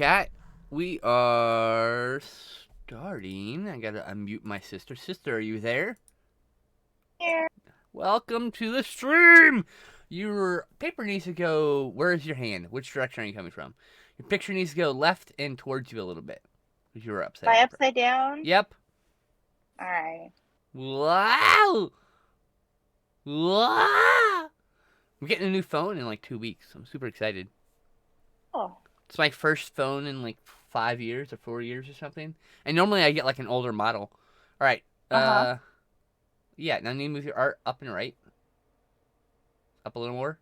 Cat, we are starting. I gotta unmute my sister. Sister, are you there? Here. Welcome to the stream! Your paper needs to go. Where's your hand? Which direction are you coming from? Your picture needs to go left and towards you a little bit. Because you were upside Am I down. upside down? Yep. Alright. Wow! Wow! I'm getting a new phone in like 2 weeks. I'm super excited. Oh. It's my first phone in like 5 years or 4 years or something. And normally I get like an older model. All right. Uh-huh. Yeah. Now you need to move your art up and right. Up a little more.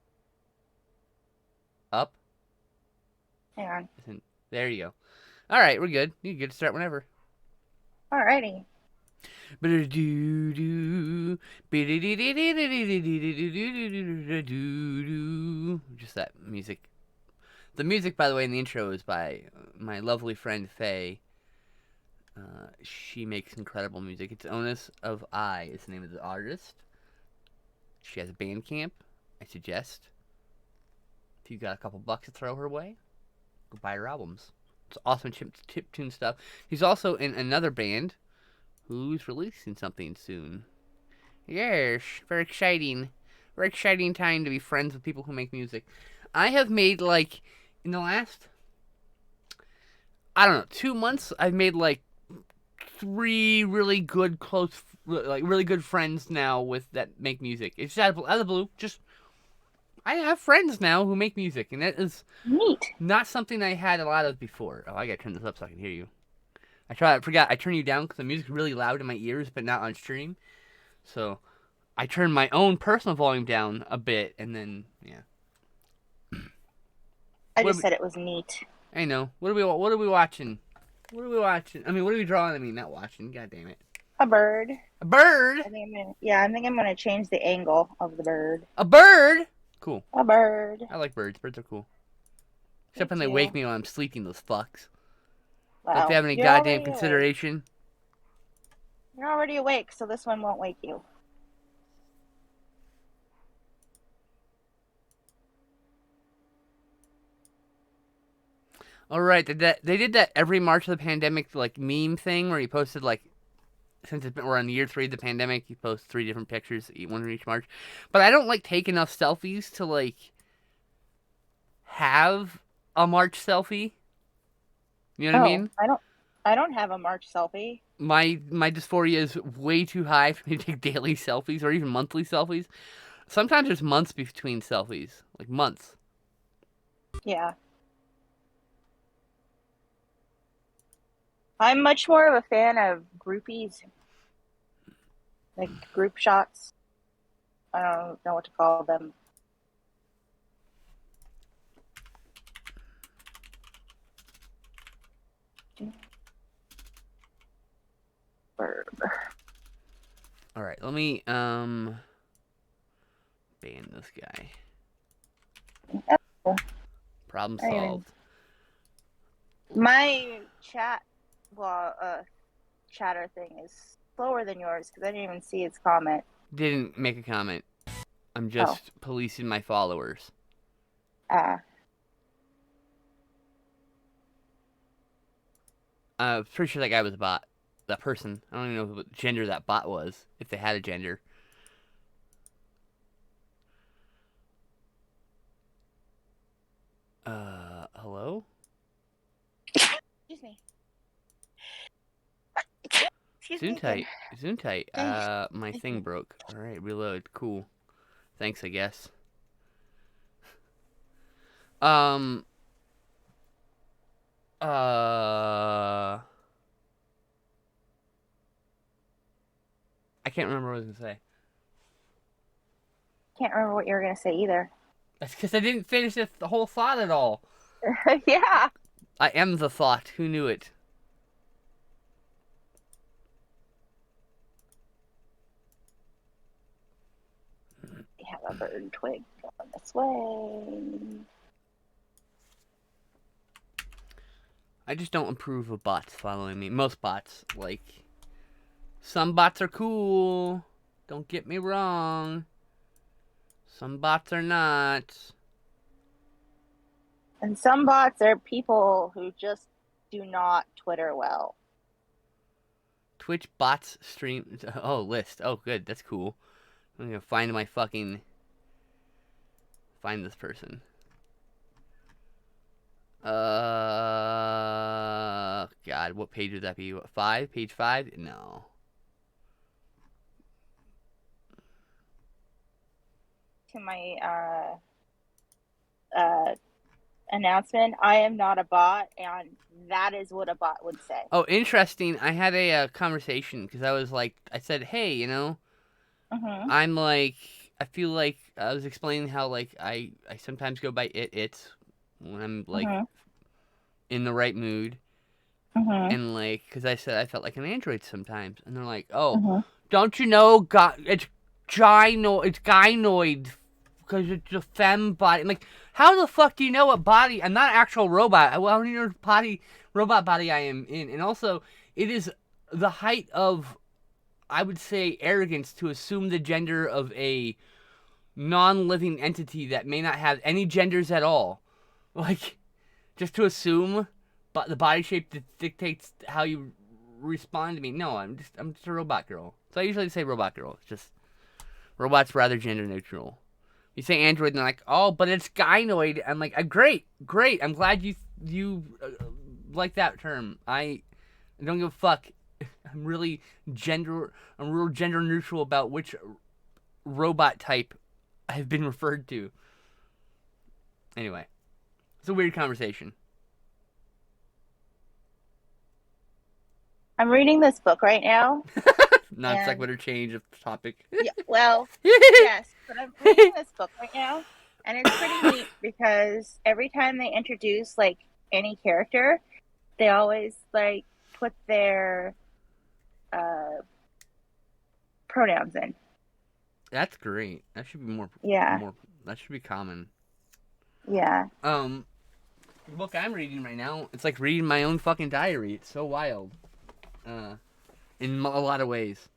Up. Hang on. There you go. All right, we're good. You get to start whenever. Alrighty. Just that music. The music, by the way, in the intro is by my lovely friend Faye. She makes incredible music. It's Onus of I is the name of the artist. She has a Bandcamp. I suggest if you got a couple bucks to throw her way, go buy her albums. It's awesome chiptune stuff. He's also in another band who's releasing something soon. Yes, very exciting. Very exciting time to be friends with people who make music. I have made like in the last, I don't know, 2 months. I've made like three really good really good friends now with that make music. It's just out of the blue. Just I have friends now who make music, and that is Neat. not something I had a lot of before. Oh, I gotta turn this up so I can hear you. I forgot. I turned you down because the music's really loud in my ears, but not on stream. So I turned my own personal volume down a bit, and then yeah. I What just are we, said it was neat. I know. What are we watching? What are we watching? I mean, what are we drawing? I mean, not watching. God damn it. A bird. A bird. I think I'm gonna change the angle of the bird. A bird. Cool. A bird. I like birds. Birds are cool. Me Except when they wake too. me while I'm sleeping. Those fucks. Don't they Wow. have any goddamn consideration? You're already awake, so this one won't wake you. All right, they did that every March of the pandemic like meme thing where he posted like we're on year 3 of the pandemic, he posts 3 different pictures, one for each March. But I don't like take enough selfies to like have a March selfie. You know what I Oh, mean? I don't have a March selfie. My dysphoria is way too high for me to take daily selfies or even monthly selfies. Sometimes there's months between selfies, like months. Yeah. I'm much more of a fan of groupies. Like group shots. I don't know what to call them. Verb. All right, let me ban this guy. Oh. Problem solved. My chatter thing is slower than yours because I didn't even see his comment. Didn't make a comment. I'm just policing my followers. Pretty sure that guy was a bot. That person. I don't even know what gender that bot was, if they had a gender. Hello? Excuse me. Excuse me again. Zoom tight. My thing broke. Alright, reload. Cool. Thanks, I guess. Um. I can't remember what I was gonna say. Can't remember what you were gonna say either. That's because I didn't finish the whole thought at all. Yeah. I am the thought. Who knew it? We have a bird twig going this way. I just don't approve of bots following me. Most bots, like, some bots are cool. Don't get me wrong. Some bots are not. And some bots are people who just do not Twitter well. Twitch bots stream. Oh, list. Oh, good. That's cool. I'm gonna find this person. God, what page would that be? What, 5? Page 5? No. To my announcement, I am not a bot, and that is what a bot would say. Oh, interesting. I had a conversation because I said, hey, Mm-hmm. I'm like, I feel like I was explaining how like I sometimes go by it's when I'm like Mm-hmm. in the right mood, Mm-hmm. and like because I said I felt like an android sometimes, and they're like, oh, Mm-hmm. don't you know, it's gynoid because it's a femme body. I'm like, how the fuck do you know what body? I'm not an actual robot. How do you know what robot body I am in? And also, it is the height of, I would say, arrogance to assume the gender of a non-living entity that may not have any genders at all. Like, just to assume, but the body shape dictates how you respond to me. No, I'm just a robot girl. So I usually say robot girl. It's just robots rather gender neutral. You say android, and they're like, oh, but it's gynoid. I'm like, great. I'm glad you like that term. I don't give a fuck. I'm real gender neutral about which robot type I've been referred to. Anyway, it's a weird conversation. I'm reading this book right now, Non and sequitur change of topic. yeah, well, yes, but I'm reading this book right now, and it's pretty neat because every time they introduce like any character, they always like put their uh, pronouns in. That's great. That should be Yeah, more. That should be common. yeah. The book I'm reading right now, it's like reading my own fucking diary. It's so wild. In a lot of ways.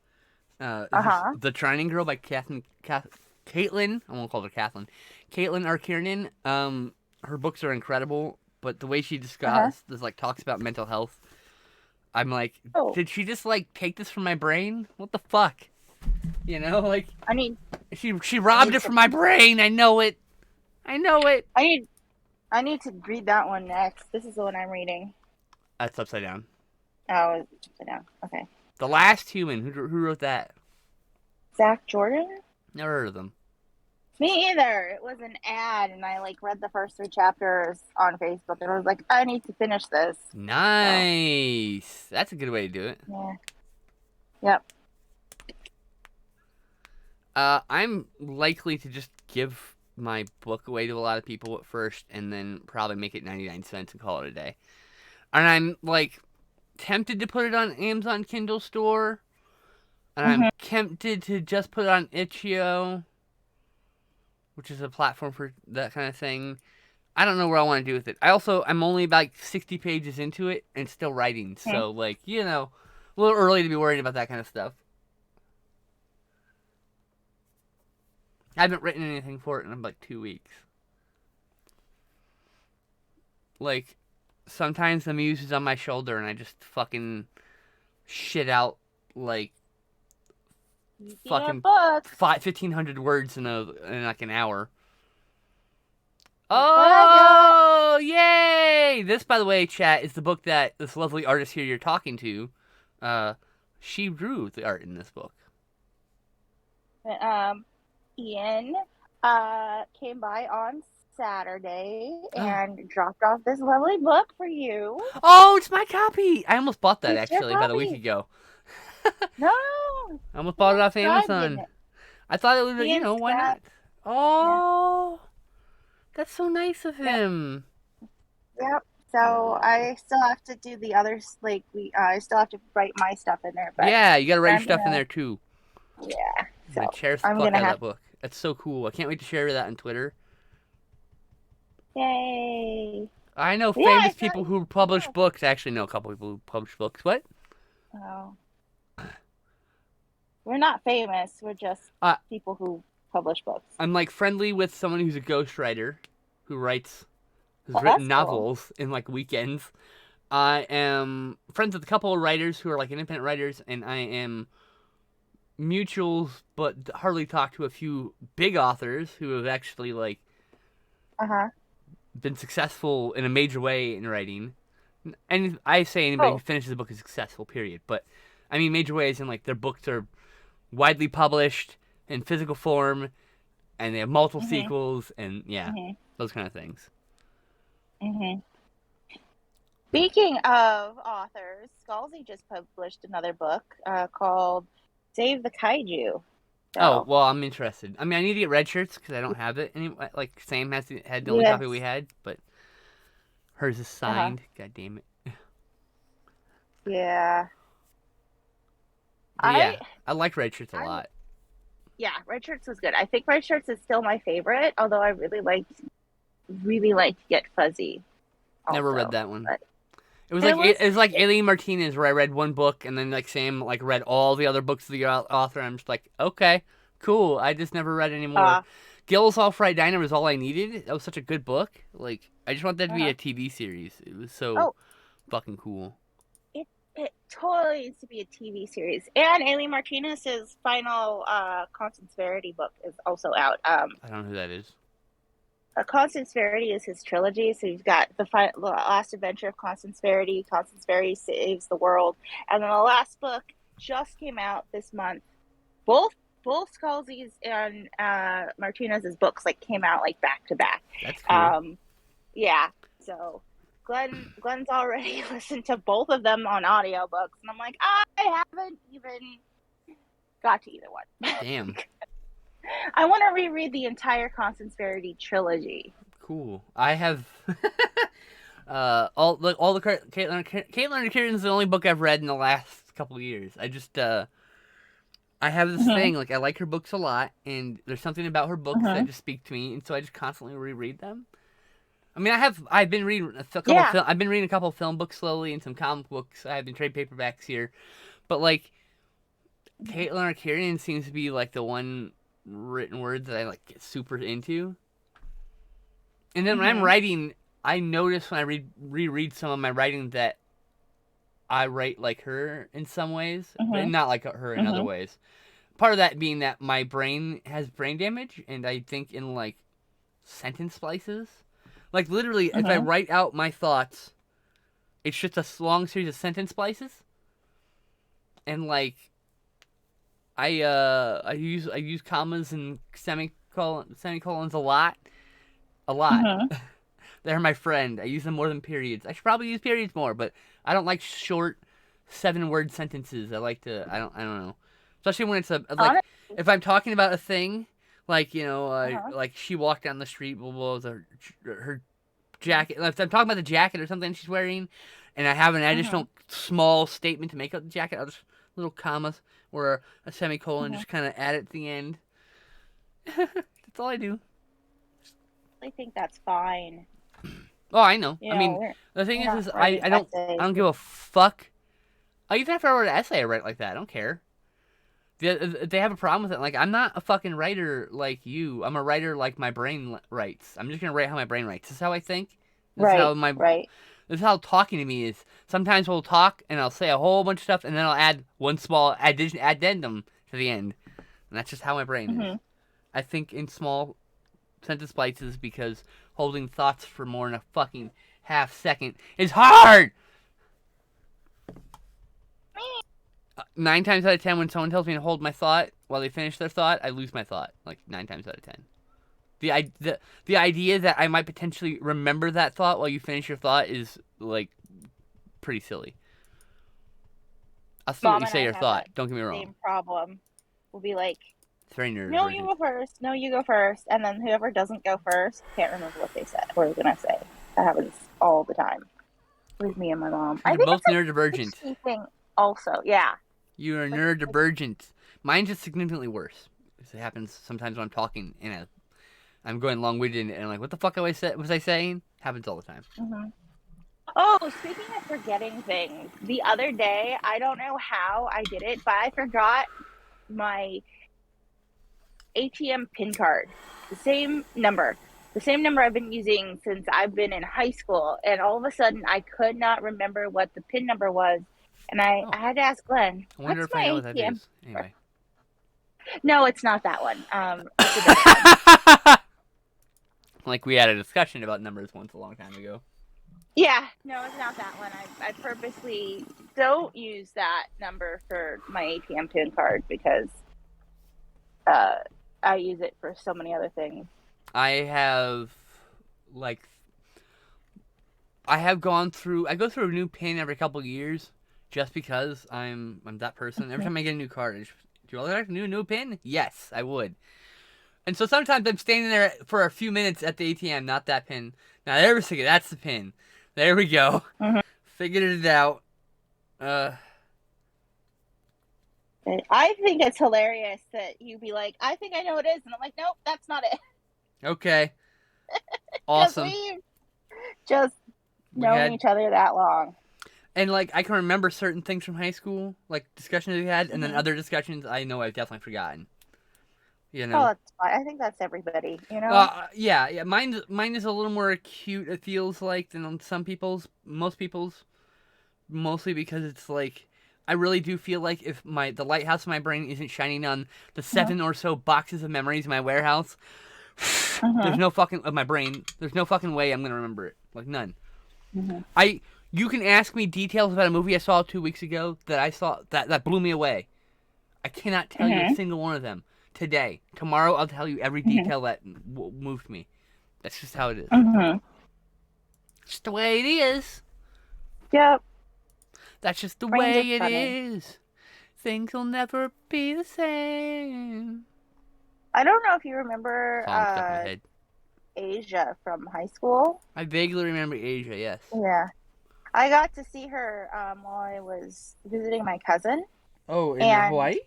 This is Uh-huh. The Trining Girl by Caitlin. I won't call her Kathleen. Caitlin R. Kiernan. Her books are incredible, but the way she Uh-huh. talks about mental health, I'm like, Oh, did she just like take this from my brain? What the fuck? Like I need she I robbed need it to from my brain. I know it. I know it. I need I need to read that one next. This is the one I'm reading. That's upside down. Oh, it's upside down. Okay. The Last Human. Who wrote that? Zach Jordan? Never heard of them. Me either. It was an ad, and I like read the first 3 chapters on Facebook, and I was like, I need to finish this. So Nice. That's a good way to do it. yeah. Yep. I'm likely to just give my book away to a lot of people at first, and then probably make it 99 cents and call it a day. And I'm like tempted to put it on Amazon Kindle store, and I'm Mm-hmm. tempted to just put it on Itch.io, which is a platform for that kind of thing. I don't know what I want to do with it. I'm only about like 60 pages into it and still writing, so like a little early to be worried about that kind of stuff. I haven't written anything for it in like 2 weeks. Like, sometimes the muse is on my shoulder and I just fucking shit out like Speaking of fucking books, 1,500 words in like an hour. look what I got. Oh, yay! This, by the way, chat, is the book that this lovely artist here you're talking to, she drew the art in this book. Ian came by on Saturday Oh. and dropped off this lovely book for you. Oh, it's my copy! I almost bought that, It's your actually, about a week copy. ago. No, I almost he bought it off inscribed in Amazon. it. I thought it was, He why inscribed. not? Yeah. Oh, that's so nice of Yep. him. Yep. So I still have to do the others. Like I still have to write my stuff in there. But Yeah, you gotta write your I'm stuff in gonna. there, too. Yeah. I'm So gonna cherish the I'm fuck gonna out of have. that book. That's so cool. I can't wait to share that on Twitter. Yay. I know Yeah, I famous thought. people who publish Yeah. books. I actually know a couple people who publish books. What? Oh. We're not famous. We're just Uh, people who publish books. I'm like friendly with someone who's a ghostwriter who writes has Well, written that's cool. novels in like weekends. I am friends with a couple of writers who are like independent writers, and I am mutuals, but hardly talk to a few big authors who have actually like Uh-huh. been successful in a major way in writing. And I say anybody who Oh. finishes a book is successful. Period. But I mean major ways in like their books are widely published in physical form, and they have multiple Mhm. sequels, and yeah, Mhm. those kind of things. Mhm. Speaking of authors, Scalzi just published another book called "Save the Kaiju." Oh So well, I'm interested. I mean, I need to get red shirts because I don't have it anymore. Like Sam had the only copy we yes. had, but hers is Uh-huh. signed. God damn it. Yeah. But I yeah, I like red shirts a I lot. yeah, Red Shirts was good. I think Red Shirts is still my favorite, although I really liked Get Fuzzy Never read also. that one. But It was it like was Alien Martinez, where I read one book and then like Sam like read all the other books of the author. I'm just like, okay, cool. I just never read any more. uh Gil's All Fright Diner was all I needed. That was such a good book. Like, I just want that to be uh-huh. a TV series. It was so Oh, fucking cool. it totally needs to be a TV series. And Aileen Martinez's final Constance Verity book is also out. I don't know who that is. Constance Verity is his trilogy. So you've got the last adventure of Constance Verity, Constance Verity Saves the World, and then the last book just came out this month. Both both Scalzi's and Martinez's books like came out like back to back. That's cool. Um, yeah. So Glenn's already listened to both of them on audiobooks, and I'm like, I haven't even got to either one. Damn. I want to reread the entire Constance Verity trilogy. Cool. I have all the Caitlin and Kieran's the only book I've read in the last couple of years. I just I have this Mm-hmm. thing like I like her books a lot, and there's something about her books Mm-hmm. that just speak to me, and so I just constantly reread them. I mean, I've been reading Yeah. I've been reading a couple of film books slowly and some comic books. I have been trade paperbacks here, but like Mm-hmm. Caitlin Arcarian seems to be like the one written word that I like get super into. And then when I'm Mm-hmm. writing, I notice when I reread some of my writing that I write like her in some ways, but Mm-hmm. not like her in other Mm-hmm. ways. Part of that being that my brain has brain damage, and I think in like sentence splices. Like literally, if I Mm-hmm. write out my thoughts, it's just a long series of sentence splices, and like I use commas and semicolons a lot. Mm-hmm. They're my friend. I use them more than periods. I should probably use periods more, but I don't like short 7 word sentences. I don't know. Especially when it's like Honest. if I'm talking about a thing, like Uh-huh. like she walked down the street, blah blah, with her jacket. If I'm talking about the jacket or something she's wearing, and I have an Mm-hmm. additional small statement to make up the jacket, I'll just little commas or a semicolon, Mm-hmm. just kind of add it at the end. That's all I do. I think that's fine. Oh, I know. You I know, mean, the thing we're not is writing I essays. don't give a fuck. Even if I wrote an essay, I write like that. I don't care. They have a problem with it. Like, I'm not a fucking writer like you. I'm a writer like my brain writes. I'm just gonna write how my brain writes. This is how I think. This is how Right, my right. this is how talking to me is. Sometimes we'll talk and I'll say a whole bunch of stuff and then I'll add one small addendum to the end. And that's just how my brain is. Mm-hmm. I think in small sentence splices because holding thoughts for more than a fucking half second is hard. 9 times out of 10, when someone tells me to hold my thought while they finish their thought, I lose my thought. Like 9 times out of 10. The idea that I might potentially remember that thought while you finish your thought is like pretty silly. I'll see what Mom you and say I your have that thought. Don't get me wrong. same problem. We'll be like, It's very no, you neurodivergent. go first. No, you go first. And then whoever doesn't go first can't remember what they said or going to say. That happens all the time with me and my mom. I You're think both it's a neurodivergent. ADHD thing also. Yeah. You are Like, neurodivergent. Mine's just significantly worse. It happens sometimes when I'm talking and I'm going long-winded and like, what the fuck was I saying? Happens all the time. mm-hmm. Oh, speaking of forgetting things, the other day, I don't know how I did it, but I forgot my ATM PIN card. The same number. the same number I've been using since I've been in high school. And all of a sudden, I could not remember what the PIN number was. And I Oh, had to ask Glenn, I wonder what's if I know my what that ATM? is. Anyway. No, it's not that one. It's a different one. Like we had a discussion about numbers once a long time ago. Yeah, no, it's not that one. I purposely don't use that number for my ATM PIN card because I use it for so many other things. I go through a new PIN every couple of years just because I'm that person. Every time I get a new card, do you like a new PIN? Yes, I would. And so sometimes I'm standing there for a few minutes at the ATM, not that PIN. Now there we go, that's the PIN. There we go. Mm-hmm. Figured it out. I think it's hilarious that you be like, I think I know what it is, and I'm like, nope, that's not it. Okay. Awesome. We've just known each other that long. And like I can remember certain things from high school, like discussions we had, and then other discussions I know I've definitely forgotten. You know. Oh, that's fine. I think that's everybody. You know. Yeah. Mine is a little more acute. It feels like than some people's, most people's, mostly because it's like I really do feel like if the lighthouse of my brain isn't shining on the 7 or so boxes of memories in my warehouse, there's no fucking of my brain. There's no fucking way I'm gonna remember it. Like none. You can ask me details about a movie I saw 2 weeks ago that I saw that blew me away. I cannot tell you a single one of them today. Tomorrow I'll tell you every detail that moved me. That's just how it is. Just the way it is. Yep. That's just the way it is. Things will never be the same. I don't know if you remember Stuck in my head. Asia from high school. I vaguely remember Asia, yes. Yeah. I got to see her while I was visiting my cousin. Oh, in Hawaii?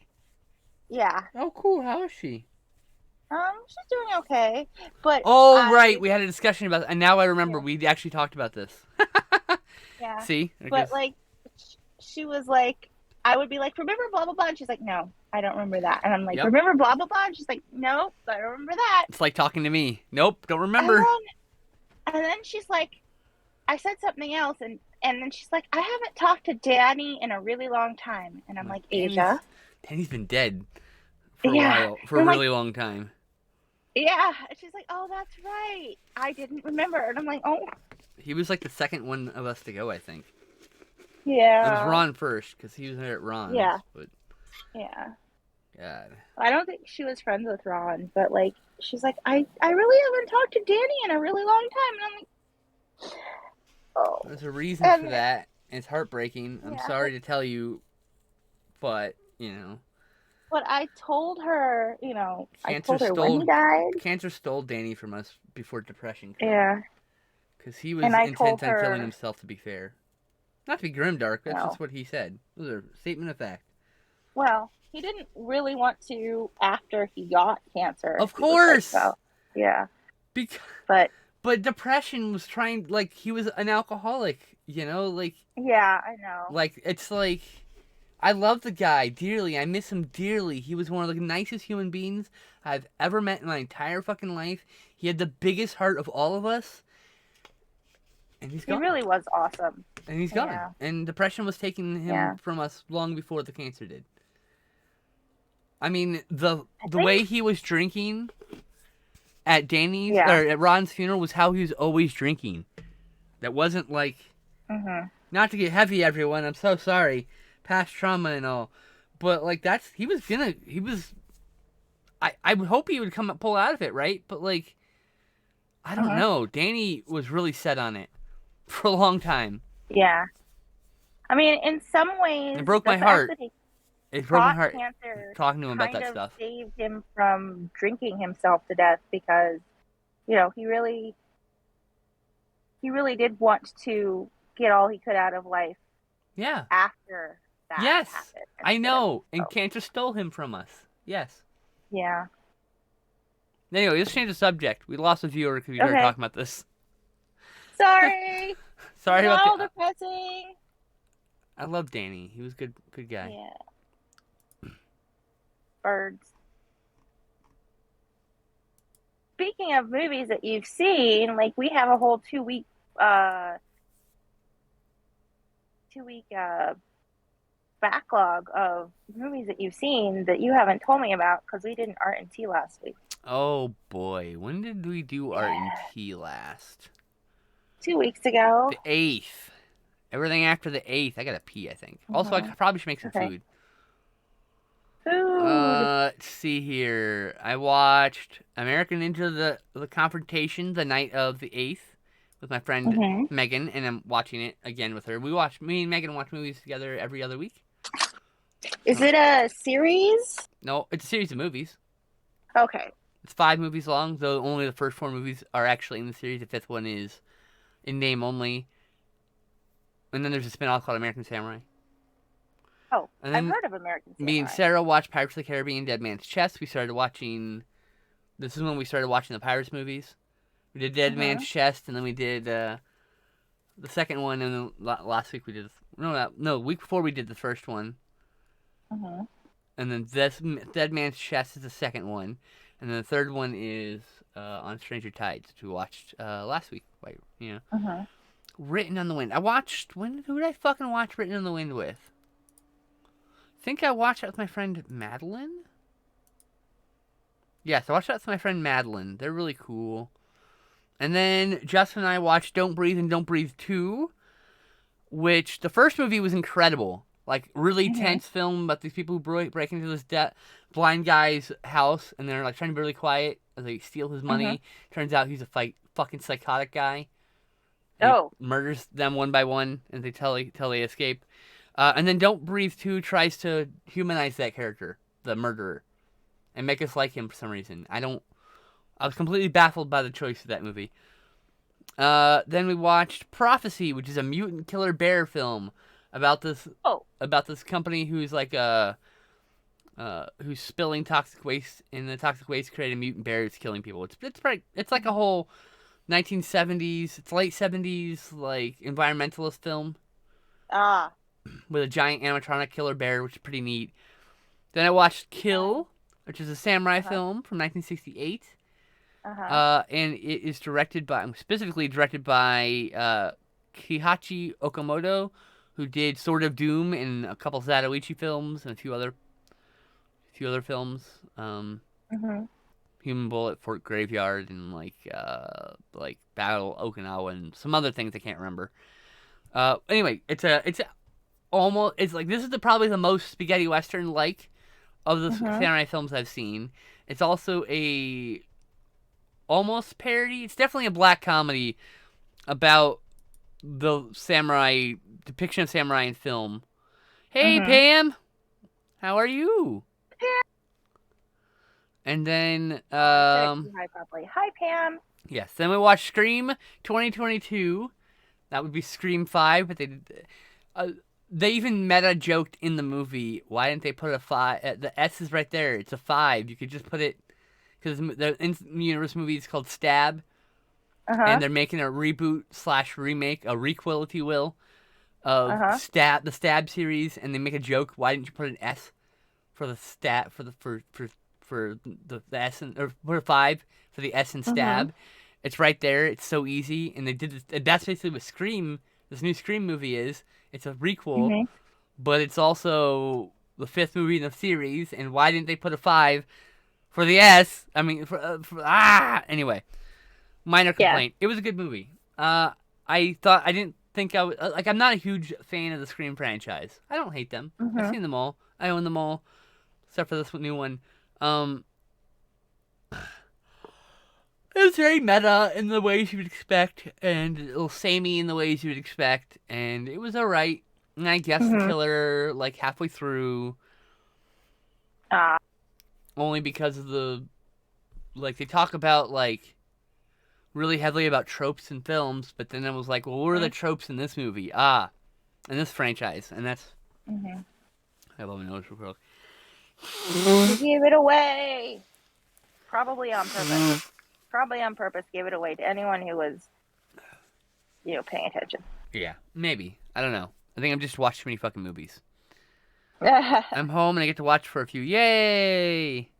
Yeah. Oh, cool. How is she? She's doing okay. But right. We had a discussion about it, and now I remember we actually talked about this. Yeah. See? But like, she was like, I would be like, remember blah blah blah, and she's like, no, I don't remember that. And I'm like, remember blah blah blah, and she's like, nope, I don't remember that. It's like talking to me. Nope, don't remember. And then she's like, I said something else, and then she's like, I haven't talked to Danny in a really long time. And I'm like, Asia? Danny's been dead for a while, for a really long time. Yeah. And she's like, oh, that's right. I didn't remember. And I'm like, oh. He was like the second one of us to go, I think. Yeah. It was Ron first, because he was there at Ron's. Yeah. But... Yeah. God. I don't think she was friends with Ron, but like, she's like, I really haven't talked to Danny in a really long time. And I'm like, oh. There's a reason for that. It's heartbreaking. I'm sorry to tell you, but, you know. But I told her, you know, Cancer I told her when he died. Cancer stole Danny from us before depression came. Yeah. Because he was intent on killing himself, to be fair. Not to be grimdark, that's just what he said. It was a statement of fact. Well, he didn't really want to after he got cancer. Of course! Like, yeah. But depression was trying, like, he was an alcoholic, you know? Like. Yeah, I know. Like, it's like, I love the guy dearly. I miss him dearly. He was one of the nicest human beings I've ever met in my entire fucking life. He had the biggest heart of all of us. And he's gone. He really was awesome. And he's gone. Yeah. And depression was taking him from us long before the cancer did. I mean, the way he was drinking at Danny's or at Ron's funeral was how he was always drinking. That wasn't like, not to get heavy, everyone. I'm so sorry, past trauma and all, but like I would hope he would pull out of it, right? But like, I don't know. Danny was really set on it for a long time. Yeah. I mean, in some ways, it broke my heart. It broke my heart talking to him about that stuff. Saved him from drinking himself to death because, you know, he really did want to get all he could out of life. Yeah. After that happened. I know. And cancer stole him from us. Yes. Yeah. Anyway, let's change the subject. We lost a viewer because we started talking about this. Sorry. Sorry about that. Depressing. I love Danny. He was good guy. Yeah. Birds. Speaking speaking of movies that you've seen, like we have a whole 2 week uh 2 week backlog of movies that you've seen that you haven't told me about because we did an art and tea last week. Oh boy, when did we do art and Yeah. tea last? 2 weeks ago. The 8th. Everything after the 8th. I gotta pee, I think. Also, I Hmm. probably should make some Okay. food. Food. Let's see here. I watched American Ninja the Confrontation the night of the 8th with my friend Hmm. Megan, and I'm watching it again with her. Me and Megan watch movies together every other week. Is it a series? No, it's a series of movies. Okay. It's 5 movies long, though only the first 4 movies are actually in the series. The 5th one is in name only. And then there's a spin-off called American Samurai. Oh, And I've then heard of American me and Samurai. Sarah watched Pirates of the Caribbean, Dead Man's Chest. We started watching. This is when we started watching the Pirates movies. We did Dead Hmm. Man's Chest, and then we did the second one, and then last week we did week before we did the first one, Hmm. and then this Dead Man's Chest is the second one, and then the third one is on Stranger Tides, which we watched last week. Hmm. Written on the Wind. I watched who did I fucking watch Written on the Wind with? I think I watched it with my friend Madeline. Yes, I watched that with my friend Madeline. They're really cool. And then Justin and I watched Don't Breathe and Don't Breathe 2, which the first movie was incredible. Like, really Hmm. tense film about these people who break into this blind guy's house, and they're like trying to be really quiet as they steal his Hmm. money. Turns out he's a fucking psychotic guy. And he Oh. murders them one by one, and they they escape. And then Don't Breathe 2 tries to humanize that character, the murderer, and make us like him for some reason. I was completely baffled by the choice of that movie. Then we watched Prophecy, which is a mutant killer bear film about this Oh. company who's like who's spilling toxic waste, and the toxic waste creating mutant bears killing people. It's like a whole 1970s, it's late 70s like environmentalist film Ah. with a giant animatronic killer bear, which is pretty neat. Then I watched Kill, which is a samurai Uh-huh. film from 1968. Uh-huh. And it is specifically directed by Kihachi Okamoto, who did Sword of Doom and a couple Zatoichi films and a few other films. Hmm. Human Bullet, Fort Graveyard, and like Battle Okinawa and some other things I can't remember. Anyway, it's like this is probably the most spaghetti western like of the Hmm. samurai films I've seen. It's also a almost parody. It's definitely a black comedy about the samurai depiction of samurai in film. Hey Hmm. Pam, how are you? And then I couldn't say hi properly. Hi, Pam. yes, then we watched Scream 2022. That would be Scream 5, but uh, they even meta joked in the movie. Why didn't they put a 5? The S is right there. It's a 5. You could just put it because the universe movie is called Stab, Uh-huh. and they're making a reboot slash remake, a requel, if you will, of Uh-huh. the Stab series, and they make a joke. Why didn't you put an S for the stat for the S and or put a 5 for the S and Hmm. Stab? It's right there. It's so easy, and they did this. That's basically what Scream, this new Scream movie is. It's a requel, Hmm. but it's also the 5th movie in the series. And why didn't they put a 5 for the S? I mean, Anyway, minor Yeah. complaint. It was a good movie. I didn't think I was like. I'm not a huge fan of the Scream franchise. I don't hate them. I've Hmm. seen them all. I own them all, except for this new one. Um, it was very meta in the ways you would expect, and a little samey in the ways you would expect, and it was alright. And I guessed the Hmm. killer like halfway through, Ah. only because of they talk about like really heavily about tropes in films, but then I was like, well, what are the tropes in this movie? In this franchise, and that's Hmm. I love my nose real quick. You gave it away. Probably on purpose. Probably on purpose gave it away to anyone who was, paying attention. Yeah, maybe. I don't know. I think I've just watched too many fucking movies. Uh-huh. I'm home and I get to watch for a few. Yay!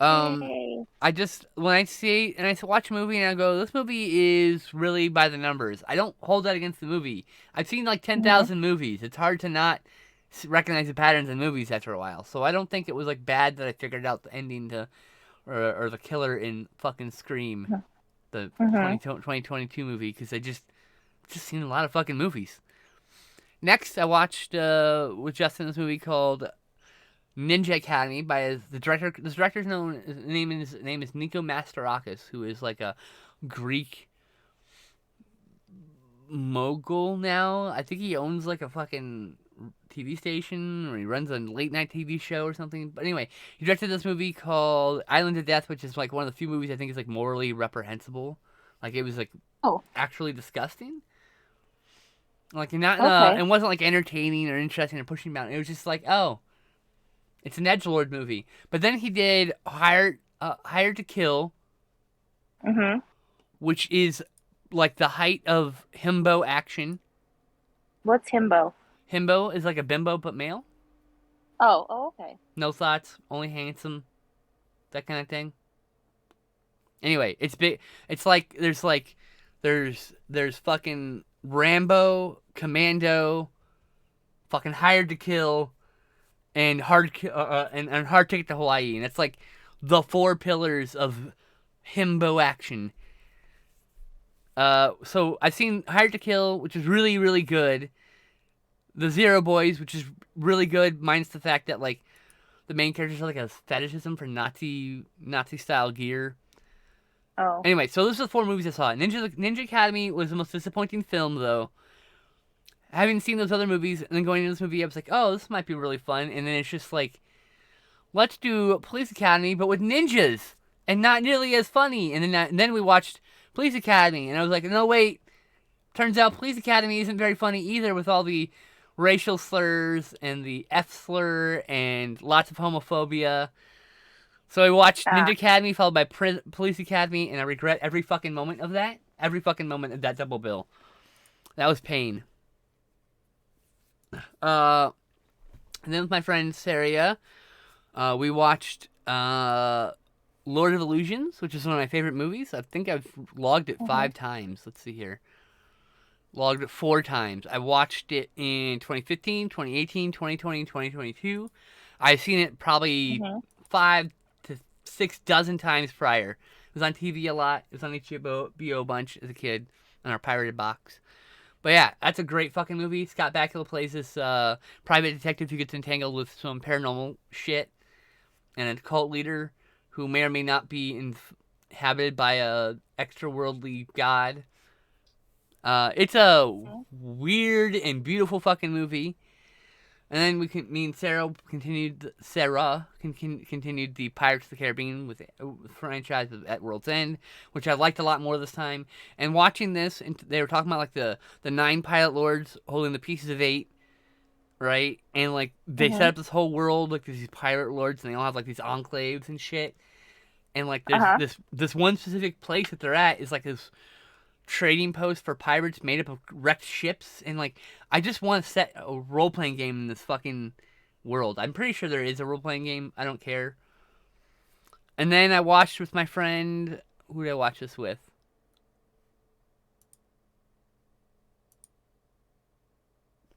Yay. I just when I see and I watch a movie and I go, this movie is really by the numbers. I don't hold that against the movie. I've seen like Mhm. 10,000 movies. It's hard to not recognize the patterns in movies after a while. So I don't think it was like bad that I figured out the ending to or the killer in fucking Scream, the Mhm. 2022 movie, because I just seen a lot of fucking movies. Next, I watched with Justin this movie called Ninja Academy by the director. This director's name is Nico Masterakis, who is like a Greek mogul now. I think he owns like a fucking TV station, or he runs a late night TV show or something. But anyway, he directed this movie called Island of Death, which is like one of the few movies I think is like morally reprehensible. Like it was like Oh, actually disgusting. Like not in a, okay. it wasn't like entertaining or interesting or pushing down. It was just like, oh, it's an edgelord movie. But then he did Hired to Kill, Mhm. which is like the height of himbo action. What's himbo? Himbo is like a bimbo but male. Oh, okay. No thoughts, only handsome, that kind of thing. Anyway, it's big. It's there's fucking Rambo, Commando, fucking Hired to Kill, and and Hard Ticket to Hawaii, and it's like the four pillars of himbo action. So I've seen Hired to Kill, which is really really good. The Zero Boys, which is really good, minus the fact that like the main characters are like a fetishism for Nazi style gear. Oh. Anyway, so those are the four movies I saw. Ninja Academy was the most disappointing film though. Having seen those other movies and then going into this movie, I was like, oh, this might be really fun. And then it's just like, let's do Police Academy, but with ninjas and not nearly as funny. And then we watched Police Academy, and I was like, no, wait. Turns out Police Academy isn't very funny either, with all the racial slurs and the F slur and lots of homophobia. So I watched Ninja Ah. Academy followed by Police Academy, and I regret every fucking moment of that. Every fucking moment of that double bill. That was pain. Uh, and then with my friend Saria, we watched Lord of Illusions, which is one of my favorite movies. I think I've logged it Mhm. 5 times. Let's see here. Logged it 4 times. I watched it in 2015, 2018, 2020, and 2022. I've seen it probably Mhm. 5 to 6 dozen times prior. It was on TV a lot. It was on HBO a bunch as a kid on our pirated box. But yeah, that's a great fucking movie. Scott Bakula plays this private detective who gets entangled with some paranormal shit and a cult leader who may or may not be inhabited by a extra-worldly god. It's a Mhm. weird and beautiful fucking movie. And then me and Sarah continued the Pirates of the Caribbean with franchise at World's End, which I liked a lot more this time. And watching this, and they were talking about like the 9 pilot lords holding the pieces of 8, right? And like they set Mhm. up this whole world like these pirate lords, and they all have like these enclaves and shit. And like Uh there's huh. this one specific place that they're at is like this trading post for pirates made up of wrecked ships, and like I just want to set a role playing game in this fucking world. I'm pretty sure there is a role playing game. I don't care. And then I watched with my friend. Who did I watch this with?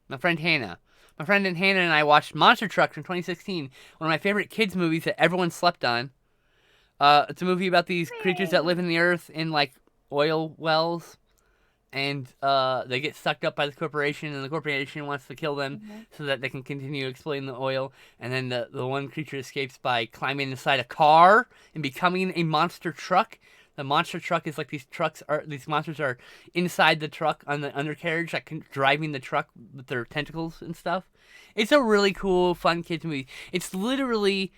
My friend Hannah. My friend and Hannah and I watched Monster Truck from 2016, one of my favorite kids movies that everyone slept on. It's a movie about these creatures that live Yay. in the earth in like oil wells, and they get sucked up by the corporation, and the corporation wants to kill them Mhm. so that they can continue exploiting the oil. And then the one creature escapes by climbing inside a car and becoming a monster truck. The monster truck is like these monsters are inside the truck on the undercarriage, like driving the truck with their tentacles and stuff. It's a really cool, fun kids movie. It's literally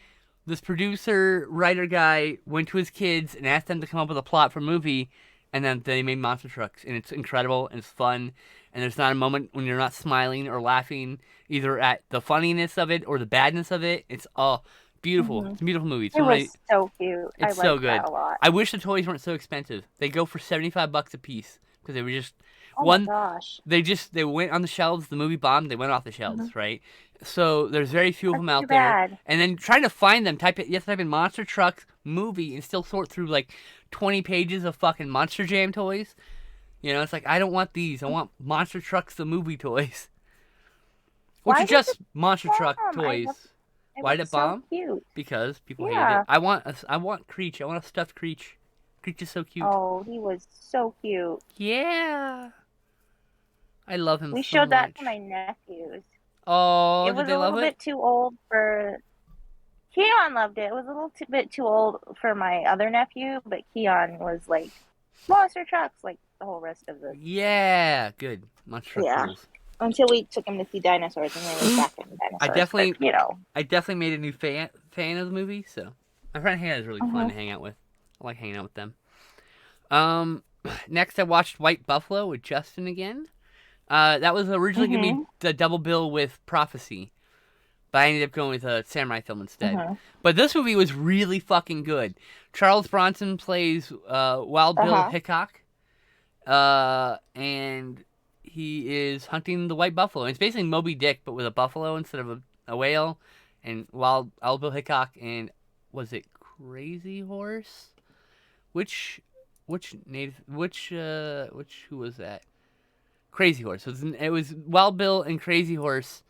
this producer writer guy went to his kids and asked them to come up with a plot for a movie, and then they made monster trucks, and it's incredible and it's fun, and there's not a moment when you're not smiling or laughing either at the funniness of it or the badness of it. It's all beautiful. Mhm. It's a beautiful movie. It was so cute. I It's so liked that good. a lot. I wish the toys weren't so expensive. They go for $75 a piece because they were just Oh my one. gosh. They went on the shelves. The movie bombed. They went off the Mhm. shelves, right? So there's very few of That's them too out there. bad. And then trying to find them, you have to type in monster trucks movie and still sort through like 20 pages of fucking Monster Jam toys. You know, it's like, I don't want these. I want Monster Trucks the movie toys. Which Why are did just it Monster Truck bomb? toys. It Why did it was so bomb? cute. Because people hated it. Yeah. I want Creech. I want a stuffed Creech. Creech is so cute. Oh, he was so cute. Yeah. I love him We so showed that much. to my nephews. Oh, It did was they a love little it? bit too old for Keon loved it. It was a little bit too old for my other nephew, but Keon was like monster trucks like the whole rest of the Yeah, good. Monster Truck yeah. rules. Until we took him to see dinosaurs and then we back into dinosaurs. But, you know. I definitely made a new fan of the movie. So my friend Hannah is really fun to hang out with. I like hanging out with them. Next I watched White Buffalo with Justin again. That was originally gonna be the double bill with Prophecy, but I ended up going with a samurai film instead. But this movie was really fucking good. Charles Bronson plays Wild Bill Hickok, and he is hunting the white buffalo. And it's basically Moby Dick, but with a buffalo instead of a whale. And Wild Bill Hickok and was it Crazy Horse? Which who was that? Crazy Horse. It was Wild Bill and Crazy Horse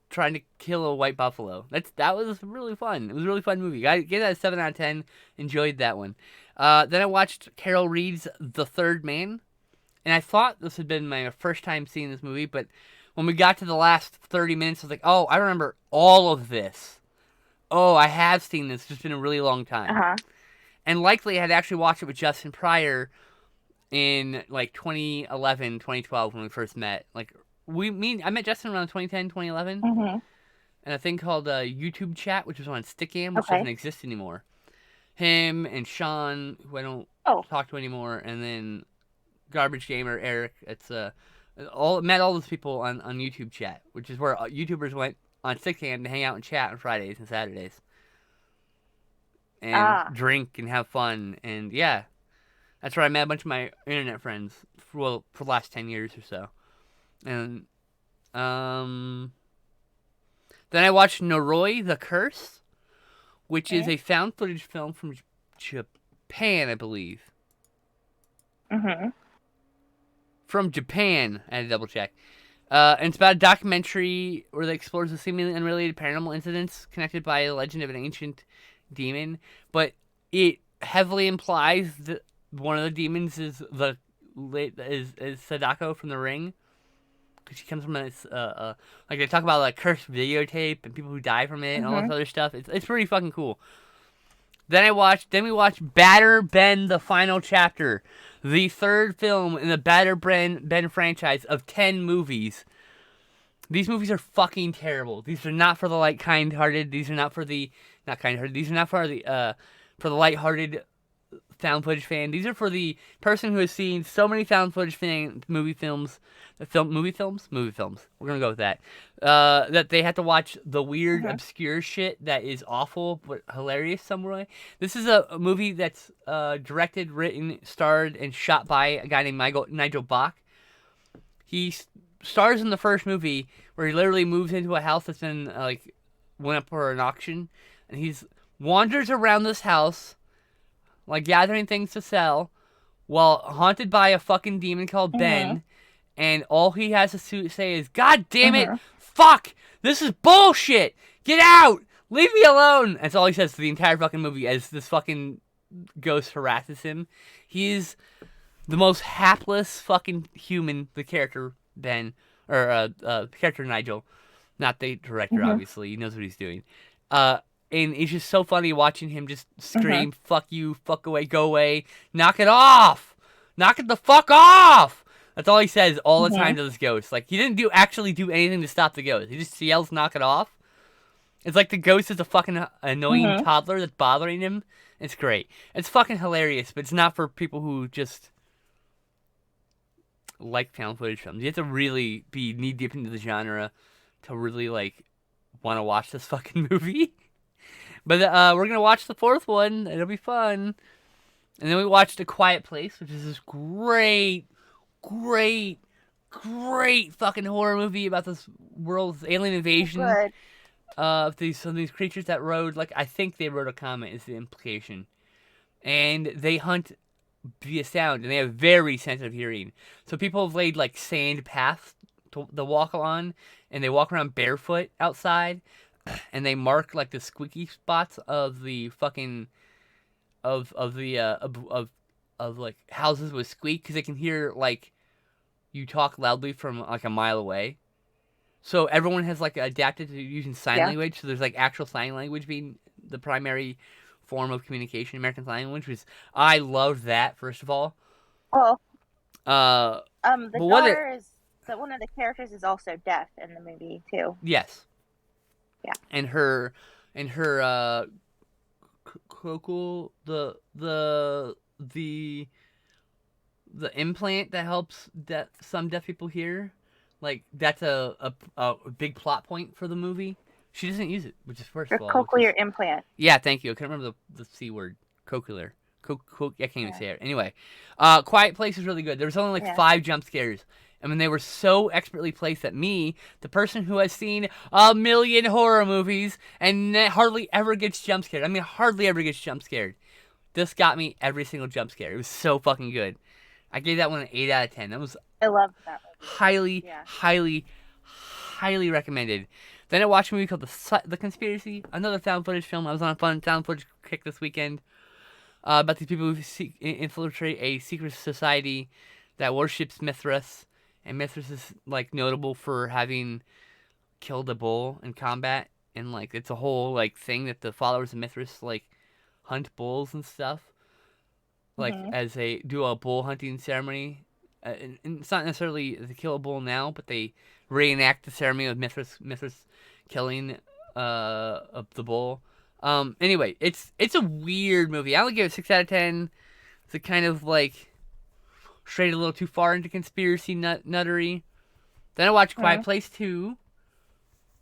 trying to kill a white buffalo. That was really fun. It was a really fun movie. I gave that a 7 out of 10. Enjoyed that one. Then I watched Carol Reed's The Third Man, and I thought this had been my first time seeing this movie, but when we got to the last 30 minutes, I was like, oh, I remember all of this. Oh, I have seen this. It's just been a really long time. And likely I had actually watched it with Justin prior in like 2011, 2012 when we first met. Like I met Justin around 2010, 2011. And a thing called YouTube Chat, which was on Stickam, which doesn't exist anymore. Him and Sean, who I don't talk to anymore, and then Garbage Gamer Eric. It's met all those people on YouTube Chat, which is where YouTubers went on Stickam to hang out and chat on Fridays and Saturdays. And drink and have fun, and yeah. That's where I met a bunch of my internet friends for the last 10 years or so. And then I watched Noroi the Curse, which is a found footage film from Japan, I believe. From Japan, I had to double check. And it's about a documentary where it explores the seemingly unrelated paranormal incidents connected by a legend of an ancient demon, but it heavily implies that one of the demons is Sadako from The Ring, because she comes from this like they talk about like cursed videotape and people who die from it and all this other stuff. It's pretty fucking cool. Then we watched Batter Ben: The Final Chapter, the third film in the Batter Ben franchise of 10 movies. These movies are fucking terrible. These are not for the kind-hearted. These are not for the not kind-hearted. These are not for the light-hearted found footage fan. These are for the person who has seen so many found footage movie films. We're gonna go with that. That they have to watch the weird, obscure shit that is awful but hilarious some way. This is a movie that's directed, written, starred, and shot by a guy named Nigel Bach. He stars in the first movie where he literally moves into a house that's been went up for an auction, and he's wanders around this house, gathering things to sell, while haunted by a fucking demon called Ben, and all he has to say is, "God damn it, fuck, this is bullshit, get out, leave me alone." That's all he says for the entire fucking movie as this fucking ghost harasses him. He's the most hapless fucking human, the character Ben, or the character Nigel, not the director, obviously, he knows what he's doing. And it's just so funny watching him just scream, "Fuck you, fuck away, go away, knock it off! Knock it the fuck off!" That's all he says all the time to this ghost. He didn't actually do anything to stop the ghost. He just yells, "Knock it off!" It's like the ghost is a fucking annoying toddler that's bothering him. It's great. It's fucking hilarious, but it's not for people who just like found footage films. You have to really be knee-deep into the genre to really, want to watch this fucking movie. But we're going to watch the fourth one. It'll be fun. And then we watched A Quiet Place, which is this great fucking horror movie about this world's alien invasion. of these creatures that rode, like, I think they rode a comet is the implication, and they hunt via sound, and they have very sensitive hearing. So people have laid like sand paths to walk on, and they walk around barefoot outside, and they mark like the squeaky spots of the fucking of the of like houses with squeak, because they can hear like you talk loudly from like a mile away. So everyone has like adapted to using sign Yeah. language. So there's like actual sign language being the primary form of communication, American Sign Language, which I love that, first of all. Well, Uh, the but what it daughter is so one of the characters is also deaf in the movie too. yes, Yeah. and her cocal the implant that helps some deaf people hear, like that's a big plot point for the movie. She doesn't use it, which is first Her of all, which is cochlear implant. yeah, thank you. I can't remember the C word, cochlear. I can't even Yeah. say it. Anyway, Quiet Place is really good. There was only like Yeah. 5 jump scares. I mean, they were so expertly placed that me, the person who has seen a million horror movies and hardly ever gets jump scared. I mean, hardly ever gets jump scared. This got me every single jump scare. It was so fucking good. I gave that one an 8 out of 10. That was I loved that movie. highly, Yeah. highly, highly recommended. Then I watched a movie called The Conspiracy, another found footage film. I was on a fun found footage kick this weekend about these people who infiltrate a secret society that worships Mithras, and Mithras is like notable for having killed a bull in combat, and like it's a whole like thing that the followers of Mithras like hunt bulls and stuff, like Mhm. as they do a bull hunting ceremony. And it's not necessarily to kill a bull now, but they reenact the ceremony of Mithras killing of the bull. Anyway, it's a weird movie. I only give it 6 out of 10. It's a kind of like strayed a little too far into conspiracy nuttery. Then I watched Quiet Mhm. Place 2,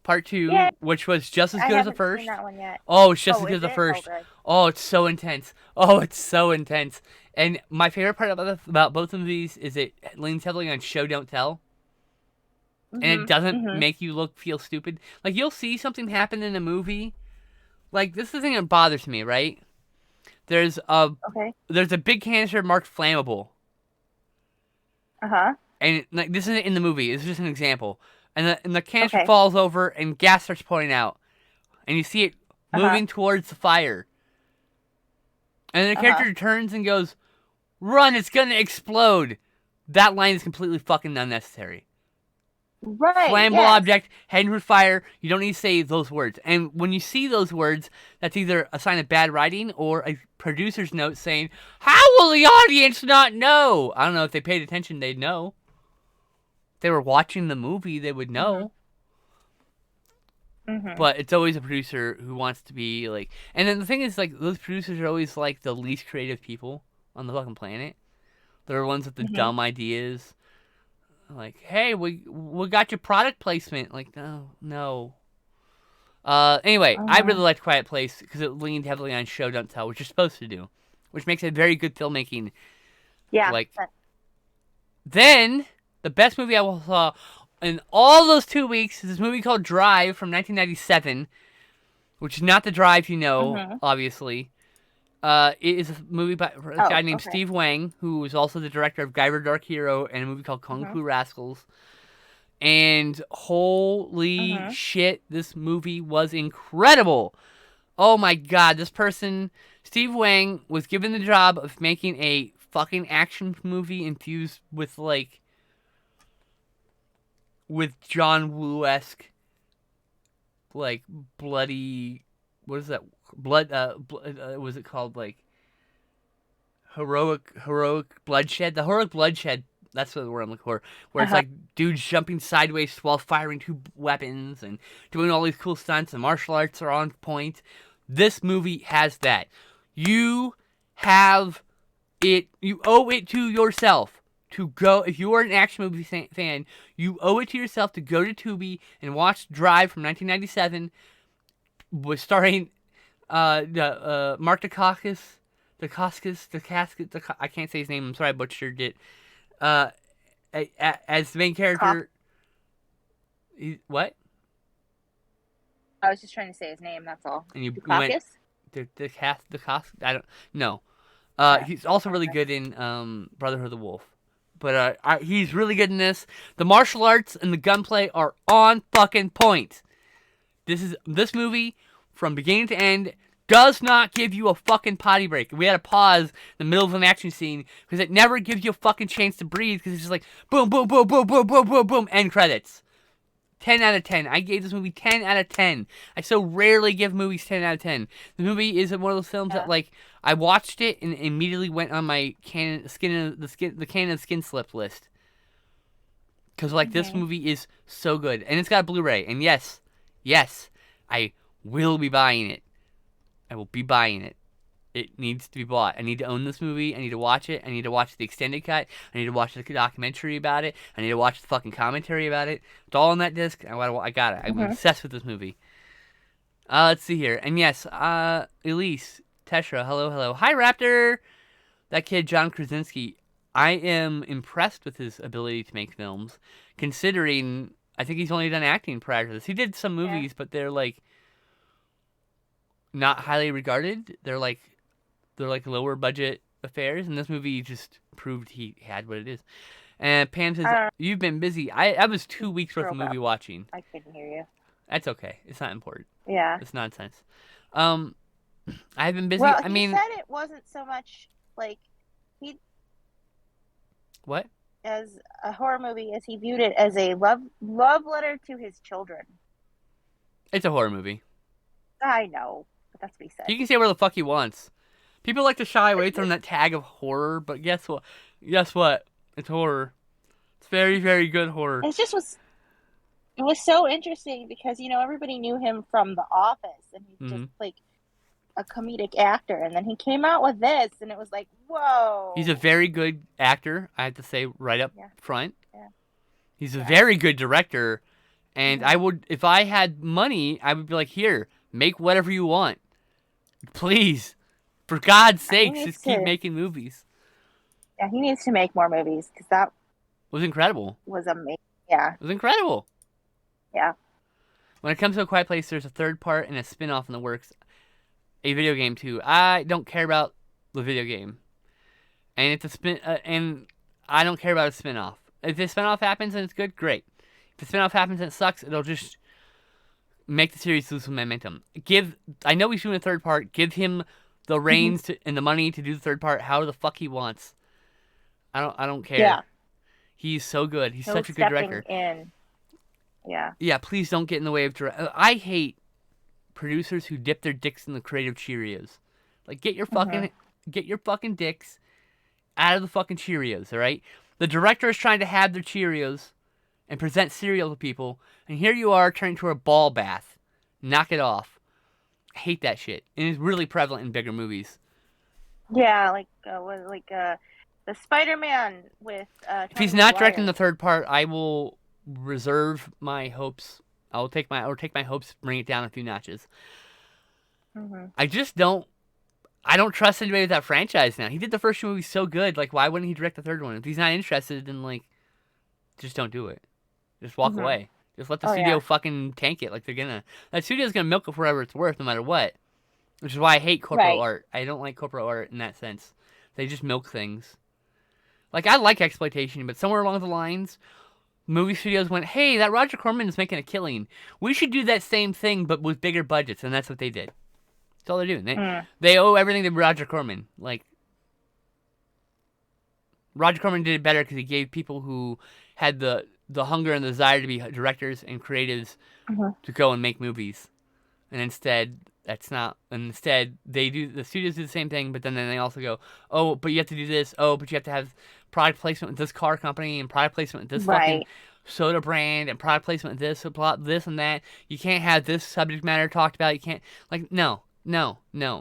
Part 2, Yeah. which was just as I good as the haven't first. seen that one yet. Oh, it's just Oh, as good as is the it? Oh, first. good. Oh, it's so intense. Oh, it's so intense. And my favorite part about both of these is it leans heavily on show don't tell, and it Mhm. doesn't Mhm. make you feel stupid. Like you'll see something happen in a movie. Like this is the thing that bothers me, right? There's a Okay. there's a big canister marked flammable, Uh-huh. and like this isn't in the movie. It's just an example. And the canister Okay. falls over, and gas starts pouring out, and you see it Uh-huh. moving towards the fire. And then the Uh-huh. character turns and goes, "Run! It's gonna explode." That line is completely fucking unnecessary. Right. Flammable Yes. object heading for fire. You don't need to say those words. And when you see those words, that's either a sign of bad writing or a producer's note saying, "How will the audience not know?" I don't know. If they paid attention, they'd know. If they were watching the movie, they would Mhm. know. Mhm. But it's always a producer who wants to be like. And then the thing is, like, those producers are always like the least creative people on the fucking planet. They're the ones with the Mhm. dumb ideas. Like, hey, we got your product placement. Like, no. Anyway, I really Mhm. liked Quiet Place because it leaned heavily on show don't tell, which you're supposed to do, which makes it very good filmmaking. Yeah. Like, then the best movie I saw in all those 2 weeks is this movie called Drive from 1997, which is not the Drive you know, Mhm. obviously. It is a movie by a Oh, guy named okay. Steve Wang, who was also the director of Guyver Dark Hero and a movie called Kung Mhm. Fu Rascals. And holy Mhm. shit, this movie was incredible. Oh my god, this person, Steve Wang, was given the job of making a fucking action movie infused with with John Woo-esque, like bloody, what is that? Was it called like heroic bloodshed? The heroic bloodshed. That's the word I'm looking for. Where it's Uh-huh. like dudes jumping sideways while firing 2 weapons and doing all these cool stunts, and martial arts are on point. This movie has that. You have it. You owe it to yourself to go. If you are an action movie fan, you owe it to yourself to go to Tubi and watch Drive from 1997, was starring Mark Dacascos. I can't say his name. I'm sorry, I butchered it. Uh, as the main Cock. character. What? I was just trying to say his name. That's all. And you went Dukakis? the cost. I don't know. Okay. He's also really good in Brotherhood of the Wolf. But he's really good in this. The martial arts and the gunplay are on fucking point. This movie, from beginning to end, does not give you a fucking potty break. We had to pause in the middle of an action scene because it never gives you a fucking chance to breathe because it's just like boom, boom, boom, boom, boom, boom, boom, boom, end credits. 10 out of 10. I gave this movie 10 out of 10. I so rarely give movies 10 out of 10. The movie is one of those films that, like, I watched it and immediately went on my canon skin slip list. Because, like, this movie is so good. And it's got a Blu-ray. And yes, I will be buying it. I will be buying it. It needs to be bought. I need to own this movie. I need to watch it. I need to watch the extended cut. I need to watch the documentary about it. I need to watch the fucking commentary about it. It's all on that disc. I got it. I'm obsessed with this movie. Let's see here. And yes, Elise, Teshra, hello. Hi, Raptor! That kid, John Krasinski, I am impressed with his ability to make films, considering I think he's only done acting prior to this. He did some movies, but they're, like, not highly regarded. They're like lower budget affairs, and this movie just proved he had what it is. And Pam says, you've been busy. I was 2 weeks worth of movie watching. I couldn't hear you. That's okay. It's not important. Yeah. It's nonsense. I've been busy. Well, I mean, he said it wasn't so much like what? As a horror movie as he viewed it as a love letter to his children. It's a horror movie. I know, but that's what he said. He can say whatever the fuck he wants. People like to shy away from that tag of horror, but guess what? It's horror. It's very, very good horror. It was so interesting because, everybody knew him from The Office, and he's just like a comedic actor, and then he came out with this, and it was like, whoa. He's a very good actor, I have to say right up front. Yeah. He's a very good director, and I would, if I had money, I would be like, here, make whatever you want. Please. For God's sakes, just keep making movies. Yeah, he needs to make more movies, because that was incredible. Was amazing. Yeah. It was incredible. Yeah. When it comes to A Quiet Place, there's a third part and a spin-off in the works. A video game, too. I don't care about the video game. And it's and I don't care about a spin-off. If the spin-off happens and it's good, great. If the spin-off happens and it sucks, it'll just make the series lose some momentum. I know he's doing a third part. Give him the reins and the money to do the third part however the fuck he wants. I don't care. Yeah. He's so good. He's such a good director. Yeah. Yeah, please don't get in the way of I hate producers who dip their dicks in the creative Cheerios. Like, get your fucking dicks out of the fucking Cheerios, all right? The director is trying to have their Cheerios and present cereal to people, and here you are turning into a ball bath. Knock it off. I hate that shit. And it's really prevalent in bigger movies. Yeah, like the Spider-Man with if he's not directing the third part, I will reserve my hopes. I will take my hopes, bring it down a few notches. I just don't trust anybody with that franchise now. He did the first two movies so good. Like, why wouldn't he direct the third one? If he's not interested, then, like, just don't do it. Just walk away. Just let the studio fucking tank it. Like, that studio's gonna milk it for whatever it's worth, no matter what. Which is why I hate corporate art. I don't like corporate art in that sense. They just milk things. Like, I like exploitation, but somewhere along the lines, movie studios went, hey, that Roger Corman is making a killing. We should do that same thing, but with bigger budgets, and that's what they did. That's all they're doing. They owe everything to Roger Corman. Like, Roger Corman did it better because he gave people who had the hunger and the desire to be directors and creatives to go and make movies. And instead, the studios do the same thing, but then they also go, oh, but you have to do this. Oh, but you have to have product placement with this car company and product placement with this fucking soda brand and product placement with this and that. You can't have this subject matter talked about. You can't, like, no. We don't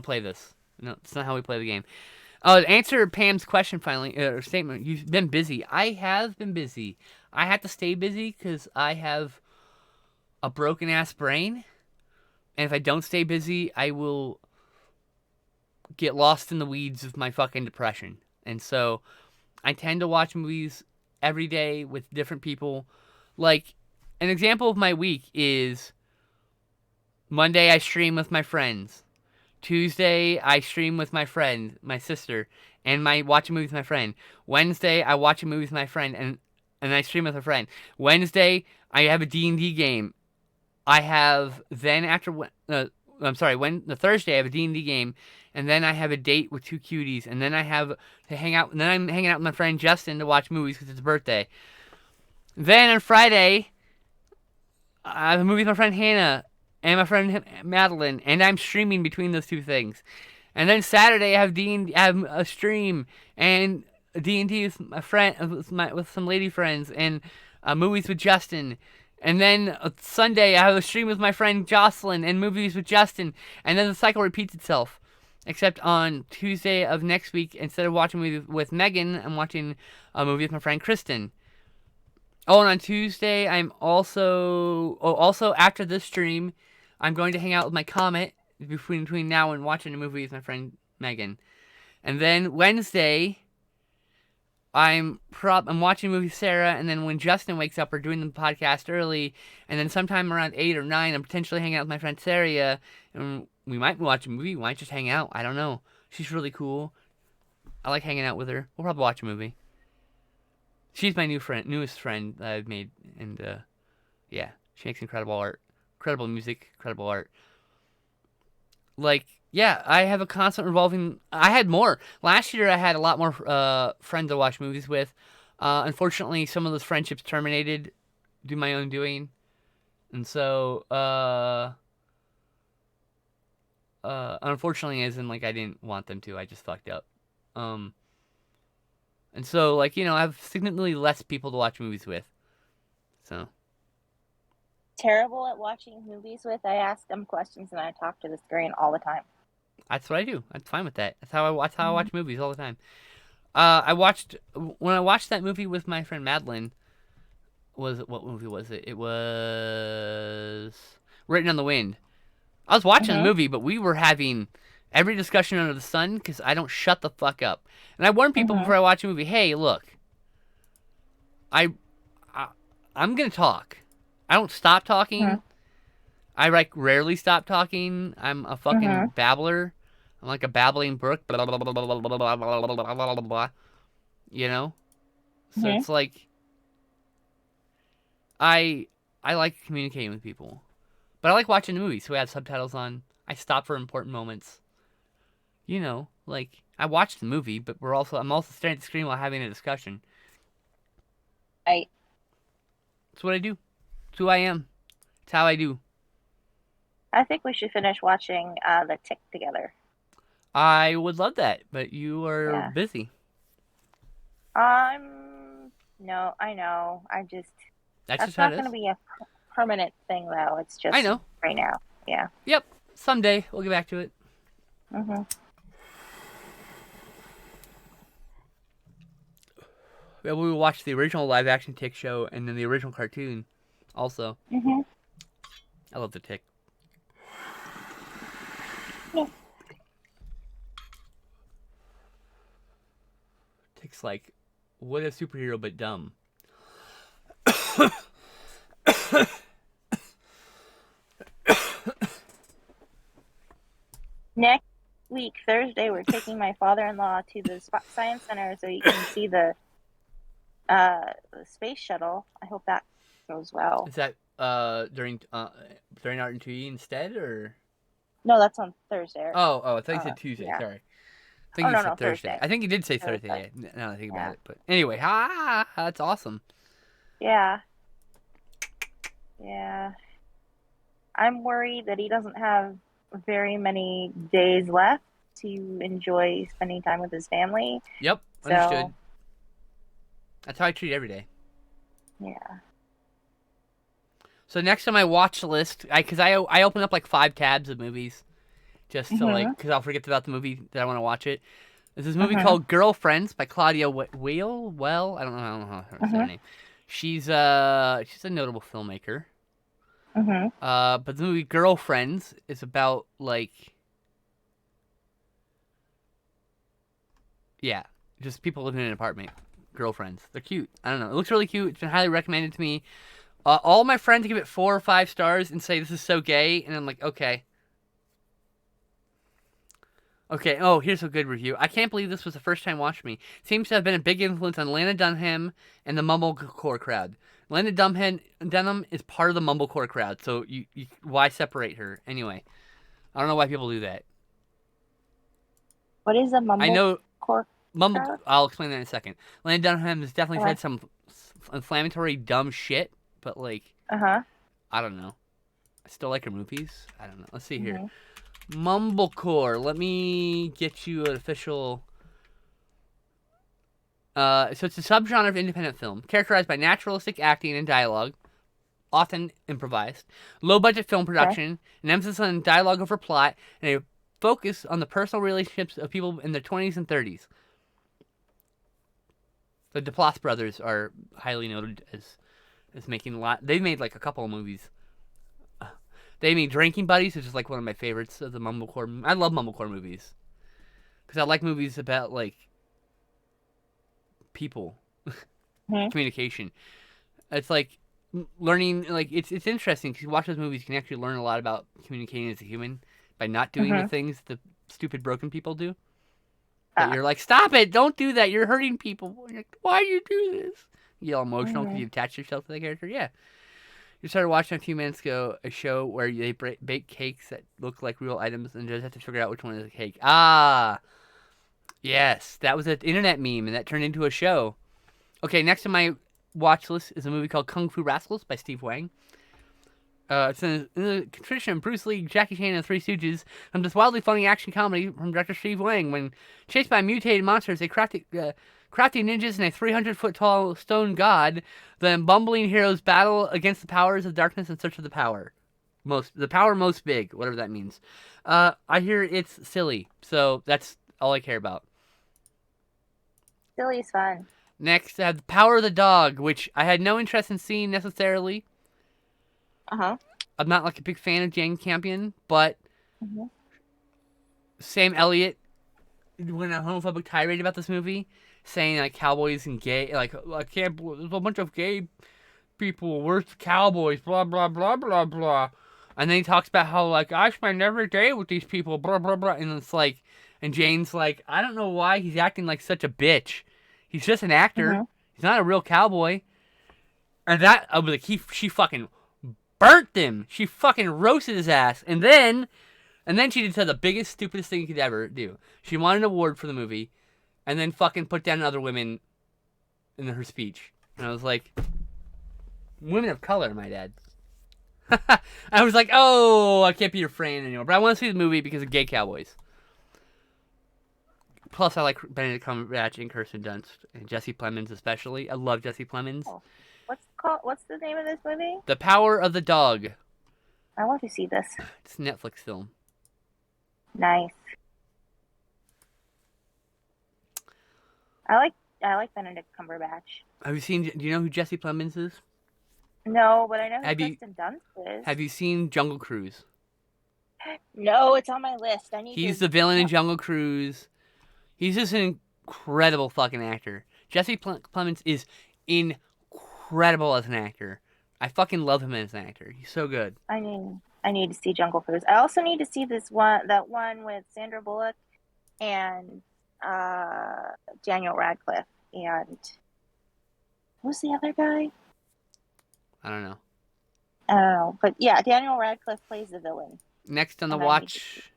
play this. No, it's not how we play the game. To answer Pam's question finally, or statement, you've been busy. I have been busy. I have to stay busy because I have a broken ass brain. And if I don't stay busy, I will get lost in the weeds of my fucking depression. And so I tend to watch movies every day with different people. Like, an example of my week is Monday I stream with my friends. Tuesday I stream with my friend, my sister, and watch a movie with my friend. Wednesday I watch a movie with my friend and I stream with a friend. Wednesday I have a D&D game. I have then after I'm sorry, when the Thursday I have a D&D game, and then I have a date with two cuties, and then I have to hang out, and then I'm hanging out with my friend Justin to watch movies because it's his birthday. Then on Friday, I have a movie with my friend Hannah and my friend Madeline, and I'm streaming between those two things. And then Saturday I have I have a stream and D&D with my friend with some lady friends and movies with Justin. And then Sunday I have a stream with my friend Jocelyn and movies with Justin. And then the cycle repeats itself. Except on Tuesday of next week, instead of watching a movie with Megan, I'm watching a movie with my friend Kristen. Oh, and on Tuesday, I'm also after this stream, I'm going to hang out with my Comet between now and watching a movie with my friend Megan. And then Wednesday, I'm watching a movie with Sarah, and then when Justin wakes up, we're doing the podcast early, and then sometime around 8 or 9, I'm potentially hanging out with my friend Sarah, and we might watch a movie, we might just hang out, I don't know. She's really cool. I like hanging out with her. We'll probably watch a movie. She's my newest friend that I've made, and yeah, she makes incredible art, incredible music, incredible art. Like, yeah, I have a constant revolving. I had more last year. I had a lot more friends to watch movies with. Unfortunately, some of those friendships terminated due to my own doing, and so unfortunately, as in like I didn't want them to. I just fucked up. And so, like, I have significantly less people to watch movies with. So. Terrible at watching movies with. I ask them questions and I talk to the screen all the time. That's what I do. I'm fine with that. That's how I watch movies all the time. When I watched that movie with my friend Madeline, what movie was it? It was Written on the Wind. I was watching the movie, but we were having every discussion under the sun because I don't shut the fuck up. And I warn people before I watch a movie, hey, look, I'm gonna talk. I don't stop talking. I rarely stop talking. I'm a fucking babbler. I'm like a babbling brook. Blah, blah, blah, blah, blah, blah, blah, blah, blah, blah, blah, blah. So it's like I like communicating with people, but I like watching the movie. So we have subtitles on. I stop for important moments. Like I watch the movie, but I'm also staring at the screen while having a discussion. That's what I do. It's who I am. It's how I do. I think we should finish watching The Tick together. I would love that, but you are busy. No, I know. That's just not going to be a permanent thing, though. It's just I know. Right now. Yeah. Yep. Someday we'll get back to it. We will watch the original live-action Tick show and then the original cartoon also. I love the Tick. Yeah. Tick's like, what a superhero but dumb. Next week, Thursday, we're taking my father-in-law to the Science Center so you can see the space shuttle. I hope that goes well. Is that during Art and 2E instead, or? No, that's on Thursday. Oh, I thought you said Tuesday. Yeah. Sorry. I think you said Thursday. I think you did say Thursday. Now that I think about it. But anyway, that's awesome. Yeah. Yeah. I'm worried that he doesn't have very many days left to enjoy spending time with his family. Yep, understood. That's how I treat every day. Yeah. So next on my watch list, because I open up like 5 tabs of movies, just to because I'll forget about the movie that I want to watch it. There's this movie called Girlfriends by Claudia Weil. Well, I don't know her name. She's a notable filmmaker. But the movie Girlfriends is about just people living in an apartment. Girlfriends. They're cute. I don't know. It looks really cute. It's been highly recommended to me. All my friends give it 4 or 5 stars and say this is so gay, and I'm like, okay. Okay, oh, here's a good review. I can't believe this was the first time watching me. Seems to have been a big influence on Lana Dunham and the mumblecore crowd. Lana Dunham is part of the mumblecore crowd, so you why separate her? Anyway, I don't know why people do that. What is a I know mumblecore crowd? I'll explain that in a second. Lana Dunham has definitely Okay. said some inflammatory, dumb shit, but like, Uh-huh. I don't know. I still like her movies. I don't know. Let's see here. Mm-hmm. Mumblecore. Let me get you an official. So it's a subgenre of independent film characterized by naturalistic acting and dialogue, often improvised, low-budget film production, an emphasis on dialogue over plot, and a focus on the personal relationships of people in their 20s and 30s. The Duplass brothers are highly noted as making a lot. They've made like a couple of movies. They made Drinking Buddies, which is like one of my favorites of the mumblecore. I love mumblecore movies because I like movies about like people, Mm-hmm. communication. It's like learning. Like it's interesting because you watch those movies, you can actually learn a lot about communicating as a human by not doing the things the stupid broken people do. That you're like, stop it! Don't do that! You're hurting people. You're like, why do you do this? You get all emotional because you attach yourself to the character. Yeah. You started watching a few minutes ago a show where they bake cakes that look like real items and just have to figure out which one is a cake. Ah, yes, that was an internet meme and that turned into a show. Okay, next on my watch list is a movie called Kung Fu Rascals by Steve Wang. It's in the tradition of Bruce Lee, Jackie Chan, and the Three Stooges, and this wildly funny action comedy from director Steve Wang. When chased by mutated monsters, they crafty ninjas and a 300-foot-tall stone god, the bumbling heroes battle against the powers of darkness in search of the power. The power most big, whatever that means. I hear it's silly, so that's all I care about. Silly is fun. Next, I have The Power of the Dog, which I had no interest in seeing necessarily. Uh-huh. I'm not like a big fan of Jane Campion, but Mm-hmm. Sam Elliott went on a homophobic tirade about this movie, saying like cowboys and gay, like I can't, there's a bunch of gay people, where's the cowboys, blah blah blah blah blah, and then he talks about how like I spend every day with these people, blah blah blah, and it's like, and Jane's like, I don't know why he's acting like such a bitch. He's just an actor. Mm-hmm. He's not a real cowboy. And that I was like, she fucking burnt him. She fucking roasted his ass, and then she did the biggest, stupidest thing you could ever do. She won an award for the movie, and then fucking put down other women in her speech. And I was like, women of color, my dad. I was like, oh, I can't be your friend anymore. But I want to see the movie because of gay cowboys. Plus, I like Benedict Cumberbatch and Kirsten Dunst and Jesse Plemons especially. I love Jesse Plemons. Oh. What's the name of this movie? The Power of the Dog. I want to see this. It's a Netflix film. Nice. I like Benedict Cumberbatch. Have you seen? Do you know who Jesse Plemons is? No, but I know who Have you- Kirsten Dunst is. Have you seen Jungle Cruise? No, it's on my list. He's the villain in Jungle Cruise. He's just an incredible fucking actor. Jesse Plemons is incredible as an actor. I fucking love him as an actor. He's so good. I need to see Jungle Cruise. I also need to see that one with Sandra Bullock and Daniel Radcliffe and who's the other guy? I don't know. I don't know, but yeah, Daniel Radcliffe plays the villain. Next on the And I need to watch.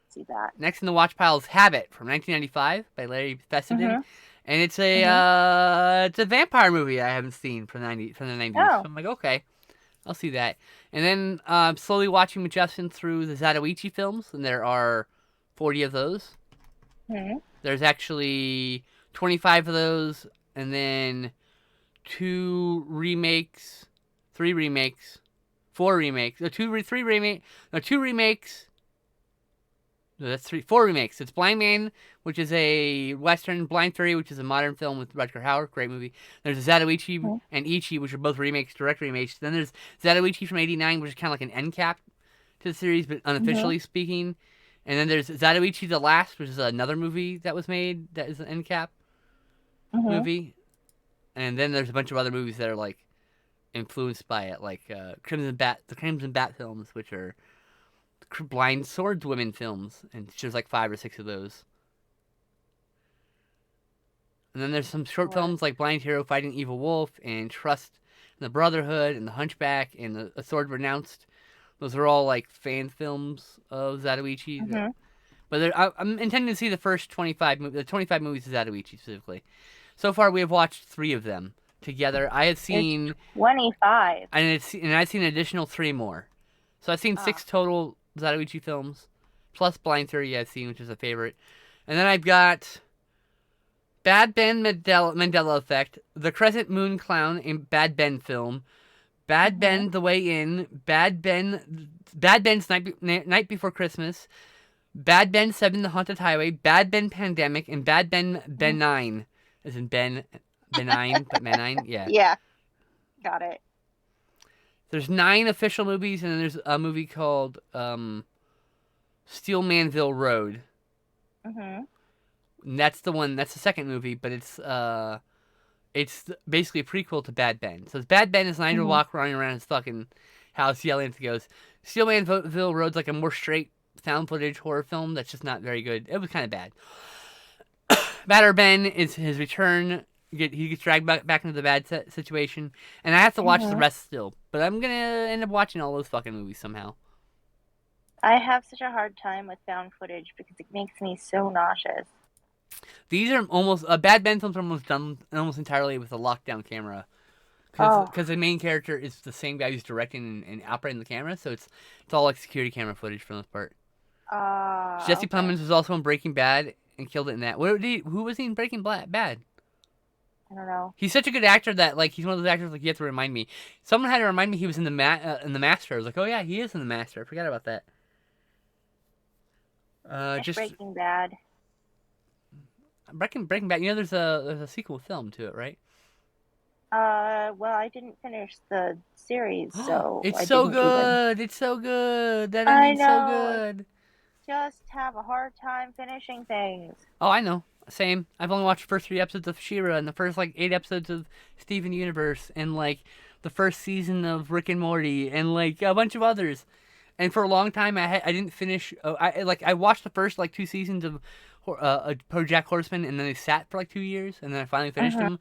See that. Next in the watch pile is Habit from 1995 by Larry Fessenden, Mhm. and it's a vampire movie I haven't seen from the 90s. Oh. So I'm like, okay, I'll see that. And then I'm slowly watching with Justin through the Zatoichi films, and there are 40 of those. Mhm. There's actually 25 of those, and then 4 remakes. 2 remakes. No, that's 4 remakes. It's Blind Man, which is a Western, Blind Fury, which is a modern film with Rutger Hauer, great movie. There's Zatoichi and Ichi, which are both remakes, direct remakes. Then there's Zatoichi from '89, which is kind of like an end cap to the series, but unofficially speaking. And then there's Zatoichi the Last, which is another movie that was made that is an end cap movie. And then there's a bunch of other movies that are like influenced by it, like the Crimson Bat films, which are blind swordswomen films, and there's like 5 or 6 of those. And then there's some short films like Blind Hero Fighting Evil Wolf and Trust and the Brotherhood and The Hunchback and A Sword Renounced. Those are all like fan films of Zatoichi. Mm-hmm. But I'm intending to see the first 25 movies of Zatoichi specifically. So far, we have watched 3 of them together. I have seen 25, and I've seen an additional 3 more. So I've seen 6 total Zatoichi films, plus Blind Theory I've seen, which is a favorite. And then I've got Bad Ben Mandela Effect, The Crescent Moon Clown, a Bad Ben film, Bad Ben The Way In, Bad Ben's Night Before Christmas, Bad Ben 7 The Haunted Highway, Bad Ben Pandemic, and Bad Ben Benign, as in benign, but benign, yeah. Yeah, got it. There's 9 official movies, and then there's a movie called Steel Manville Road. Mm-hmm. And that's the second movie, but it's basically a prequel to Bad Ben. So Bad Ben is Nigel Walk running around his fucking house yelling at the ghosts. Steel Manville Road's like a more straight found footage horror film that's just not very good. It was kind of bad. Badder Ben is his return. He gets dragged back into the bad situation, and I have to watch the rest still. But I'm gonna end up watching all those fucking movies somehow. I have such a hard time with found footage because it makes me so nauseous. These are almost Bad Ben films are almost done almost entirely with a lockdown camera, because the main character is the same guy who's directing and operating the camera, so it's all like security camera footage for the most part. Jesse Plemons was also in Breaking Bad and killed it in that. Who was he in Breaking Bad? I don't know. He's such a good actor that like he's one of those actors like you have to remind me. Someone had to remind me he was in the Master. I was like, oh yeah, he is in the Master. I forgot about that. Just Breaking Bad. Breaking Bad. You know, there's a sequel film to it, right? Well, I didn't finish the series, so it's so good. It's so good. That ending's so good. Just have a hard time finishing things. Oh, I know. Same. I've only watched the first 3 episodes of She-Ra and the first like 8 episodes of Steven Universe and like the first season of Rick and Morty and like a bunch of others. And for a long time, I didn't finish. I watched the first like 2 seasons of BoJack Horseman, and then I sat for like 2 years, and then I finally finished them.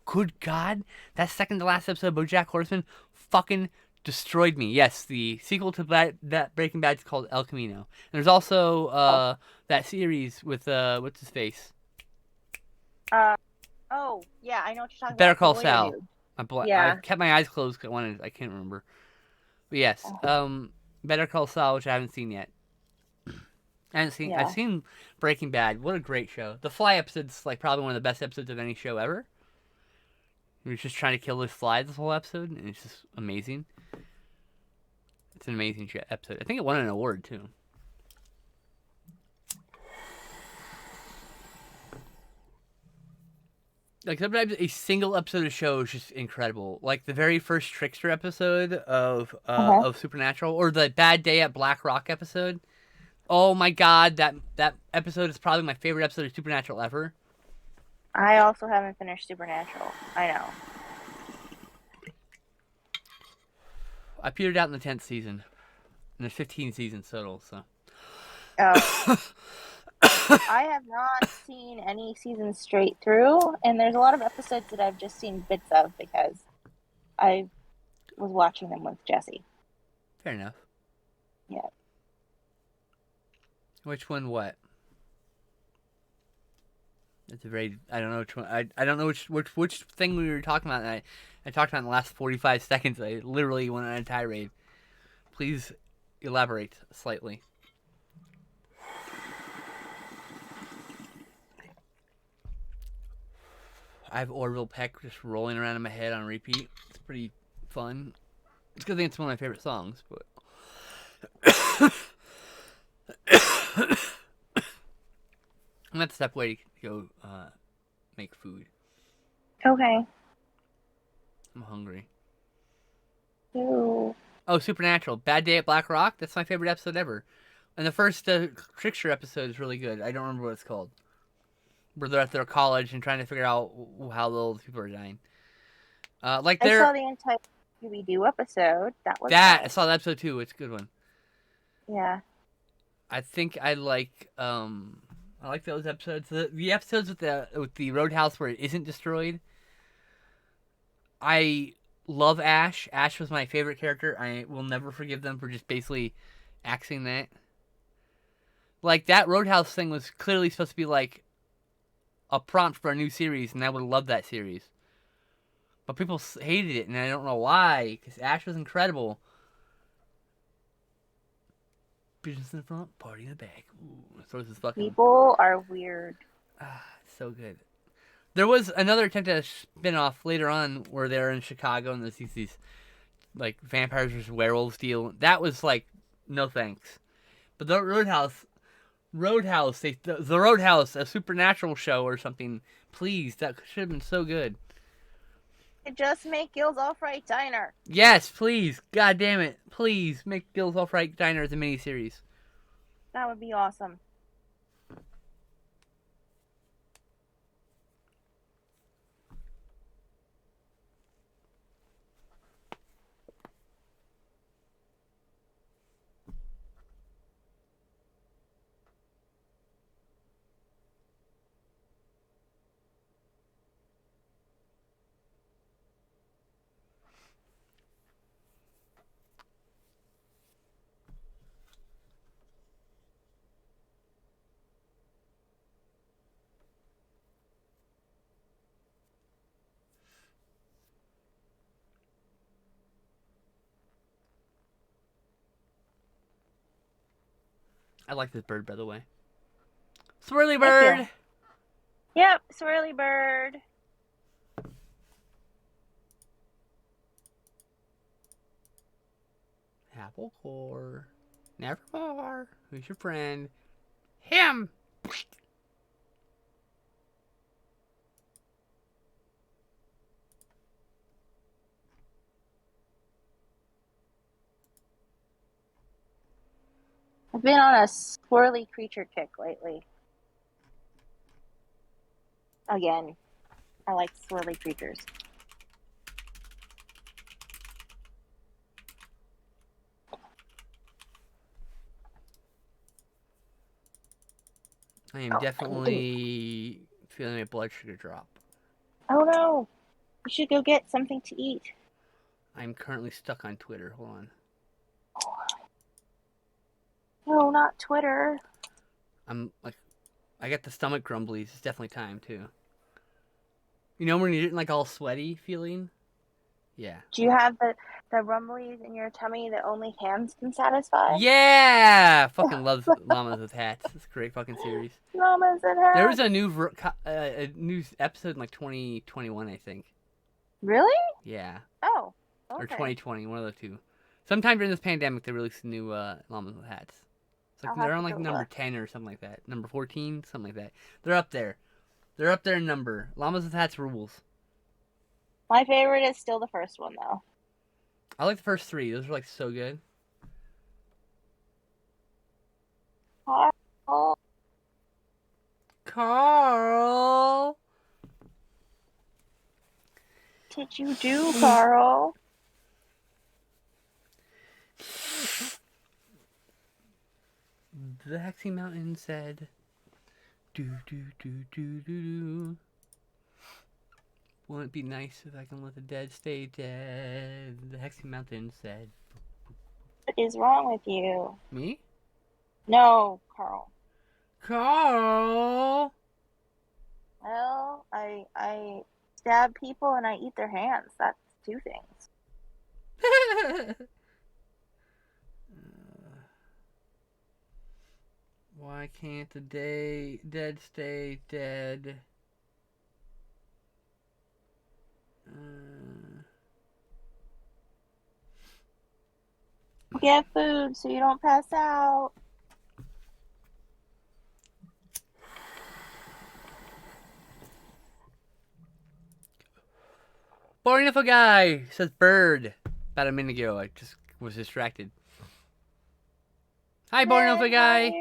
Good God, that second to last episode of BoJack Horseman fucking destroyed me. Yes, the sequel to that Breaking Bad is called El Camino. And there's also that series with what's his face. Oh yeah, I know what you're talking Better about. Call Saul. Yeah. I kept my eyes closed because I can't remember. But yes, Better Call Saul, which I haven't seen yet. I've seen Breaking Bad. What a great show. The Fly episode's like probably one of the best episodes of any show ever. He was just trying to kill this fly this whole episode, and it's just amazing. It's an amazing episode. I think it won an award too. Like sometimes a single episode of a show is just incredible. Like the very first Trickster episode of Supernatural, or the Bad Day at Black Rock episode. Oh my God, that episode is probably my favorite episode of Supernatural ever. I also haven't finished Supernatural. I know. I petered out in the 10th season. And there's 15 seasons total, so. Oh. I have not seen any seasons straight through, and there's a lot of episodes that I've just seen bits of because I was watching them with Jesse. Fair enough. Yeah. Which one what? It's a very I don't know which one I don't know which thing we were talking about. I talked about in the last 45 seconds. I literally went on a tirade. Please elaborate slightly. I have Orville Peck just rolling around in my head on repeat. It's pretty fun. It's because I think it's one of my favorite songs, but I'm gonna step away to go make food. Okay. I'm hungry. Ooh. Oh, Supernatural. Bad Day at Black Rock. That's my favorite episode ever. And the first Trickster episode is really good. I don't remember what it's called. Where they're at their college and trying to figure out how the old people are dying. I saw the Scooby-Doo episode. That was I fun. saw that episode too. It's a good one. Yeah. I think I like those episodes. The episodes with the Roadhouse where it isn't destroyed. I love Ash. Ash was my favorite character. I will never forgive them for just basically axing that. Like, that Roadhouse thing was clearly supposed to be like a prompt for a new series, and I would have loved that series. But people hated it, and I don't know why, because Ash was incredible. Business in the front, party in the back. Ooh, throws his fucking... People are weird. So good. There was another attempt at a spin-off later on where they're in Chicago and there's these like vampires versus werewolves deal. That was like, no thanks. But the Roadhouse, the Roadhouse, a supernatural show or something. Please, that should have been so good. Just make Gil's All-Fright Diner. Yes, please. God damn it. Please make Gil's All-Fright Diner as a miniseries. That would be awesome. I like this bird, by the way. Swirly bird! Yep, Swirly Bird. Apple core. Nevermore. Who's your friend? Him! I've been on a swirly creature kick lately. Again, I like swirly creatures. I am definitely feeling my blood sugar drop. Oh no! We should go get something to eat. I'm currently stuck on Twitter. Hold on. No, not Twitter. I'm like, I got the stomach grumblies. It's definitely time too. You know when you're getting like all sweaty feeling? Yeah. Do you have the rumblies in your tummy that only hands can satisfy? Yeah! Fucking loves Llamas with Hats. It's a great fucking series. Llamas and hats. There was a new episode in like 2021, I think. Really? Yeah. Oh. Okay. Or 2020, one of the two. Sometime during this pandemic, they released a new Llamas with Hats. It's like they're on like number 10 or something like that. Number 14, something like that. They're up there. They're up there in number. Llamas with Hats rules. My favorite is still the first one, though. I like the first three. Those are like so good. Carl. Carl. What did you do, Carl? The Hexy Mountain said, do do do do do do. Won't it be nice if I can let the dead stay dead? The Hexy Mountain said. What is wrong with you? Me? No, Carl. Carl. Well, I stab people and I eat their hands. That's two things. Why can't the dead stay dead? Get food so you don't pass out. Boring if a guy says bird. About a minute ago, I just was distracted. Hi, boring if a guy.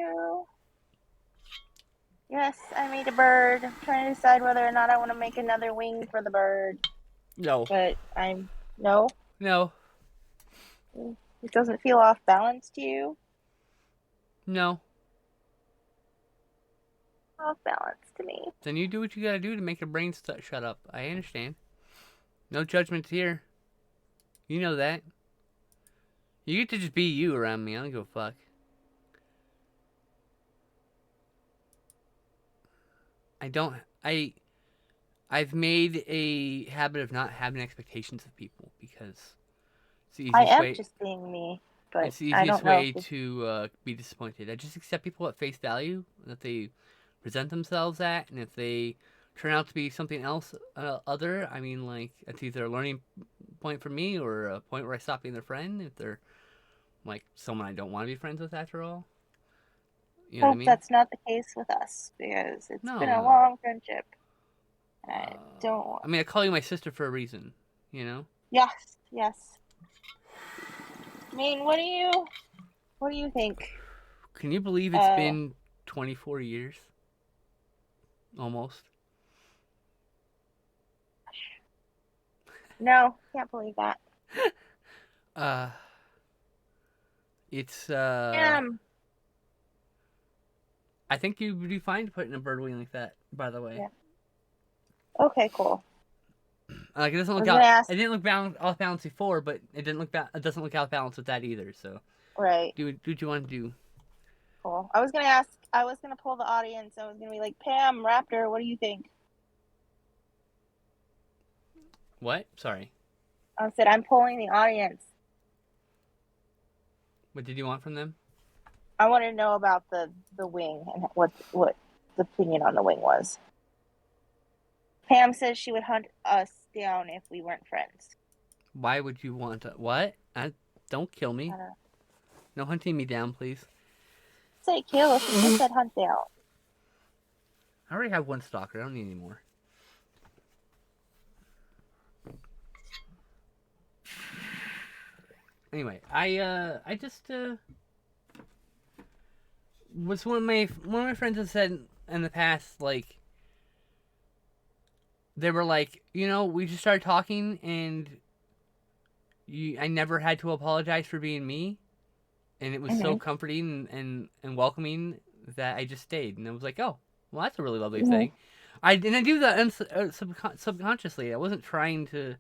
Yes, I made a bird. I'm trying to decide whether or not I want to make another wing for the bird. No. But no. No. It doesn't feel off balance to you? No. Off balance to me. Then you do what you gotta do to make your brain shut up. I understand. No judgments here. You know that. You get to just be you around me. I don't give a fuck. I don't. I've made a habit of not having expectations of people because it's the I easiest am way. just being me, but It's the I easiest don't know way if to be disappointed. I just accept people at face value that they present themselves at, and if they turn out to be something else other, I mean, like it's either a learning point for me or a point where I stop being their friend. If they're like someone I don't want to be friends with after all, you know what I hope mean? that's not the case with us because it's been No, a no. long friendship. I don't want. I mean, I call you my sister for a reason. You know. Yes, yes. I mean, what do you think? Can you believe it's Uh, been 24 years? Almost. no, can't believe that. Uh, it's Um, I think you'd be fine to put in a bird wing like that. By the way, yeah. Okay, cool. like it doesn't I look was gonna out. ask. It didn't look off balance before, but it didn't look it doesn't look out balance with that either. So Right, do what you want to do. cool. I was gonna ask. I was gonna pull the audience. I was gonna be like, Pam, Raptor, what do you think? What? Sorry. I said I'm pulling the audience. What did you want from them? I want to know about the wing and what the opinion on the wing was. Pam says she would hunt us down if we weren't friends. Why would you want to? What? Don't kill I me. don't know. No hunting me down, please. Say kill. She just said hunt down. I already have one stalker. I don't need any more. Anyway, I just was one of my friends has said in the past, like they were like, we just started talking and I never had to apologize for being me, and it was so Mhm. comforting and welcoming that I just stayed, and I was like, oh, well, that's a really lovely Mhm. thing. I do that subconsciously. I wasn't trying to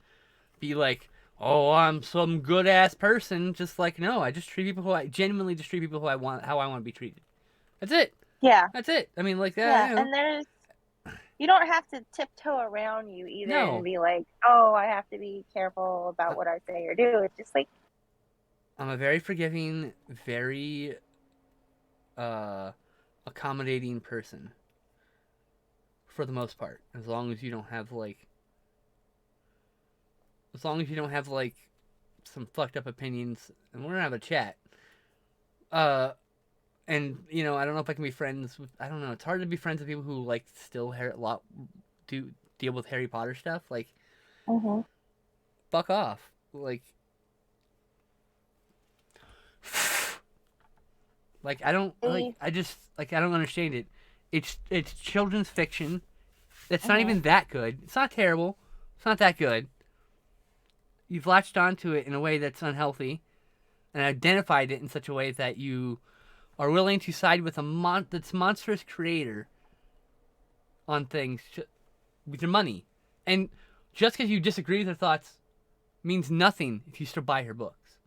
be like, oh, I'm some good ass person. Just like, no, I just treat people who I genuinely just treat people how I want to be treated. That's it. Yeah. That's it. I mean, like that. Yeah. And you don't have to tiptoe around you either and No, be like, oh, I have to be careful about what I say or do. It's just like, I'm a very forgiving, very uh, accommodating person for the most part. As long as you don't have some fucked up opinions, and we're gonna have a chat. Uh, and I don't know if I can be friends with. I don't know. It's hard to be friends with people who like still do deal with Harry Potter stuff. Like, mhm. fuck off. Like I don't like. See, I just like. I don't understand it. It's children's fiction. It's not mhm. even that good. It's not terrible. It's not that good. You've latched onto it in a way that's unhealthy, and identified it in such a way that you are willing to side with that's monstrous creator on things with your money. And just because you disagree with her thoughts means nothing if you still buy her books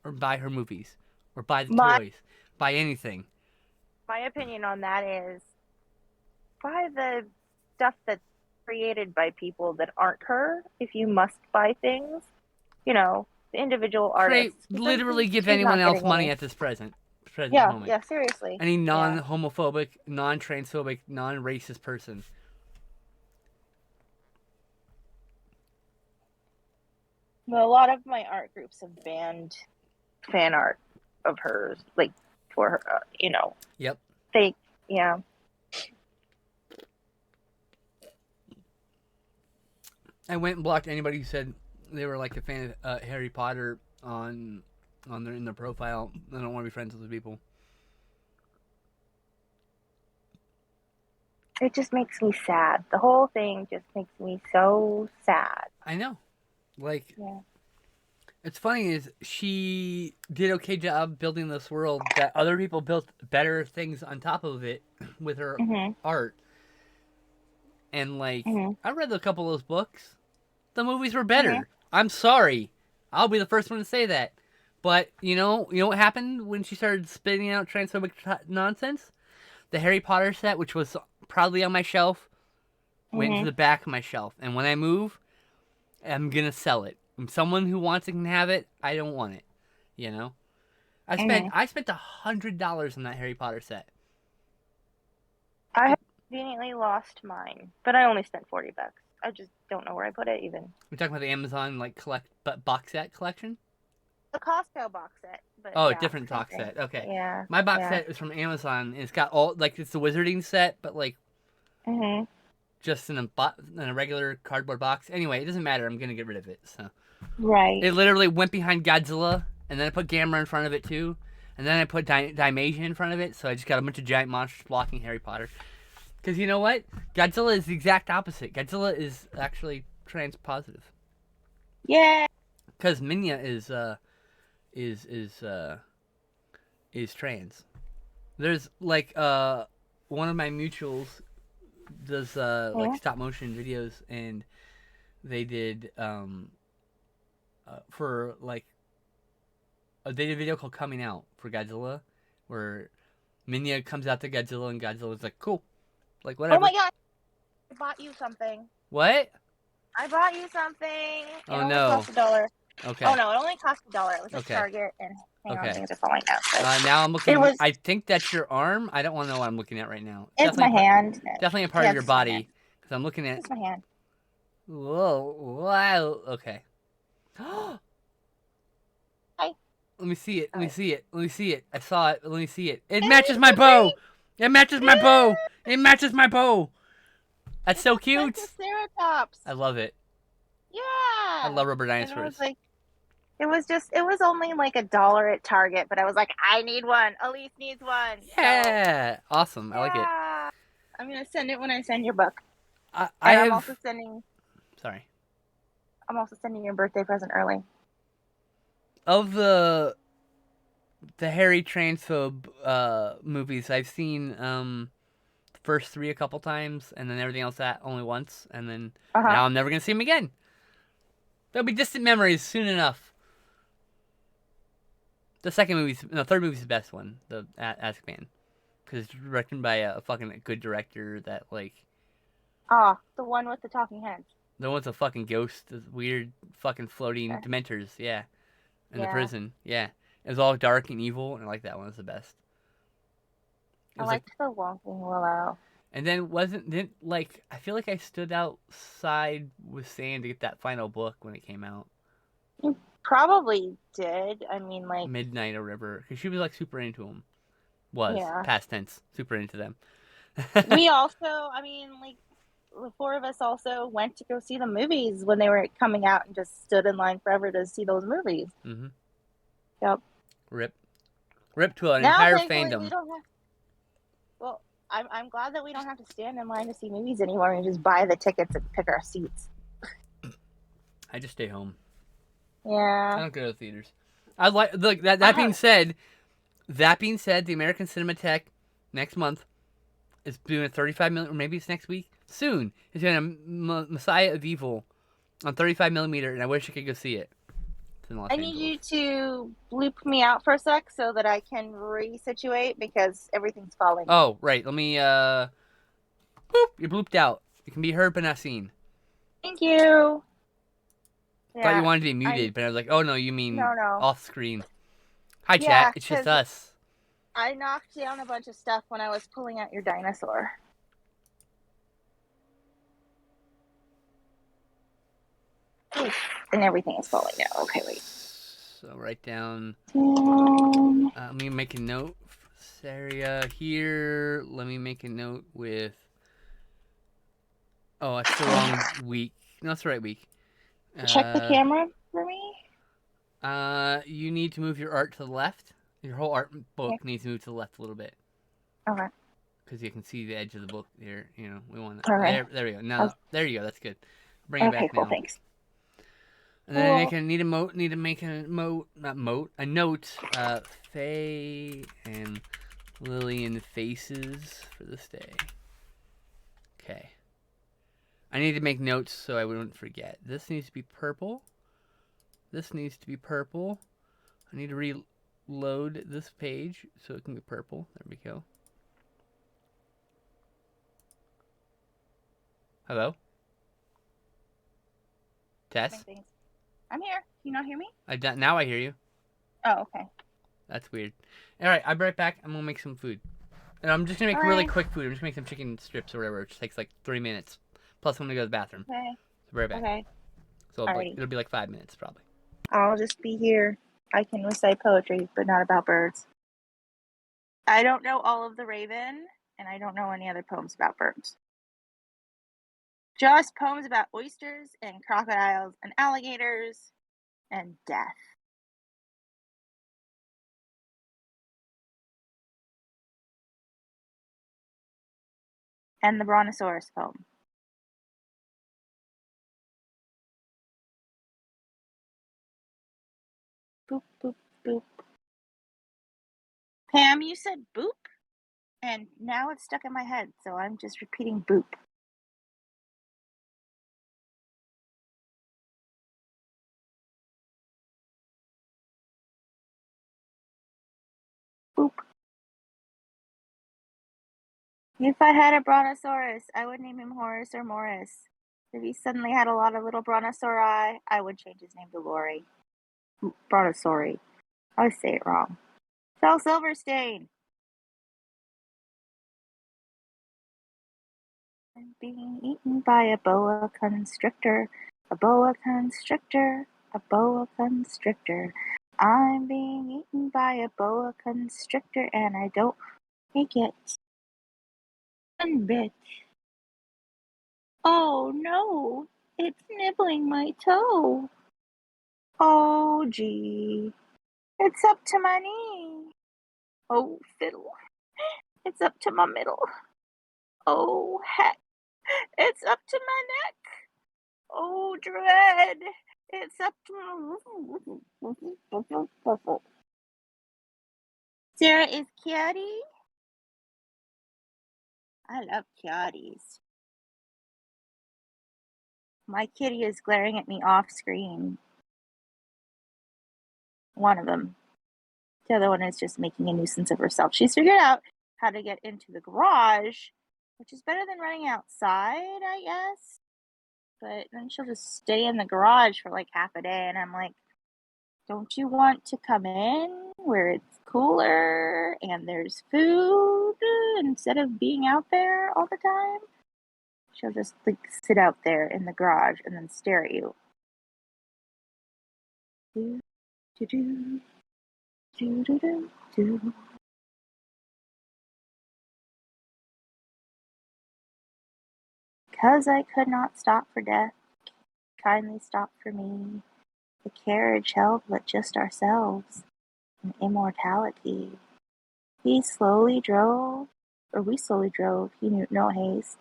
or buy her movies or buy the My toys, buy anything. my opinion on that is buy the stuff that's created by people that aren't her. If you must buy things, the individual Create artists, because literally give she's anyone not else getting money any. at this present Yeah, moment. yeah, seriously. Any Yeah. non-homophobic, non-transphobic, non-racist person. Well, a lot of my art groups have banned fan art of hers, like for her, Yep. fake. Yeah. I went and blocked anybody who said they were like a fan of Harry Potter in their profile. I don't want to be friends with those people. It just makes me sad. The whole thing just makes me so sad. I know. Like Yeah. It's funny is she did okay job building this world that other people built better things on top of it with her Mhm. art. And like Mhm. I read a couple of those books. The movies were Mhm. better. I'm sorry. I'll be the first one to say that. But you know what happened when she started spitting out transphobic nonsense? The Harry Potter set, which was proudly on my shelf, went to Mhm. the back of my shelf. And when I move, I'm gonna sell it. If someone who wants it can have it. I don't want it. You know. I spent Mhm. I spent $100 on that Harry Potter set. I have conveniently lost mine, but I only spent $40. I just don't know where I put it even. We're talking about the Amazon like box set collection. The Costco box set, but Oh, yeah, different same box thing. set. Okay, Yeah. my box Yeah. set is from Amazon. It's got all like it's the Wizarding set, but like Mhm. just in a regular cardboard box. Anyway, it doesn't matter. I'm gonna get rid of it. So Right. it literally went behind Godzilla, and then I put Gamera in front of it too, and then I put Dimension in front of it. So I just got a bunch of giant monsters blocking Harry Potter. Because you know what? Godzilla is the exact opposite. Godzilla is actually trans positive. Yeah. Because Minya is is uh is trans. There's like one of my mutuals does like Yeah. stop motion videos, and they did for like they did a video called Coming Out for Godzilla, where Minya comes out to Godzilla and Godzilla's like cool, like Oh whatever. my god! I bought you something. What? I bought you something. It Oh only no. cost $1. Oh Okay. no, it only cost $1. It was at Okay. Target, and hang on, Okay. things are falling out. But Now I'm it looking. was. I think that's your arm. I don't want to know what I'm looking at right now. It's my hand. Definitely a part Yeah, of it's your just my hand. body because I'm looking at. It's my hand. Whoa! Wow! Okay. Hi. Let me see it. Let All me right. see it. Let me see it. I saw it. Let me see it. It matches It's my a bow. It matches my bow. pretty. It matches my bow. That's It's so a cute. Triceratops. I love it. I Yeah. love rubber And it was dinosaurs. like, it was only like $1 at Target, but I was like, I need one. Elise needs one. So Yeah. Awesome. I like it. yeah, I'm gonna send it when I send your book, I and have. Sorry. I'm also sending your birthday present early. Of the Harry transphobe movies, I've seen first three a couple times, and then everything else that only once, and then Uh huh. now I'm never gonna see him again. There'll be distant memories soon enough. The third movie's the best one, the Ask Man, because it's directed by a fucking good director that like Ah, the one with the talking heads. the one's a fucking ghost, this weird fucking floating Okay. dementors, yeah, in the Yeah, prison, yeah. It was all dark and evil, and I like that one. It's the best. It I was like, liked the Walking Willow. and then wasn't didn't like I feel like I stood outside with Sam to get that final book when it came out. You probably did. I mean, like, Midnight or River, because she was like super into him. Was yeah. past tense, super into them. We also, I mean, like, the four of us also went to go see the movies when they were coming out and just stood in line forever to see those movies. Mm-hmm. Yep. Rip, rip to an Now, entire thankfully, we fandom. don't have. Well, I'm glad that we don't have to stand in line to see movies anymore. We just buy the tickets and pick our seats. I just stay home. I Yeah. don't go to theaters. I like look that. I That being have. said, the American Cinematheque next month is doing a 35 millimeter, or maybe it's next week. Soon is doing a Messiah of Evil on 35 millimeter, and I wish I could go see it. It's in Los I need Angeles. you to bloop me out for a sec so that I can resituate because everything's falling. Oh, right. Let me. Boop. You're blooped out. You can be heard but not seen. Thank you. Thought you Yeah. wanted to be I muted, but I was like, oh no, you mean no. off screen. Hi, chat. Yeah, It's just because us. I knocked down a bunch of stuff when I was pulling out your dinosaur. Oof, and everything is falling now. Okay, wait. So write down. Um, Let me make a note. Saria here. Let me make a note with. Oh, it's the wrong week. No, it's the right week. check the camera for me. You need to move your art to the left. Your whole art Yeah. book needs to move to the left a little bit Okay. because you can see the edge of the book here. You know, we want it. Okay. There we go. Now, there you go. That's good. Bring it Okay, back cool. now. Thanks. And then need to make a note. Faye and Lillian faces for this day. Okay. I need to make notes so I wouldn't forget. This needs to be purple. This needs to be purple. I need to reload this page so it can be purple. There we go. Hello? Tess? I'm here. Can you not hear me? Now I hear you. Oh, okay. That's weird. Alright, I'll be right back. I'm going to make some food. And I'm just going to make really quick food. I'm just going to make some chicken strips or whatever. It just takes like 3 minutes. Plus I'm going to go to the bathroom. Okay. So be right back. Okay. So it'll be like 5 minutes probably. I'll just be here. I can recite poetry, but not about birds. I don't know all of the Raven, and I don't know any other poems about birds. Just poems about oysters and crocodiles and alligators and death. And the Brontosaurus poem. Boop, boop, boop. Pam, you said boop? And now it's stuck in my head, so I'm just repeating boop. Boop. If I had a brontosaurus, I would name him Horace or Morris. If he suddenly had a lot of little brontosauri, I would change his name to Lori. Brontosauri. I always say it wrong. Shel Silverstein. I'm being eaten by a boa constrictor. A boa constrictor. A boa constrictor. I'm being eaten by a boa constrictor and I don't like it one bit. Oh no, it's nibbling my toe. Oh gee, it's up to my knee. Oh fiddle, it's up to my middle. Oh heck, it's up to my neck. Oh dread, it's up to my... Sarah is Kitty. I love kitties. My kitty is glaring at me off screen. One of them. The other one is just making a nuisance of herself. She's figured out how to get into the garage, which is better than running outside, I guess. But then she'll just stay in the garage for like half a day, and I'm like, don't you want to come in where it's cooler and there's food instead of being out there all the time? She'll just like sit out there in the garage and then stare at you. Do, do, do, do, do, do, do. Because I could not stop for death, kindly stop for me. The carriage held but just ourselves, and immortality. We slowly drove, he knew no haste,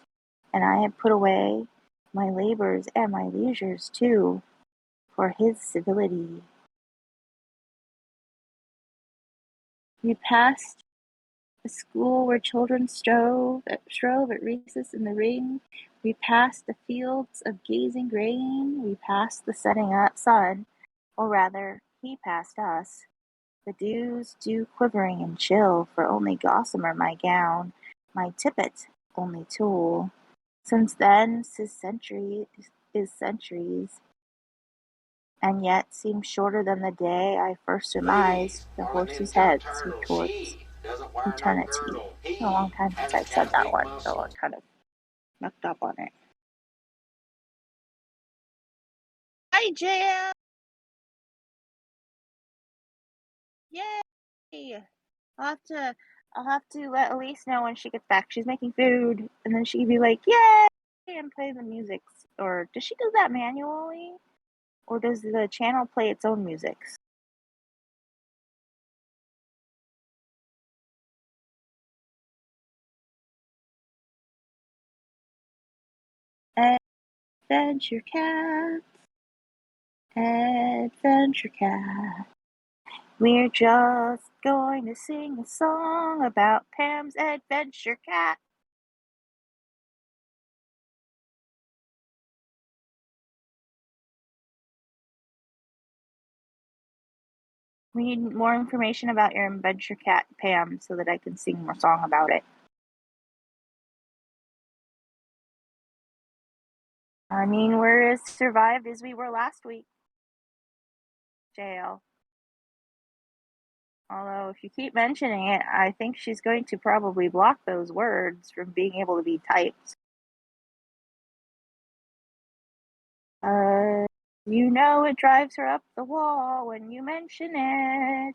and I had put away my labors and my leisures too, for his civility. We passed a school where children strove at recess in the ring. We passed the fields of gazing grain. We passed the setting sun, or rather, he passed us. The dews dew quivering and chill, for only gossamer my gown, my tippet only tulle. Since then, is centuries, and yet seems shorter than the day I first surmised the horse's head sweep towards eternity. It's been a long time since I've said that one, so I kind of mucked up on it. Hi, Jam! Yay! I'll have to let Elise know when she gets back. She's making food, and then she'd be like, "Yay!" and play the music. Or does she do that manually, or does the channel play its own music? Adventure Cats Adventure Cat. We're just going to sing a song about Pam's Adventure Cat. We need more information about your adventure cat, Pam, so that I can sing more song about it. I mean, we're as survived as we were last week. Jail. Although, if you keep mentioning it, I think she's going to probably block those words from being able to be typed. You know it drives her up the wall when you mention it.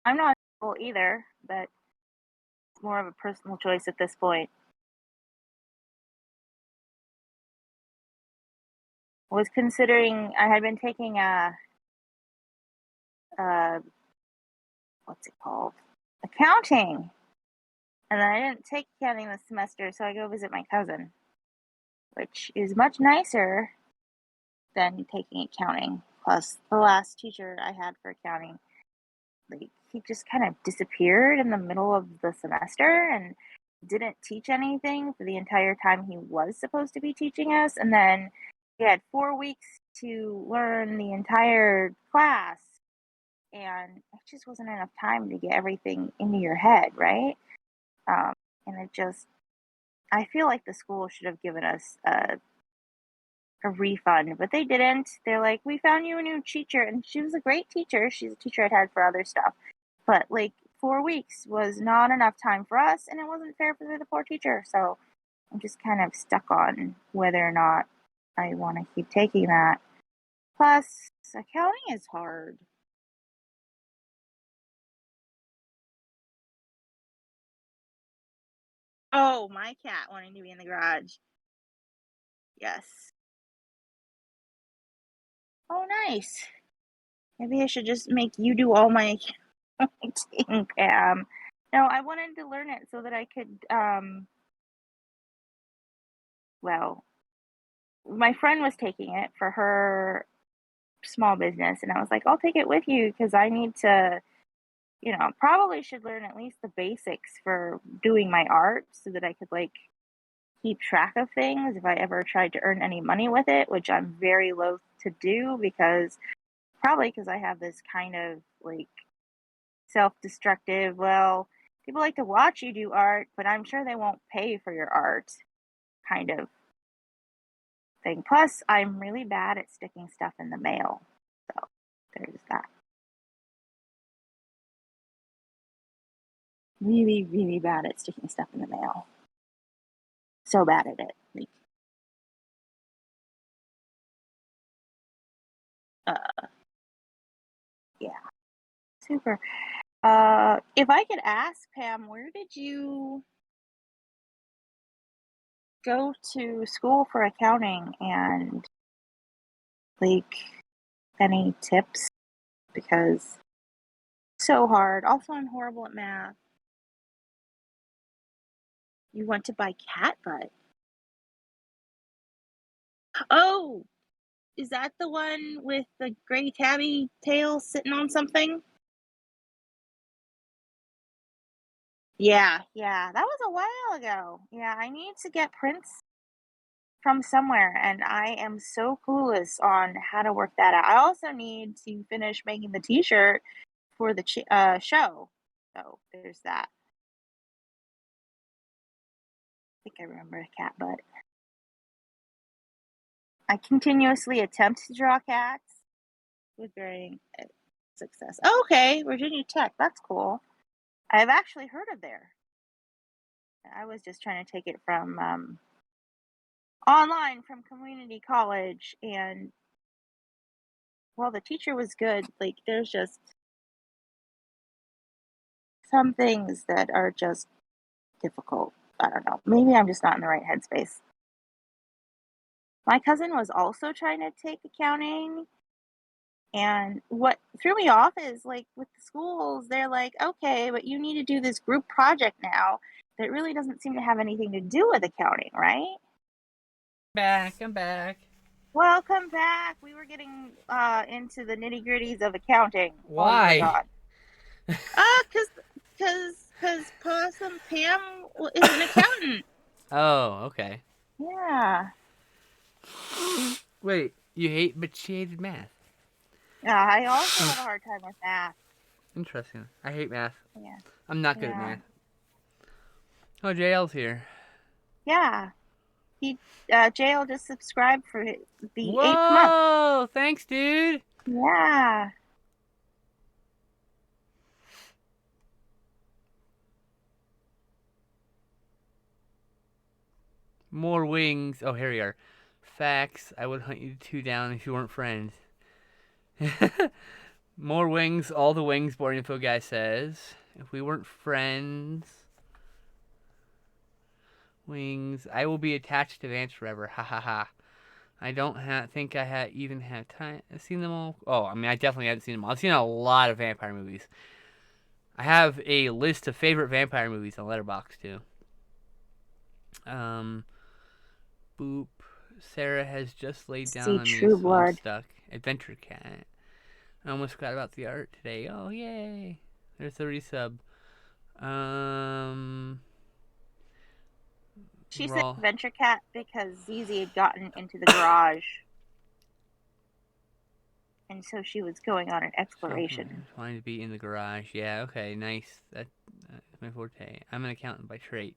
I'm not either, but it's more of a personal choice at this point. Was considering I had been taking what's it called? Accounting. And then I didn't take accounting this semester, so I go visit my cousin, which is much nicer than taking accounting. Plus, the last teacher I had for accounting, like, he just kind of disappeared in the middle of the semester and didn't teach anything for the entire time he was supposed to be teaching us. And then we had 4 weeks to learn the entire class, and it just wasn't enough time to get everything into your head, right? And it just, I feel like the school should have given us a refund, but they didn't. They're like, we found you a new teacher, and she was a great teacher. She's a teacher I'd had for other stuff, but like 4 weeks was not enough time for us, and it wasn't fair for the poor teacher. So I'm just kind of stuck on whether or not I want to keep taking that. Plus, accounting is hard. Oh, my cat wanting to be in the garage. Yes. Oh, nice. Maybe I should just make you do all my accounting, Pam. No, I wanted to learn it so that I could, well, my friend was taking it for her small business, and I was like, I'll take it with you because I need to, probably should learn at least the basics for doing my art so that I could, like, keep track of things if I ever tried to earn any money with it, which I'm very loath to do because I have this kind of, like, self-destructive, well, people like to watch you do art, but I'm sure they won't pay for your art kind of thing. Plus, I'm really bad at sticking stuff in the mail. So there's that. Really, really bad at sticking stuff in the mail. So bad at it. Like, yeah, super. If I could ask, Pam, where did you go to school for accounting, and like any tips? Because so hard. Also, I'm horrible at math. You went to buy cat butt. Oh, is that the one with the gray tabby tail sitting on something? Yeah, that was a while ago. Yeah, I need to get prints from somewhere, and I am so clueless on how to work that out. I also need to finish making the T-shirt for the show. So there's that. I think I remember a cat butt. I continuously attempt to draw cats with varying success. Oh, okay, Virginia Tech. That's cool. I've actually heard of there. I was just trying to take it from online from community college, and well, the teacher was good. Like, there's just some things that are just difficult. I don't know. Maybe I'm just not in the right headspace. My cousin was also trying to take accounting, and what threw me off is like with the schools, they're like, okay, but you need to do this group project now that really doesn't seem to have anything to do with accounting, right? I'm back. Welcome back. We were getting into the nitty gritties of accounting while you were Why? gone. Cause Possum Pam is an accountant. Oh, okay. Yeah. Wait, you hate, but she hated math. Yeah, I also have a hard time with math. Interesting. I hate math. Yeah. I'm not good at Yeah. math. Oh, JL's here. Yeah. He JL just subscribed for the 8th month. Whoa! Thanks, dude. Yeah. More wings. Oh, here we are. Facts. I would hunt you two down if you weren't friends. More wings. All the wings. Board info guy says. If we weren't friends. Wings. I will be attached to Vance forever. Ha ha ha. I don't think I even have time. I've seen them all. Oh, I mean, I definitely haven't seen them all. I've seen a lot of vampire movies. I have a list of favorite vampire movies on Letterboxd too. Boop. Sarah has just laid down See on me, True so I'm Blood. stuck. Adventure Cat. I almost forgot about the art today. Oh, yay. There's the resub. She said Raw. Adventure Cat because Zizi had gotten into the garage. And so she was going on an exploration. Wanting to be in the garage. Yeah, okay, nice. That's my forte. I'm an accountant by trade.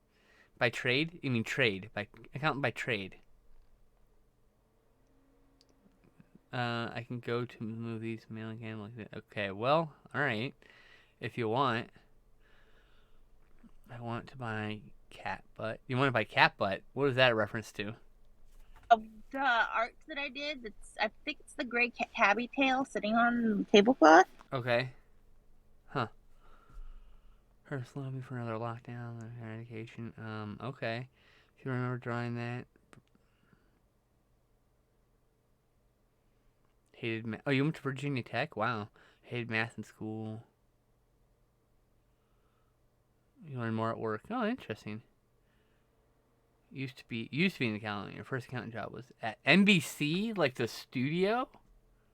By trade? You mean trade? By accountant by trade. I can go to movies, mailing handle like that. Okay, well, alright. If you want. I want to buy cat butt. You want to buy cat butt? What is that a reference to? The art that I did, I think it's the gray tabby tail sitting on the tablecloth. Okay. Huh. Her slow me for another lockdown, eradication. Okay. If you remember drawing that. Hated math. Oh, you went to Virginia Tech? Wow. Hated math in school. You learn more at work. Oh, interesting. Used to be an accountant. Your first accountant job was at NBC, like the studio.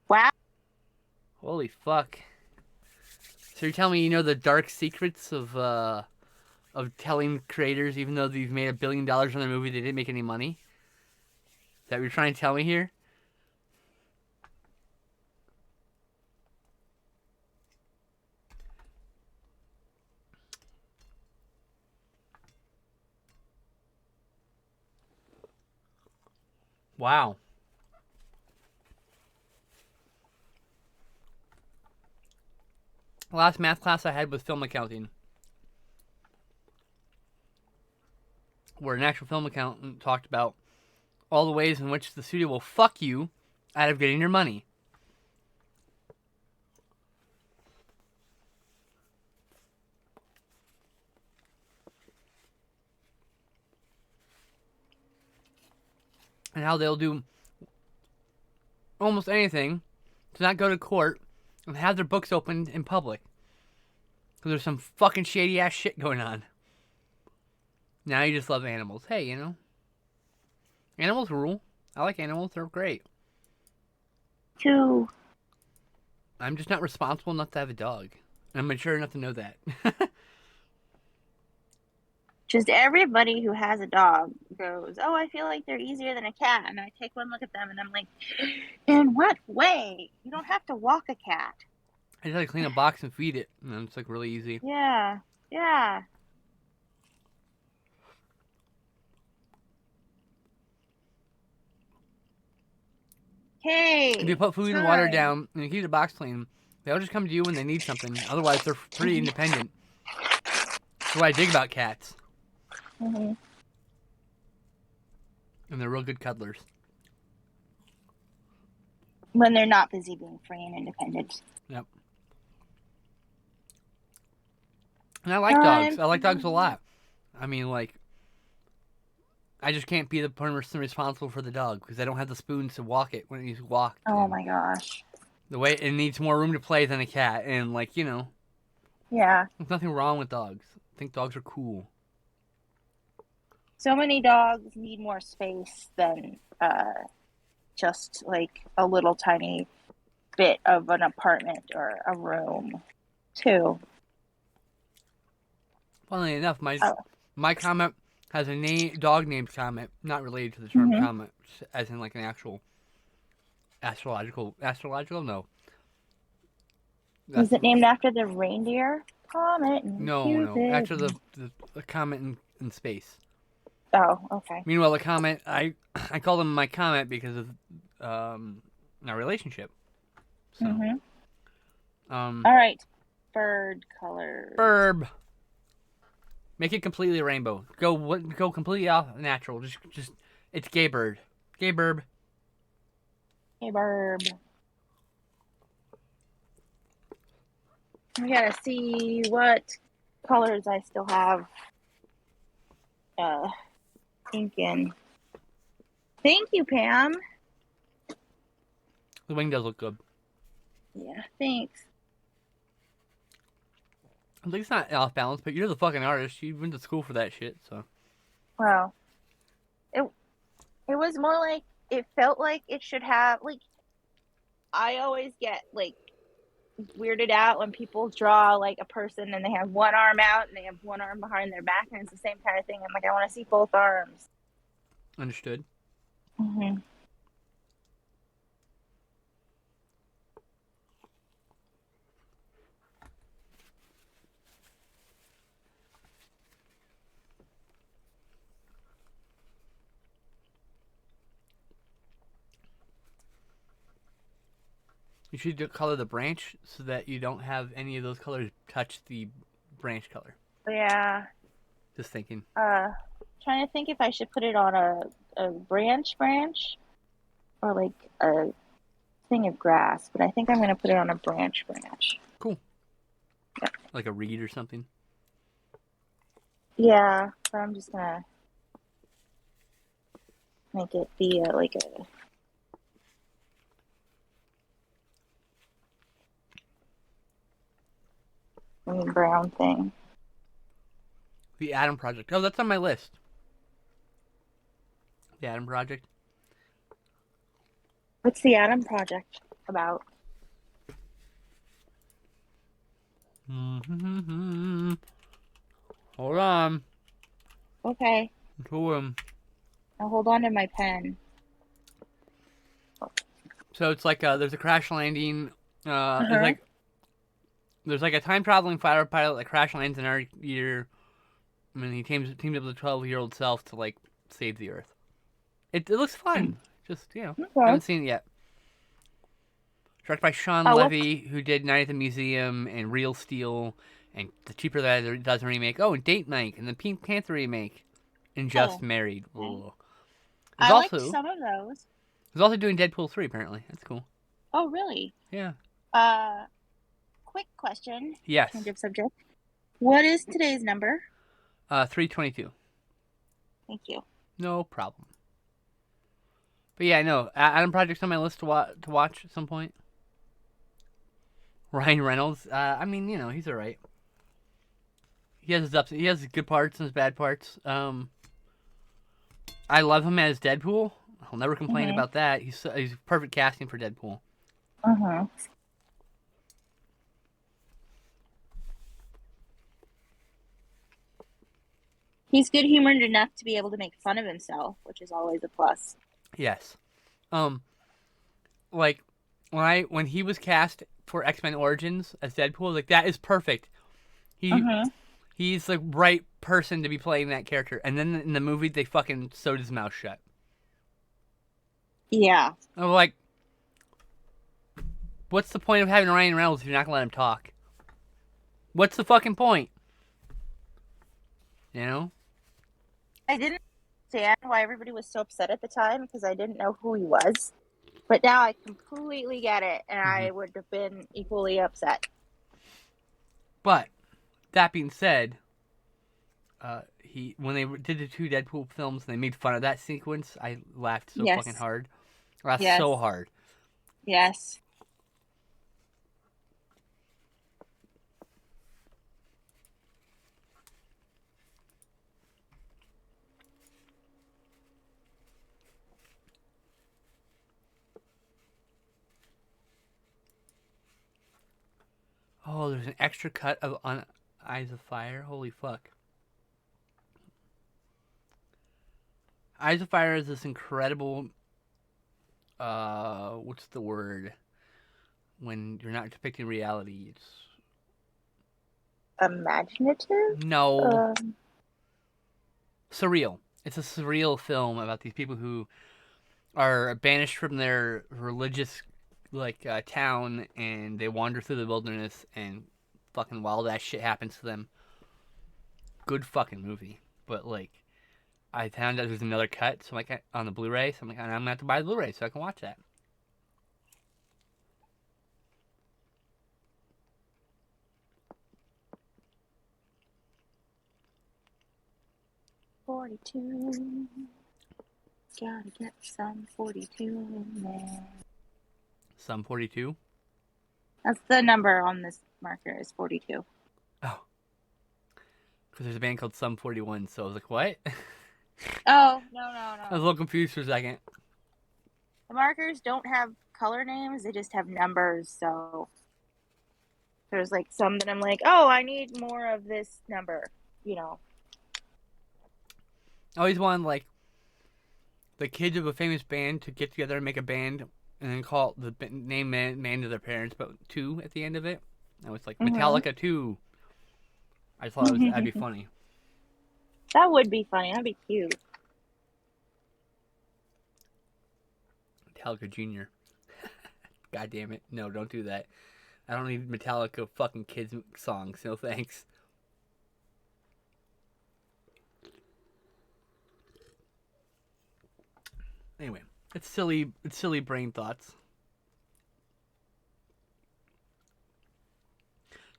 Wow. Holy fuck! So you're telling me you know the dark secrets of telling creators, even though they've made $1 billion on their movie, they didn't make any money? Is that what you're trying to tell me here? Wow. The last math class I had was film accounting, where an actual film accountant talked about all the ways in which the studio will fuck you out of getting your money. And how they'll do almost anything to not go to court and have their books opened in public. Because there's some fucking shady ass shit going on. Now you just love animals. Hey, you know, animals rule. I like animals. They're great. Too. I'm just not responsible enough to have a dog. I'm mature enough to know that. Just everybody who has a dog goes, oh, I feel like they're easier than a cat. And I take one look at them and I'm like, in what way? You don't have to walk a cat. I just had to clean a box and feed it. And it's like really easy. Yeah. Yeah. Hey. If you put food and water down and you keep the box clean, they'll just come to you when they need something. Otherwise, they're pretty independent. That's what I dig about cats. Mm-hmm. And they're real good cuddlers. When they're not busy being free and independent. Yep. And I like dogs. I like dogs a lot. I mean, like, I just can't be the person responsible for the dog because I don't have the spoons to walk it when it needs to walk. Oh my gosh. The way it needs more room to play than a cat, and like Yeah. there's nothing wrong with dogs. I think dogs are cool. So many dogs need more space than just like a little tiny bit of an apartment or a room, too. Funnily enough, Oh. my comment has a dog named Comet, not related to the term comet, as in like an actual astrological. No. Is it named after the reindeer? Comet and No, Cupid. after the comet in space. Oh, okay. Meanwhile, the comet, I call him my comet because of our relationship. So, All right, bird colors. Burb. Make it completely rainbow. Go completely off natural. Just it's gay bird. Gay burb. Hey, burb. We gotta see what colors I still have ink in. Thank you, Pam. The wing does look good. Yeah, thanks. I think it's not off balance, but you're the fucking artist. You went to school for that shit, so. Well, it was more like it felt like it should have like. I always get like weirded out when people draw like a person and they have one arm out and they have one arm behind their back, and it's the same kind of thing. I'm like, I want to see both arms. Understood. Mm-hmm. You should color the branch so that you don't have any of those colors touch the branch color. Yeah. Just thinking. Trying to think if I should put it on a branch or like a thing of grass, but I think I'm going to put it on a branch. Cool. Yeah. Like a reed or something? Yeah, but I'm just going to make it be like a brown thing. The Atom Project. Oh, that's on my list. The Atom Project. What's the Atom Project about? Mm-hmm. Hold on. Okay. Cool. I'll hold on to my pen. So it's like there's a crash landing. There's like a time traveling fighter pilot that crash lands in our year. I mean, he teamed up with a 12-year-old self to like save the Earth. It looks fun. Just Okay. haven't seen it yet. Directed by Sean Levy, who did Night at the Museum and Real Steel, and the Cheaper That Doesn't remake. Oh, and Date Night and the Pink Panther remake, and Just Married. Okay. I liked some of those. He's also doing Deadpool 3, apparently. That's cool. Oh, really? Yeah. Quick question. Yes. Change of subject. What is today's number? 322. Thank you. No problem. But yeah, no. Adam Project's on my list to watch at some point. Ryan Reynolds. I mean, he's alright. He has his ups. He has his good parts and his bad parts. I love him as Deadpool. I'll never complain about that. He's perfect casting for Deadpool. He's good-humored enough to be able to make fun of himself, which is always a plus. Yes. Like when he was cast for X-Men Origins as Deadpool, like that is perfect. He's the right person to be playing that character. And then in the movie, they fucking sewed his mouth shut. Yeah. I'm like, what's the point of having Ryan Reynolds if you're not gonna let him talk? What's the fucking point? I didn't understand why everybody was so upset at the time because I didn't know who he was. But now I completely get it, and I would have been equally upset. But That being said, when they did the 2 Deadpool films and they made fun of that sequence, I laughed so fucking Yes. hard. I laughed Yes. so hard. Yes. Oh, there's an extra cut of on Eyes of Fire. Holy fuck. Eyes of Fire is this incredible. What's the word? When you're not depicting reality, it's Imaginative? no surreal. It's a surreal film about these people who are banished from their religious town, and they wander through the wilderness, and fucking wild ass shit happens to them. Good fucking movie, but like I found out there's another cut, so like on the Blu-ray, so I'm like I'm gonna have to buy the Blu-ray so I can watch that. $42. Gotta get some 42 in there. Some 42. That's the number on this marker is 42. Oh, because there's a band called Sum 41, so I was like, what? Oh, no. I was a little confused for a second. The markers don't have color names, they just have numbers, so there's like some that I'm like, oh, I need more of this number, you know. I always wanted like the kids of a famous band to get together and make a band and then call it the name man to their parents, but 2 at the end of it. I was like Metallica 2. I just thought that'd be funny. That would be funny. That'd be cute. Metallica Jr. God damn it. No, don't do that. I don't need Metallica fucking kids songs. No thanks. Anyway, it's silly brain thoughts.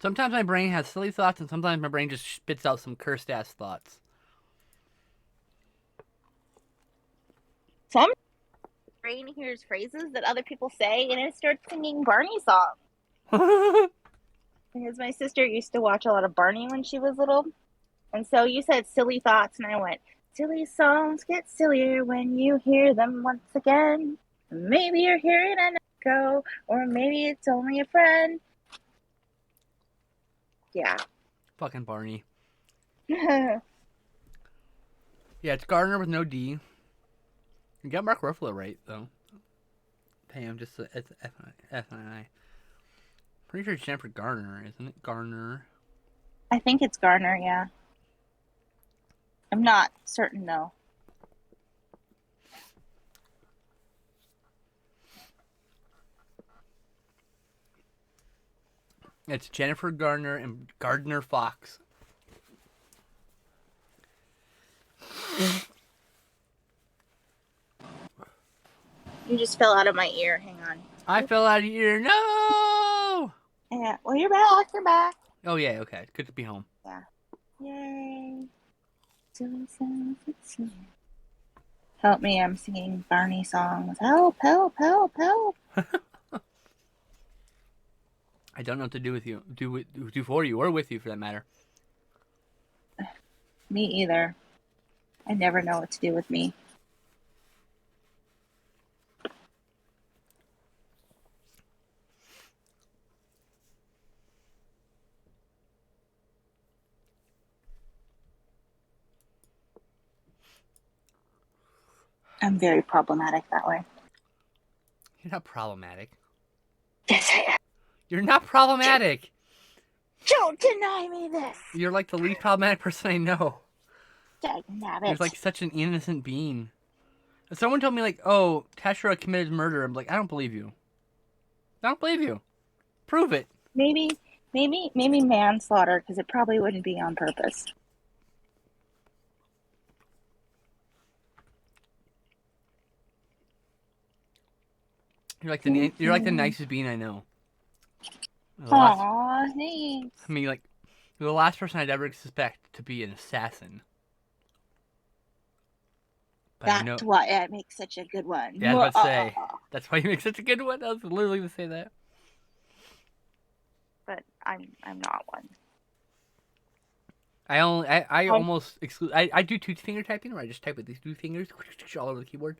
Sometimes my brain has silly thoughts, and sometimes my brain just spits out some cursed ass thoughts. Some brain hears phrases that other people say, and it starts singing Barney songs. Because my sister used to watch a lot of Barney when she was little, and so you said silly thoughts, and I went, silly songs get sillier when you hear them once again. Maybe you're hearing an echo, or maybe it's only a friend. Yeah. Fucking Barney. Yeah, it's Gardner with no D. You got Mark Ruffalo right, though. Hey, I'm just it's F and I. Pretty sure it's Jennifer Garner, isn't it? Garner. I think it's Garner, yeah. I'm not certain, though. It's Jennifer Garner and Gardner Fox. You just fell out of my ear. Hang on. I fell out of your ear. No! Yeah. Well, you're back. You're back. Oh, yeah, okay. Good to be home. Yeah. Yay. Help me, I'm singing Barney songs. Help, help, help, help. I don't know what to do with you. Do for you, or with you for that matter. Me either. I never know what to do with me. I'm very problematic that way. You're not problematic. Yes, I am. You're not problematic. Don't deny me this. You're like the least problematic person I know. Dagnabbit. You're like such an innocent being. If someone told me like, oh, Teshra committed murder, I'm like, I don't believe you. I don't believe you. Prove it. Maybe manslaughter, because it probably wouldn't be on purpose. You're like the nicest being I know. Aw, thanks. I mean, like, You're the last person I'd ever suspect to be an assassin. But That's why I make such a good one. Yeah, I was about to say. That's why you make such a good one. I was literally going to say that. But I'm not one. I almost exclude. I do two-finger typing, where I just type with these two fingers all over the keyboard.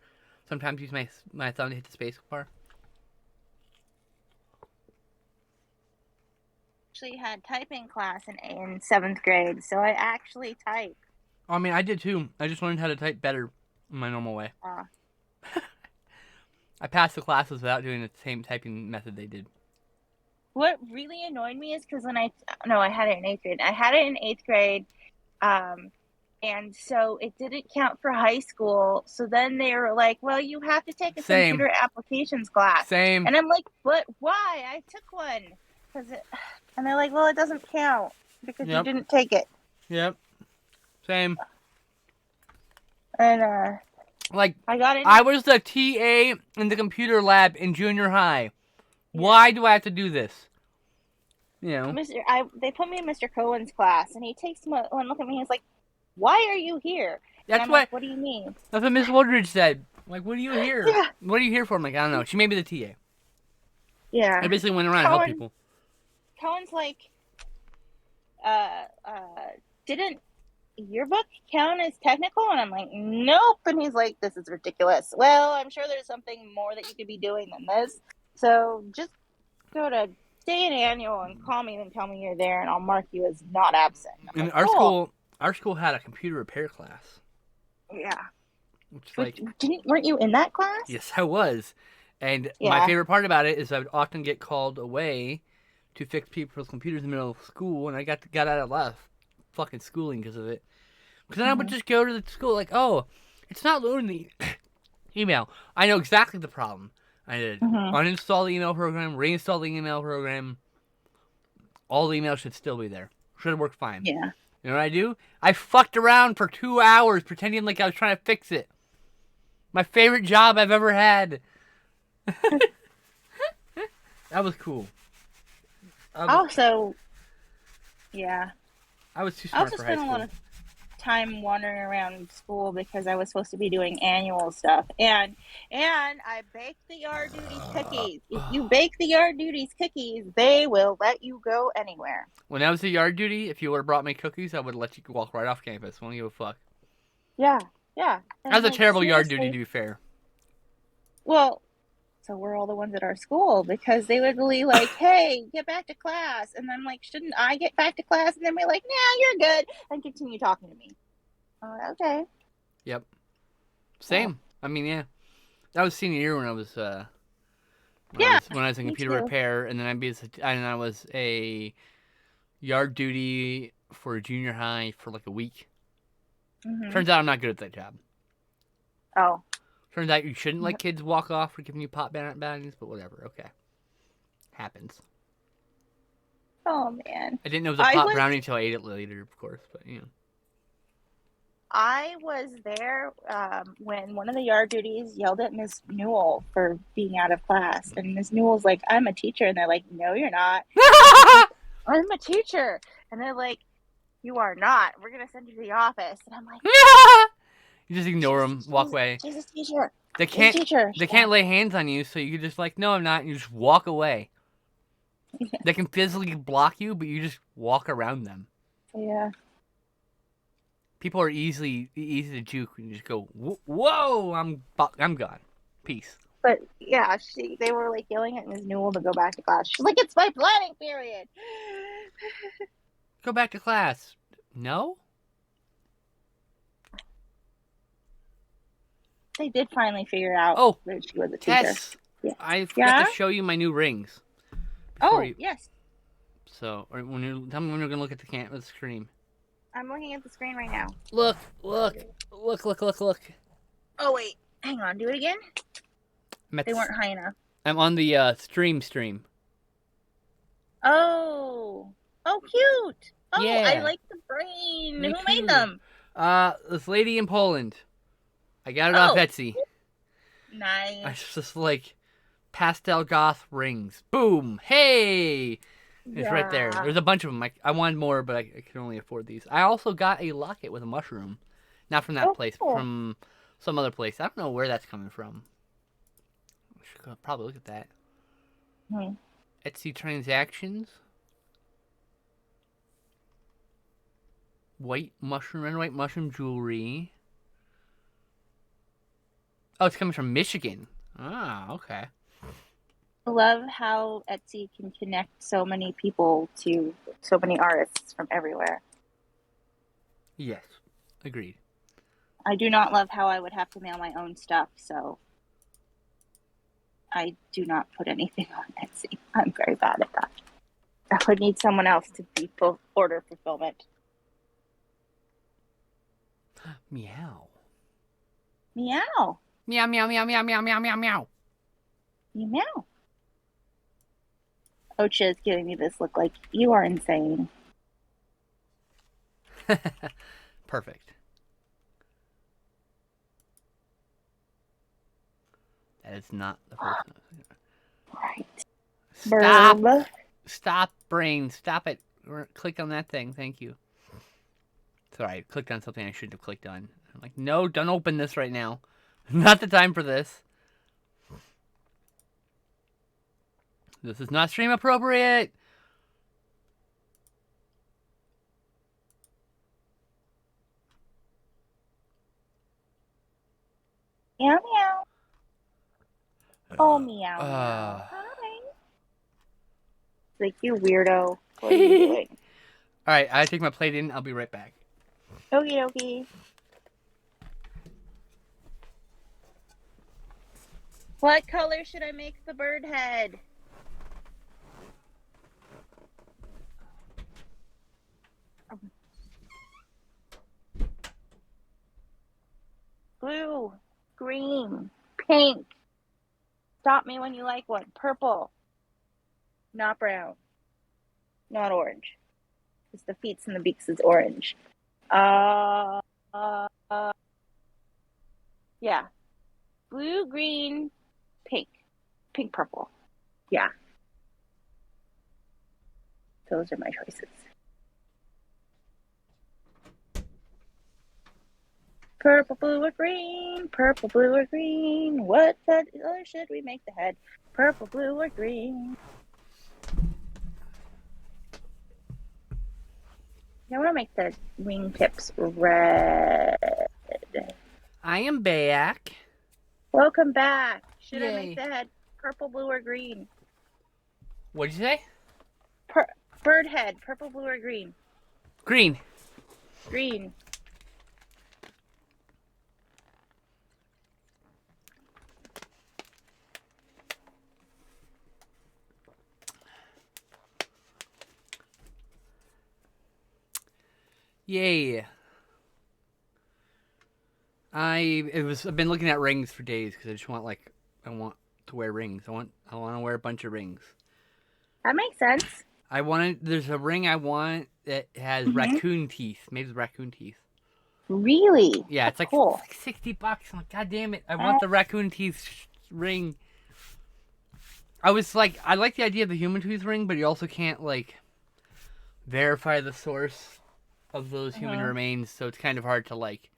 Sometimes use my thumb to hit the space bar. Actually had typing class in 7th grade, so I actually type. I mean, I did too. I just learned how to type better in my normal way. I passed the classes without doing the same typing method they did. What really annoyed me is because when I had it in 8th grade. I had it in 8th grade, and so it didn't count for high school. So then they were like, well, you have to take a computer applications class. Same. And I'm like, but why? I took one. And they're like, well, it doesn't count because you didn't take it. Yep. Same. And like I got it. I was the TA in the computer lab in junior high. Yeah. Why do I have to do this? You know. They put me in Mr. Cohen's class, and he takes one look at me. He's like, "Why are you here?" That's what do you mean? That's what Miss Woodridge said. Like, what are you here? Yeah. What are you here for? I'm like, I don't know. She may be the TA. Yeah. I basically went around and helped people. Cohen's like, didn't yearbook count as technical? And I'm like, nope. And he's like, this is ridiculous. Well, I'm sure there's something more that you could be doing than this. So just go to day and annual and call me and tell me you're there, and I'll mark you as not absent. And like, our school had a computer repair class. Yeah. Which weren't you in that class? Yes, I was. And my favorite part about it is I would often get called away to fix people's computers in the middle of school, and I got out of a lot of fucking schooling because of it. Because then I would just go to the school like, oh, it's not loading the email. I know exactly the problem. I did uninstall the email program, reinstall the email program. All the emails should still be there. Should have worked fine. Yeah. You know what I do? I fucked around for 2 hours pretending like I was trying to fix it. My favorite job I've ever had. That was cool. Yeah. I was too smart for high school. I also spent a lot of time wandering around school because I was supposed to be doing annual stuff. And I baked the yard duties cookies. If you bake the yard duties cookies, they will let you go anywhere. When I was a yard duty, if you would have brought me cookies, I would let you walk right off campus. I don't give a fuck. Yeah. That was a terrible yard duty, to be fair. Well, so we're all the ones at our school because they would be like, hey, get back to class. And I'm like, shouldn't I get back to class? And then we're like, nah, you're good. And continue talking to me. Okay. Yep. Same. I mean, yeah. That was senior year when I was when I was in computer repair, and then I was a yard duty for junior high for like a week. Turns out I'm not good at that job. Oh. Turns out you shouldn't let kids walk off for giving you pop bags, but whatever. Okay. Happens. Oh, man. I didn't know it was a pop brownie until I ate it later, of course, but you know. I was there when one of the yard duties yelled at Miss Newell for being out of class. And Miss Newell's like, I'm a teacher. And they're like, no, you're not. I'm a teacher. And they're like, you are not. We're going to send you to the office. And I'm like, you just ignore them, walk away. She's a teacher. They can't lay hands on you, so you can just like, no, I'm not. And you just walk away. Yeah. They can physically block you, but you just walk around them. Yeah. People are easy to juke when you just go, whoa, I'm gone. Peace. But yeah, they were like yelling at Ms. Newell to go back to class. She's like, it's my planning period. Go back to class. No? They did finally figure out that she was a teacher. Tess, yeah. I forgot to show you my new rings. Yes. So, tell me when you're going to look at the screen. I'm looking at the screen right now. Look. Oh, wait. Hang on. Do it again? They weren't high enough. I'm on the stream. Oh, cute. Oh, yeah. I like the brain. Who made them? This lady in Poland. I got it off Etsy. Nice. It's just like pastel goth rings. Boom. Hey. It's right there. Yeah. There's a bunch of them. I wanted more, but I can only afford these. I also got a locket with a mushroom. Not from that Oh, place, cool. from some other place. I don't know where that's coming from. I should probably look at that. Hmm. Etsy transactions. Red and white mushroom jewelry. Oh, it's coming from Michigan. Ah, okay. I love how Etsy can connect so many people to so many artists from everywhere. Yes, agreed. I do not love how I would have to mail my own stuff, so I do not put anything on Etsy. I'm very bad at that. I would need someone else to be order fulfillment. Meow. Meow. Meow, meow, meow, meow, meow, meow, meow, meow. Meow. Ocha is giving me this look like, you are insane. Perfect. That is not the first one. Right. Stop. Burb. Stop, brain. Stop it. Click on that thing. Thank you. Sorry, I clicked on something I shouldn't have clicked on. I'm like, no, don't open this right now. Not the time for this. This is not stream appropriate. Meow meow. Oh, meow meow. Hi. Like, you weirdo. What are you doing? All right, I take my plate in. I'll be right back. Okie dokie. What color should I make the bird head? Blue, green, pink. Stop me when you like one. Purple. Not brown. Not orange. Because the feet and the beaks is orange. Yeah. Blue, green, pink. Pink, purple. Yeah. Those are my choices. Purple, blue, or green. Purple, blue, or green. What color should we make the head? Purple, blue, or green? I want to make the wingtips red. I am back. Welcome back. Should I Yay. make the head purple, blue, or green? What'd you say? Bird head, purple, blue, or green? Green. Green. Yay. I've been looking at rings for days because I want to wear rings. I want to wear a bunch of rings. That makes sense. There's a ring I want that has raccoon teeth, made with raccoon teeth. Really? Yeah, That's it's cool. like $60. I'm like, God damn it! I want the raccoon teeth ring. I was like, I like the idea of the human tooth ring, but you also can't like verify the source of those human remains, so it's kind of hard to like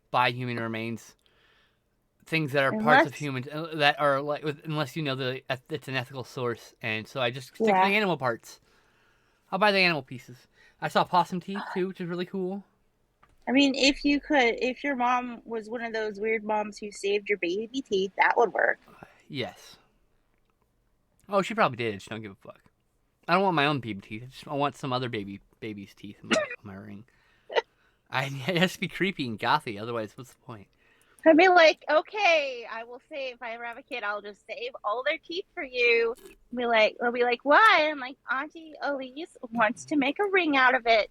buy human remains. Things that are parts of humans that are like, unless you know it's an ethical source, and so I just stick to the animal parts. I'll buy the animal pieces. I saw possum teeth too, which is really cool. I mean, if your mom was one of those weird moms who saved your baby teeth, that would work. Yes. Oh, she probably did. She don't give a fuck. I don't want my own baby teeth. I want some other baby's teeth in my ring. It has to be creepy and gothy. Otherwise, what's the point? I'd be like, okay, I will save. If I ever have a kid, I'll just save all their teeth for you. They'll be like, why? I'm like, Auntie Elise wants to make a ring out of it.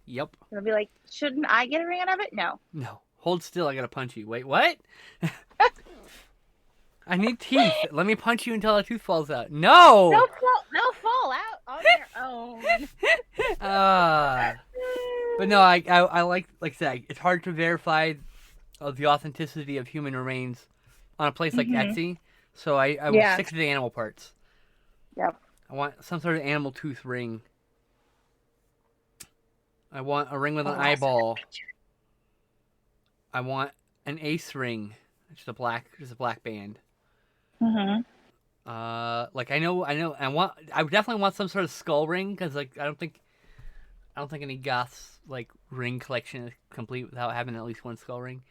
Yep. They'll be like, shouldn't I get a ring out of it? No. No. Hold still. I gotta punch you. Wait, what? I need teeth. Let me punch you until a tooth falls out. No. They'll fall out on their own. But no, I like I said, it's hard to verify the authenticity of human remains on a place like Etsy, so I will stick to the animal parts. Yep. I want some sort of animal tooth ring. I want a ring with an eyeball. I want an ace ring. Just a black band. Mhm. Like I know. I would definitely want some sort of skull ring because like I don't think any goths like ring collection is complete without having at least one skull ring.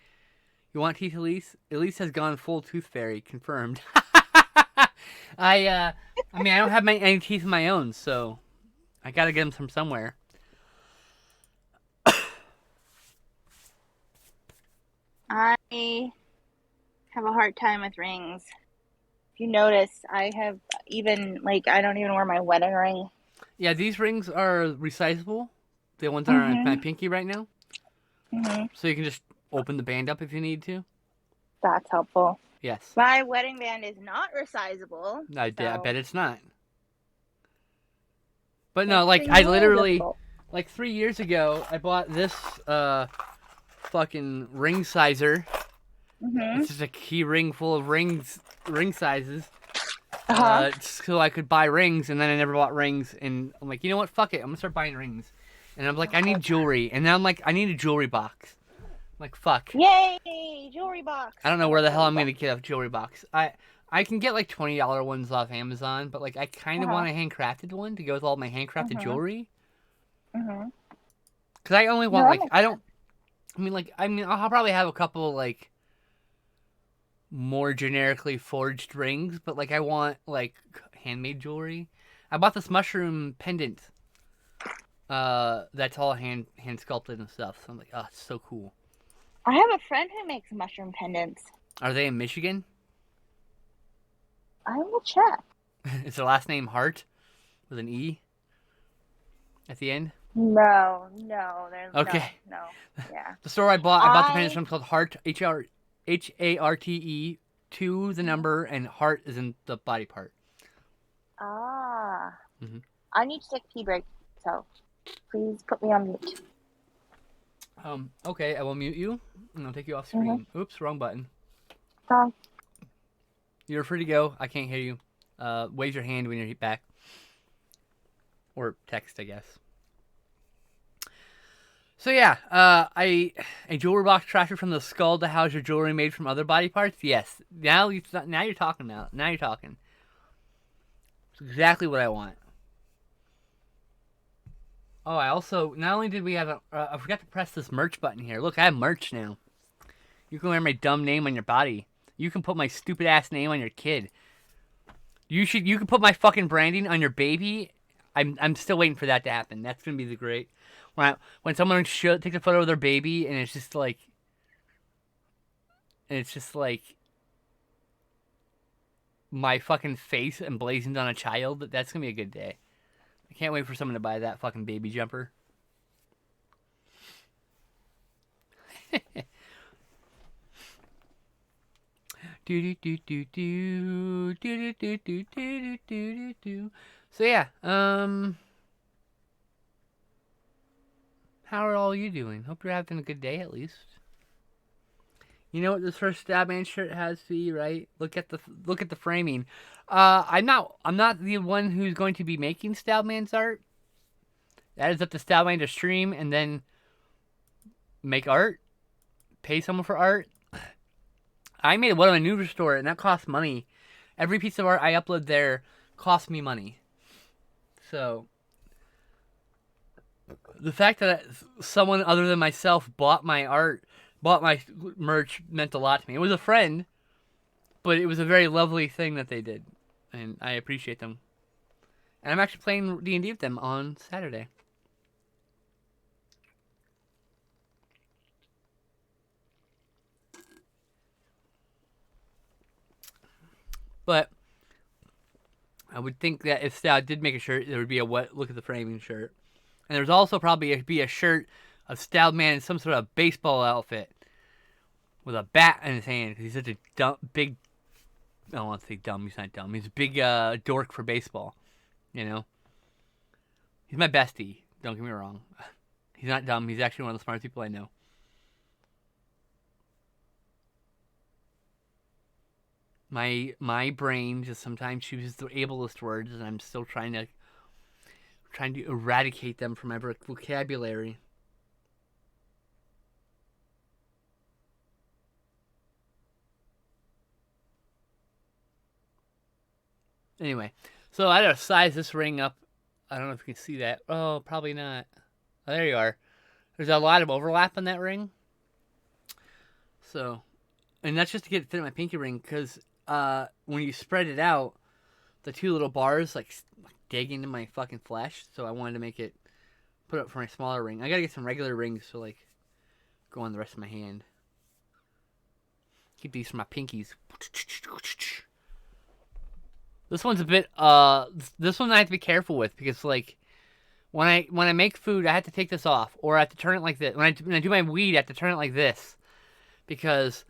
You want teeth, Elise? Elise has gone full tooth fairy, confirmed. I mean I don't have any teeth of my own, so I gotta get them from somewhere. I have a hard time with rings. If you notice, I have even like I don't even wear my wedding ring. Yeah, these rings are resizable. The ones that are on my Mhm. pinky right now, Mhm. so you can just open the band up if you need to. That's helpful. Yes. My wedding band is not resizable, I so bet it's not. But no, makes like things I a little literally, difficult. like 3 years ago, I bought this fucking ring sizer. It's Mhm. just a key ring full of ring sizes. Uh huh. So I could buy rings, and then I never bought rings. And I'm like, you know what? Fuck it. I'm gonna start buying rings. And I'm like, I need jewelry. And now I'm like, I need a jewelry box. I'm like, fuck. Yay! Jewelry box. I don't know I where love the hell jewelry I'm box. gonna get a jewelry box. I can get like $20 ones off Amazon, but like I kind Uh of huh. want a handcrafted one to go with all my handcrafted Mhm. jewelry. Mhm. Cause I only No, want that like makes sense. I mean I'll probably have a couple like more generically forged rings, but like I want like handmade jewelry. I bought this mushroom pendant. That's all hand sculpted and stuff. So I'm like, oh, it's so cool. I have a friend who makes mushroom pendants. Are they in Michigan? I will check. Is their last name Hart with an E at the end? No, no, there's Okay. no, no. Yeah. The store I bought the pendant I from called Hart Harte, two the number, and heart is in the body part. ah. hmm I need to take a pee break, so please put me on mute. Okay, I will mute you, and I'll take you off Mhm. screen. Oops, wrong button. Wrong. You're free to go. I can't hear you. Wave your hand when you're back. Or text, I guess. So yeah, a jewelry box traffic from the skull to house your jewelry made from other body parts. Yes, now you're talking now. Now you're talking. It's exactly what I want. Oh, I also not only did we have I forgot to press this merch button here. Look, I have merch now. You can wear my dumb name on your body. You can put my stupid ass name on your kid. You can put my fucking branding on your baby. I'm still waiting for that to happen. That's gonna be the great when someone takes a photo of their baby and it's just like my fucking face emblazoned on a child. That's gonna be a good day. I can't wait for someone to buy that fucking baby jumper. So yeah, how are all you doing? Hope you're having a good day at least. You know what this first Stabman shirt has for you, right? Look at the framing. I'm not the one who's going to be making Stabman's art. That is up to Stabman to stream and then make art, pay someone for art. I made one on my new store and that costs money. Every piece of art I upload there costs me money. So the fact that someone other than myself bought my art, bought my merch meant a lot to me. It was a friend, but it was a very lovely thing that they did, and I appreciate them. And I'm actually playing D&D with them on Saturday. But I would think that if Stout did make a shirt, there would be a what look at the framing shirt. And there's also probably be a shirt of Stout Man in some sort of baseball outfit with a bat in his hand because he's such a big. I don't want to say dumb. He's not dumb. He's a big dork for baseball. You know, he's my bestie. Don't get me wrong. He's not dumb. He's actually one of the smartest people I know. My brain just sometimes chooses the ableist words, and I'm still trying to eradicate them from my vocabulary. Anyway, so I gotta size this ring up. I don't know if you can see that. Oh, probably not. Oh, there you are. There's a lot of overlap in that ring. So, and that's just to get it fit in my pinky ring, because when you spread it out, the two little bars like dig into my fucking flesh. So I wanted to make it put up for my smaller ring. I gotta get some regular rings to like go on the rest of my hand. Keep these for my pinkies. This one's a bit this one I have to be careful with, because like when I make food, I have to take this off, or I have to turn it like this. When I do my weed, I have to turn it like this, because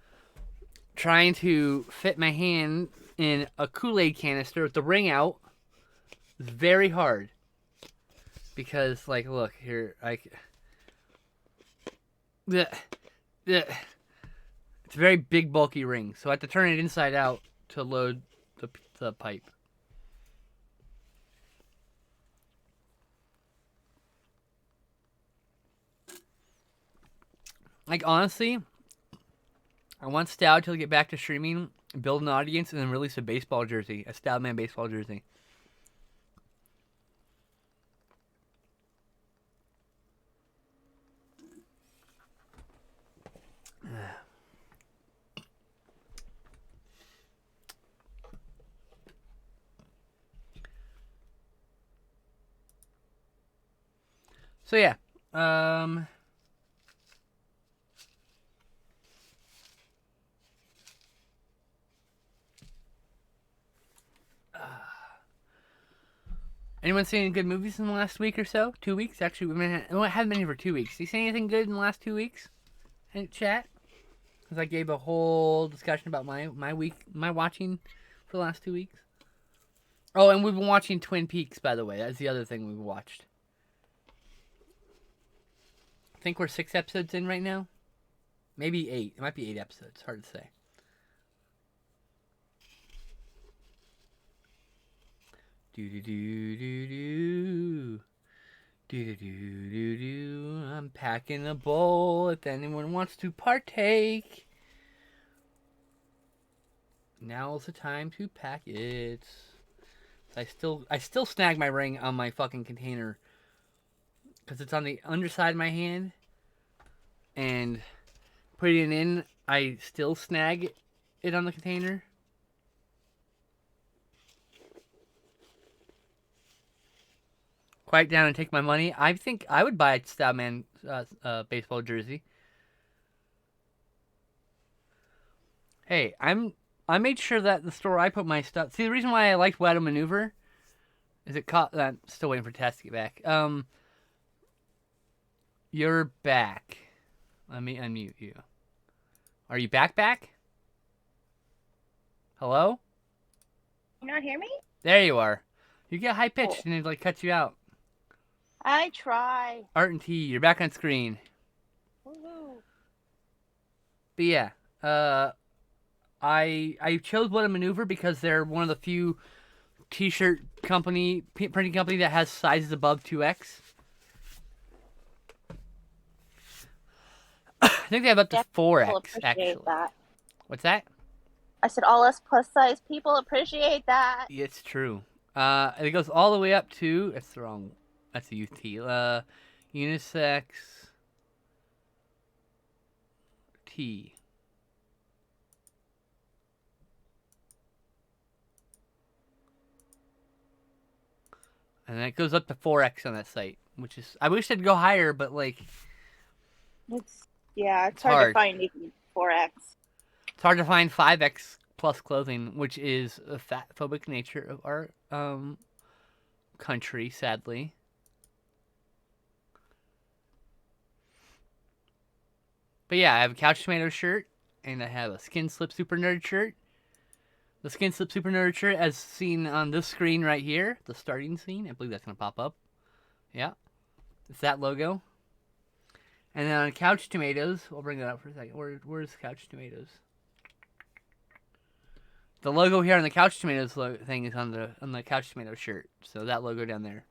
trying to fit my hand in a Kool-Aid canister with the ring out is very hard. Because like, look here, it's a very big bulky ring, so I have to turn it inside out to load the pipe. Like, honestly, I want Stout to get back to streaming, build an audience, and then release a baseball jersey, a Stout Man baseball jersey. So yeah, anyone seen any good movies in the last week or so? 2 weeks? Actually, we haven't been here for 2 weeks. You seen anything good in the last 2 weeks? In chat? Because I gave a whole discussion about my watching for the last 2 weeks. Oh, and we've been watching Twin Peaks, by the way. That's the other thing we've watched. I think we're 6 episodes in right now. Maybe 8. It might be 8 episodes. Hard to say. Do-do-do-do-do. Do-do-do-do-do. I'm packing a bowl if anyone wants to partake. Now's the time to pack it. I still snag my ring on my fucking container, because it's on the underside of my hand, and putting it in, I still snag it on the container. Quiet down and take my money. I think I would buy a Stoutman baseball jersey. Hey, I made sure that the store I put my stuff. See, the reason why I liked Wild Maneuver is it caught. I'm still waiting for Tess to get back. You're back. Let me unmute you. Are you back? Hello? You not hear me? There you are. You get high pitched and it like cuts you out. I try. Art and T, you're back on screen. Woo-hoo. But yeah, I chose What a Maneuver because they're one of the few t-shirt printing company that has sizes above 2X. I think they have up to 4X actually. That. What's that? I said all us plus size people appreciate that. It's true. It goes all the way up to, that's the wrong, that's a youth T. Unisex T. And it goes up to 4X on that site, which is, I wish they'd go higher, but like, it's hard to find even 4X. It's hard to find 5X plus clothing, which is a fat-phobic nature of our country, sadly. But yeah, I have a Couch Tomato shirt, and I have a Skin Slip Super Nerd shirt. The Skin Slip Super Nerd shirt, as seen on this screen right here, the starting scene, I believe that's going to pop up. Yeah, it's that logo. And then on Couch Tomatoes, we'll bring that up for a second. Where's Couch Tomatoes? The logo here on the Couch Tomatoes thing is on the Couch Tomatoes shirt. So that logo down there.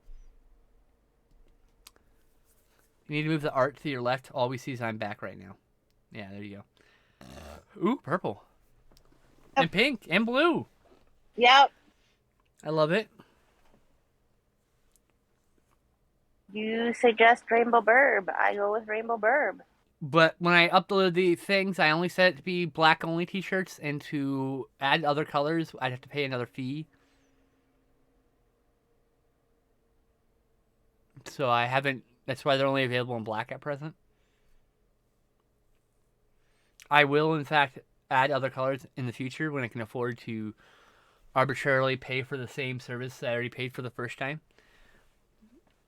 You need to move the art to your left. All we see is I'm back right now. Yeah, there you go. Ooh, purple. And pink. And blue. Yep. I love it. You suggest Rainbow Burb. I go with Rainbow Burb. But when I upload the things, I only set it to be black only t-shirts, and to add other colors, I'd have to pay another fee. So I haven't, that's why they're only available in black at present. I will, in fact, add other colors in the future when I can afford to arbitrarily pay for the same service that I already paid for the first time.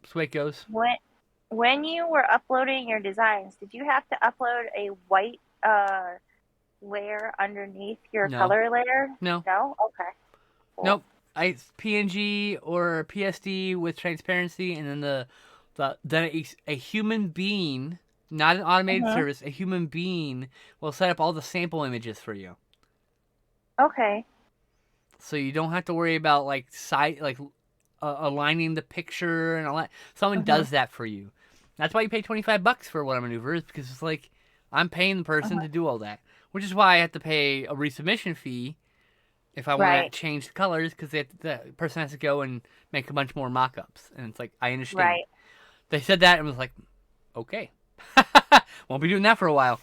That's the way it goes. When you were uploading your designs, did you have to upload a white layer underneath your color layer? No. No? Okay. Cool. Nope. PNG or PSD with transparency, and then then a human being, not an automated service, a human being will set up all the sample images for you. Okay. So you don't have to worry about aligning the picture and all that. Someone does that for you. That's why you pay $25 for What a Maneuver, is because it's like I'm paying the person to do all that, which is why I have to pay a resubmission fee if I want to change the colors, because the person has to go and make a bunch more mock-ups, and it's like, I understand. Right. They said that and was like, okay. Won't be doing that for a while.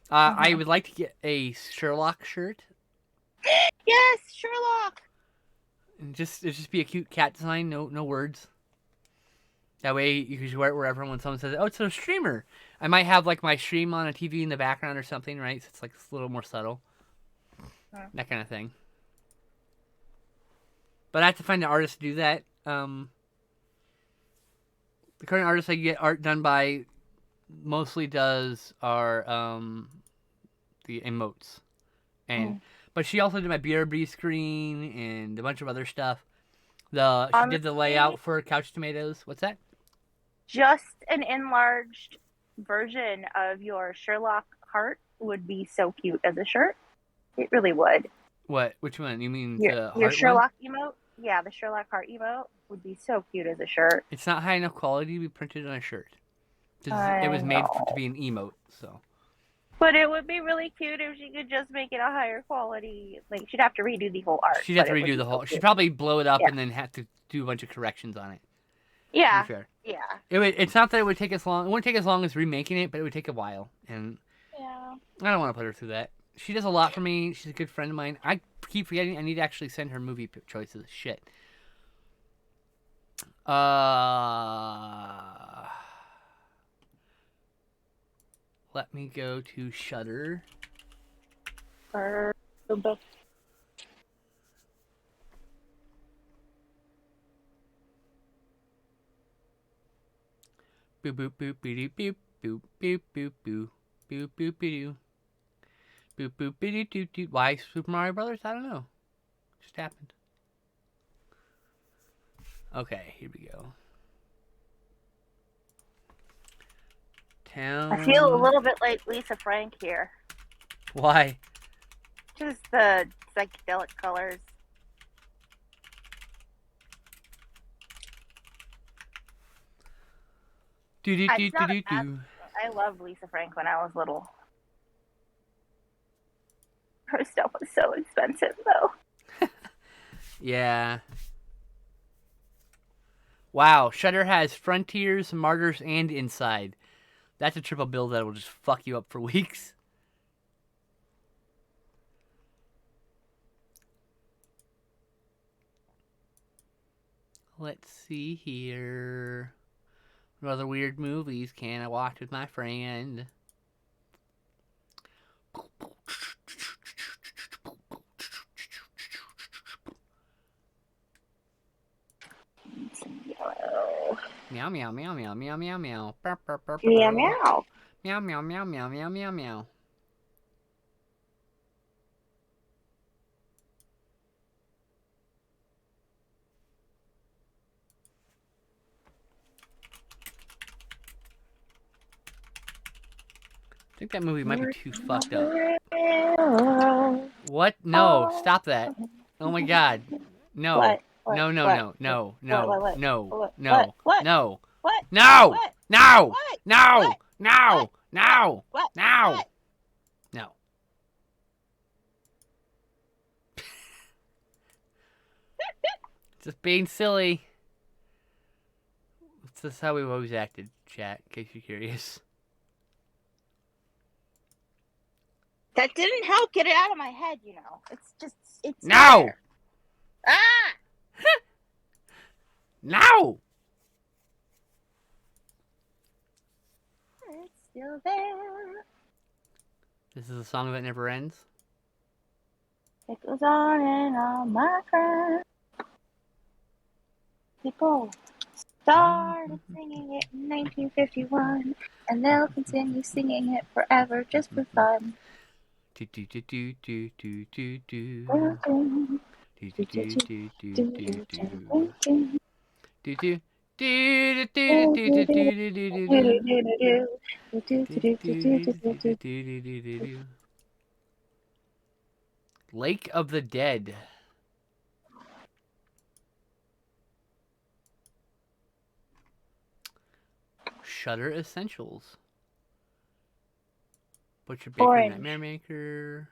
I would like to get a Sherlock shirt. Yes, Sherlock. And just be a cute cat design, no words. That way you can wear it wherever. When someone says, "Oh, it's a streamer," I might have like my stream on a TV in the background or something, right? So it's like a little more subtle, that kind of thing. But I have to find an artist to do that. The current artist I get art done by mostly does are the emotes, and but she also did my BRB screen and a bunch of other stuff. She did the layout for Couch Tomatoes. What's that? Just an enlarged version of your Sherlock heart would be so cute as a shirt. It really would. What? Which one? You mean your Sherlock emote? Yeah, the Sherlock heart emote would be so cute as a shirt. It's not high enough quality to be printed on a shirt. It was made to be an emote, so. But it would be really cute if she could just make it a higher quality. Like, she'd have to redo the whole art. She'd have to redo the whole. She'd probably blow it up and then have to do a bunch of corrections on it. Yeah. To be fair. Yeah. It's not that it would take as long. It wouldn't take as long as remaking it, but it would take a while. And yeah. I don't want to put her through that. She does a lot for me. She's a good friend of mine. I keep forgetting I need to actually send her movie choices. Shit. Let me go to Shudder. Boop boop boop boop boop boop boop boop boop boop boop boop boop boop boop boop boop. Why Super Mario Brothers? I don't know. Just happened. Okay, here we go. Town. I feel a little bit like Lisa Frank here. Why? Just the psychedelic colors. I loved Lisa Frank when I was little. Her stuff was so expensive, though. Yeah. Wow, Shudder has Frontiers, Martyrs, and Inside. That's a triple bill that will just fuck you up for weeks. Let's see here. What other weird movies can I watch with my friend? Meow meow meow meow meow meow meow. Meow meow. Meow meow meow meow meow meow meow. I think that movie might be too fucked up. What? No, Oh. stop that. Oh my god. No. What? No, no, What? no, no, What? no, What? What? no, What? What? no, What? no, What? no, What? no, What? no, What? no, What? no, What? no, What? no. Just being silly. This is how we've always acted, chat, in case you're curious. That didn't help get it out of my head, you know. It's No! there. Ah! No! It's still there. This is a song that never ends. It goes on and on, my friend. People started singing it in 1951, and they'll continue singing it forever just for fun. Do do do do do do do do. Do, Do do do do do do do. do, Do do. Do do do do do do do do do. Lake of the Dead. Shudder Essentials. Butcher Baker Orange. Nightmare Maker.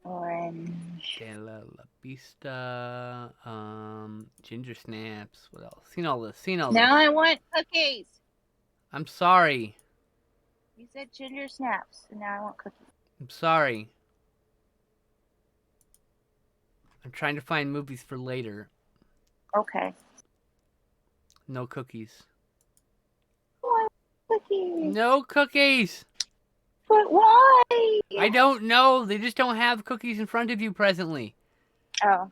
Orange. De La Vista. Ginger Snaps. What else? Seen all this. Now I want cookies. I'm sorry. You said ginger snaps, and now I want cookies. I'm sorry. I'm trying to find movies for later. Okay. No cookies. Why cookies? No cookies! But why? I don't know. They just don't have cookies in front of you presently. Oh.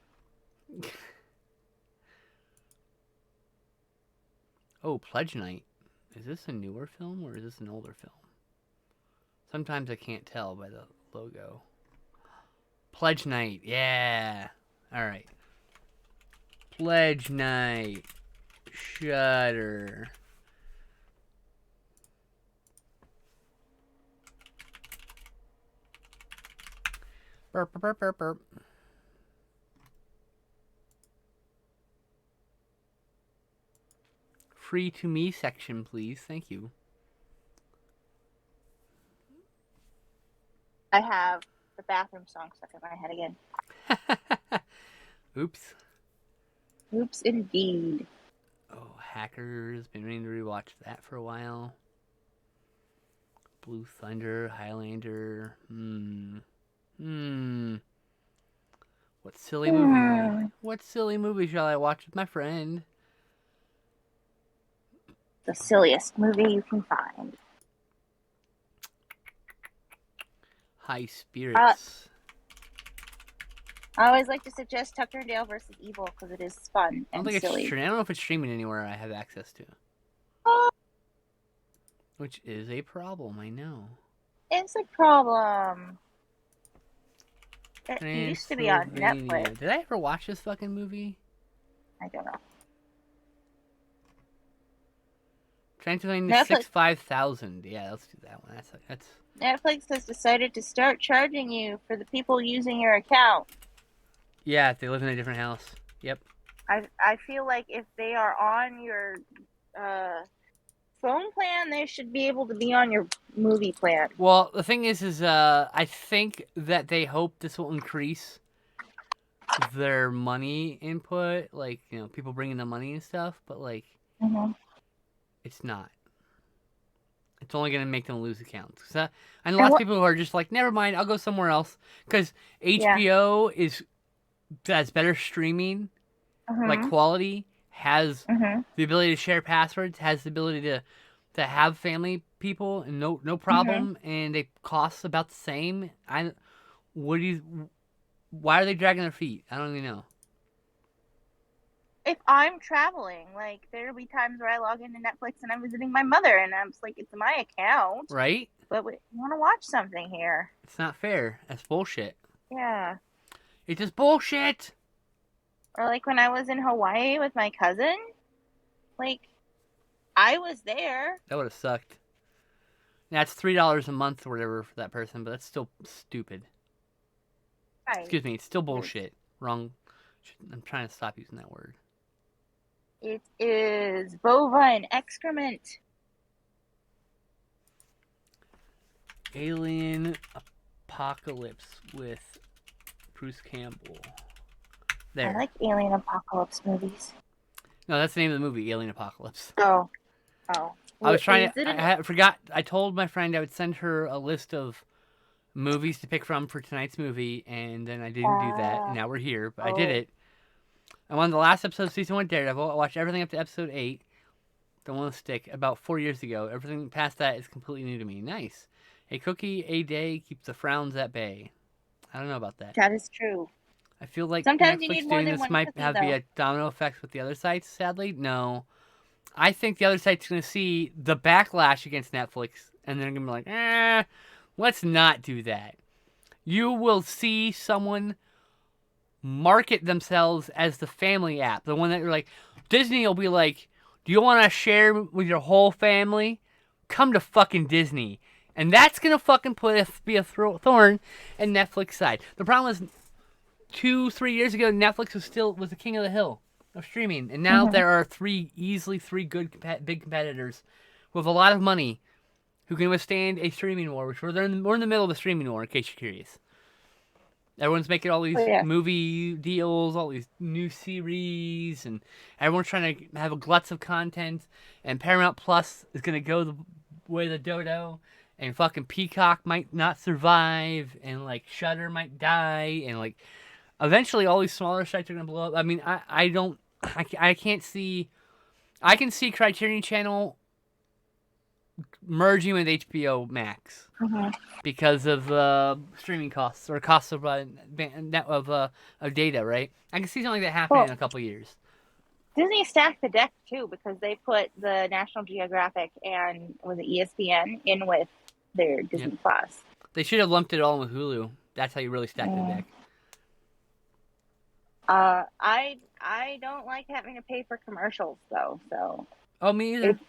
Oh, Pledge Night. Is this a newer film or is this an older film? Sometimes I can't tell by the logo. Pledge Night. Yeah. All right. Pledge Night. Shudder. Burp, burp, burp, burp, burp. Free to me section, please. Thank you. I have the bathroom song stuck in my head again. Oops. Oops, indeed. Oh, Hackers. Been meaning to rewatch that for a while. Blue Thunder, Highlander. What silly movie? What silly movie shall I watch with my friend? The silliest movie you can find. High Spirits. I always like to suggest Tucker and Dale versus Evil because it is fun I don't and think silly. it's streaming. I don't know if it's streaming anywhere I have access to. Which is a problem, I know. It's a problem. It used to be on Netflix. Did I ever watch this fucking movie? I don't know. Transylvania 65000. Yeah, let's do that one. That's. Netflix has decided to start charging you for the people using your account. Yeah, if they live in a different house. Yep. I feel like if they are on your phone plan, they should be able to be on your movie plan. Well, the thing is I think that they hope this will increase their money input, like, you know, people bringing the money and stuff, but, like, it's not. It's only going to make them lose accounts. And lots of people who are just like, never mind, I'll go somewhere else. Because HBO has better streaming, like quality, has the ability to share passwords, has the ability to have family people, and no problem, and it costs about the same. Why are they dragging their feet? I don't even know. If I'm traveling, like, there'll be times where I log into Netflix and I'm visiting my mother, and I'm just like, it's my account. Right? But we want to watch something here. It's not fair. That's bullshit. Yeah. It's just bullshit. Or like when I was in Hawaii with my cousin, like, I was there. That would have sucked. That's $3 a month or whatever for that person, but that's still stupid. Right. Excuse me, it's still bullshit. Wrong. I'm trying to stop using that word. It is bovine excrement. Alien Apocalypse with Bruce Campbell. There. I like alien apocalypse movies. No, that's the name of the movie, Alien Apocalypse. Oh. I was trying to. I forgot. I told my friend I would send her a list of movies to pick from for tonight's movie, and then I didn't do that. And now we're here, but I did it. I'm on the last episode of season 1 Daredevil. I watched everything up to episode 8. The one with Stick about 4 years ago. Everything past that is completely new to me. Nice. A cookie a day keeps the frowns at bay. I don't know about that. That is true. I feel like sometimes you Netflix need more doing than this one might cookie, have be a domino effect with the other sites, sadly. No. I think the other site's going to see the backlash against Netflix, and they're going to be like, let's not do that. You will see someone market themselves as the family app. The one that you're like, Disney will be like, do you want to share with your whole family? Come to fucking Disney. And that's going to fucking be a thorn in Netflix side. The problem is, 2-3 years ago, Netflix was the king of the hill of streaming. And now there are easily three good big competitors with a lot of money who can withstand a streaming war, which we're in the middle of a streaming war, in case you're curious. Everyone's making all these movie deals, all these new series, and everyone's trying to have a gluts of content. And Paramount Plus is going to go the way of the dodo, and fucking Peacock might not survive, and like Shudder might die, and like eventually all these smaller sites are going to blow up. I mean, I can't see. I can see Criterion Channel merging with HBO Max because of streaming costs or costs of data, right? I can see something like that happening in a couple of years. Disney stacked the deck too because they put the National Geographic and was it ESPN in with their Disney Plus. They should have lumped it all in with Hulu. That's how you really stack the deck. I don't like having to pay for commercials though. So. Oh, me either.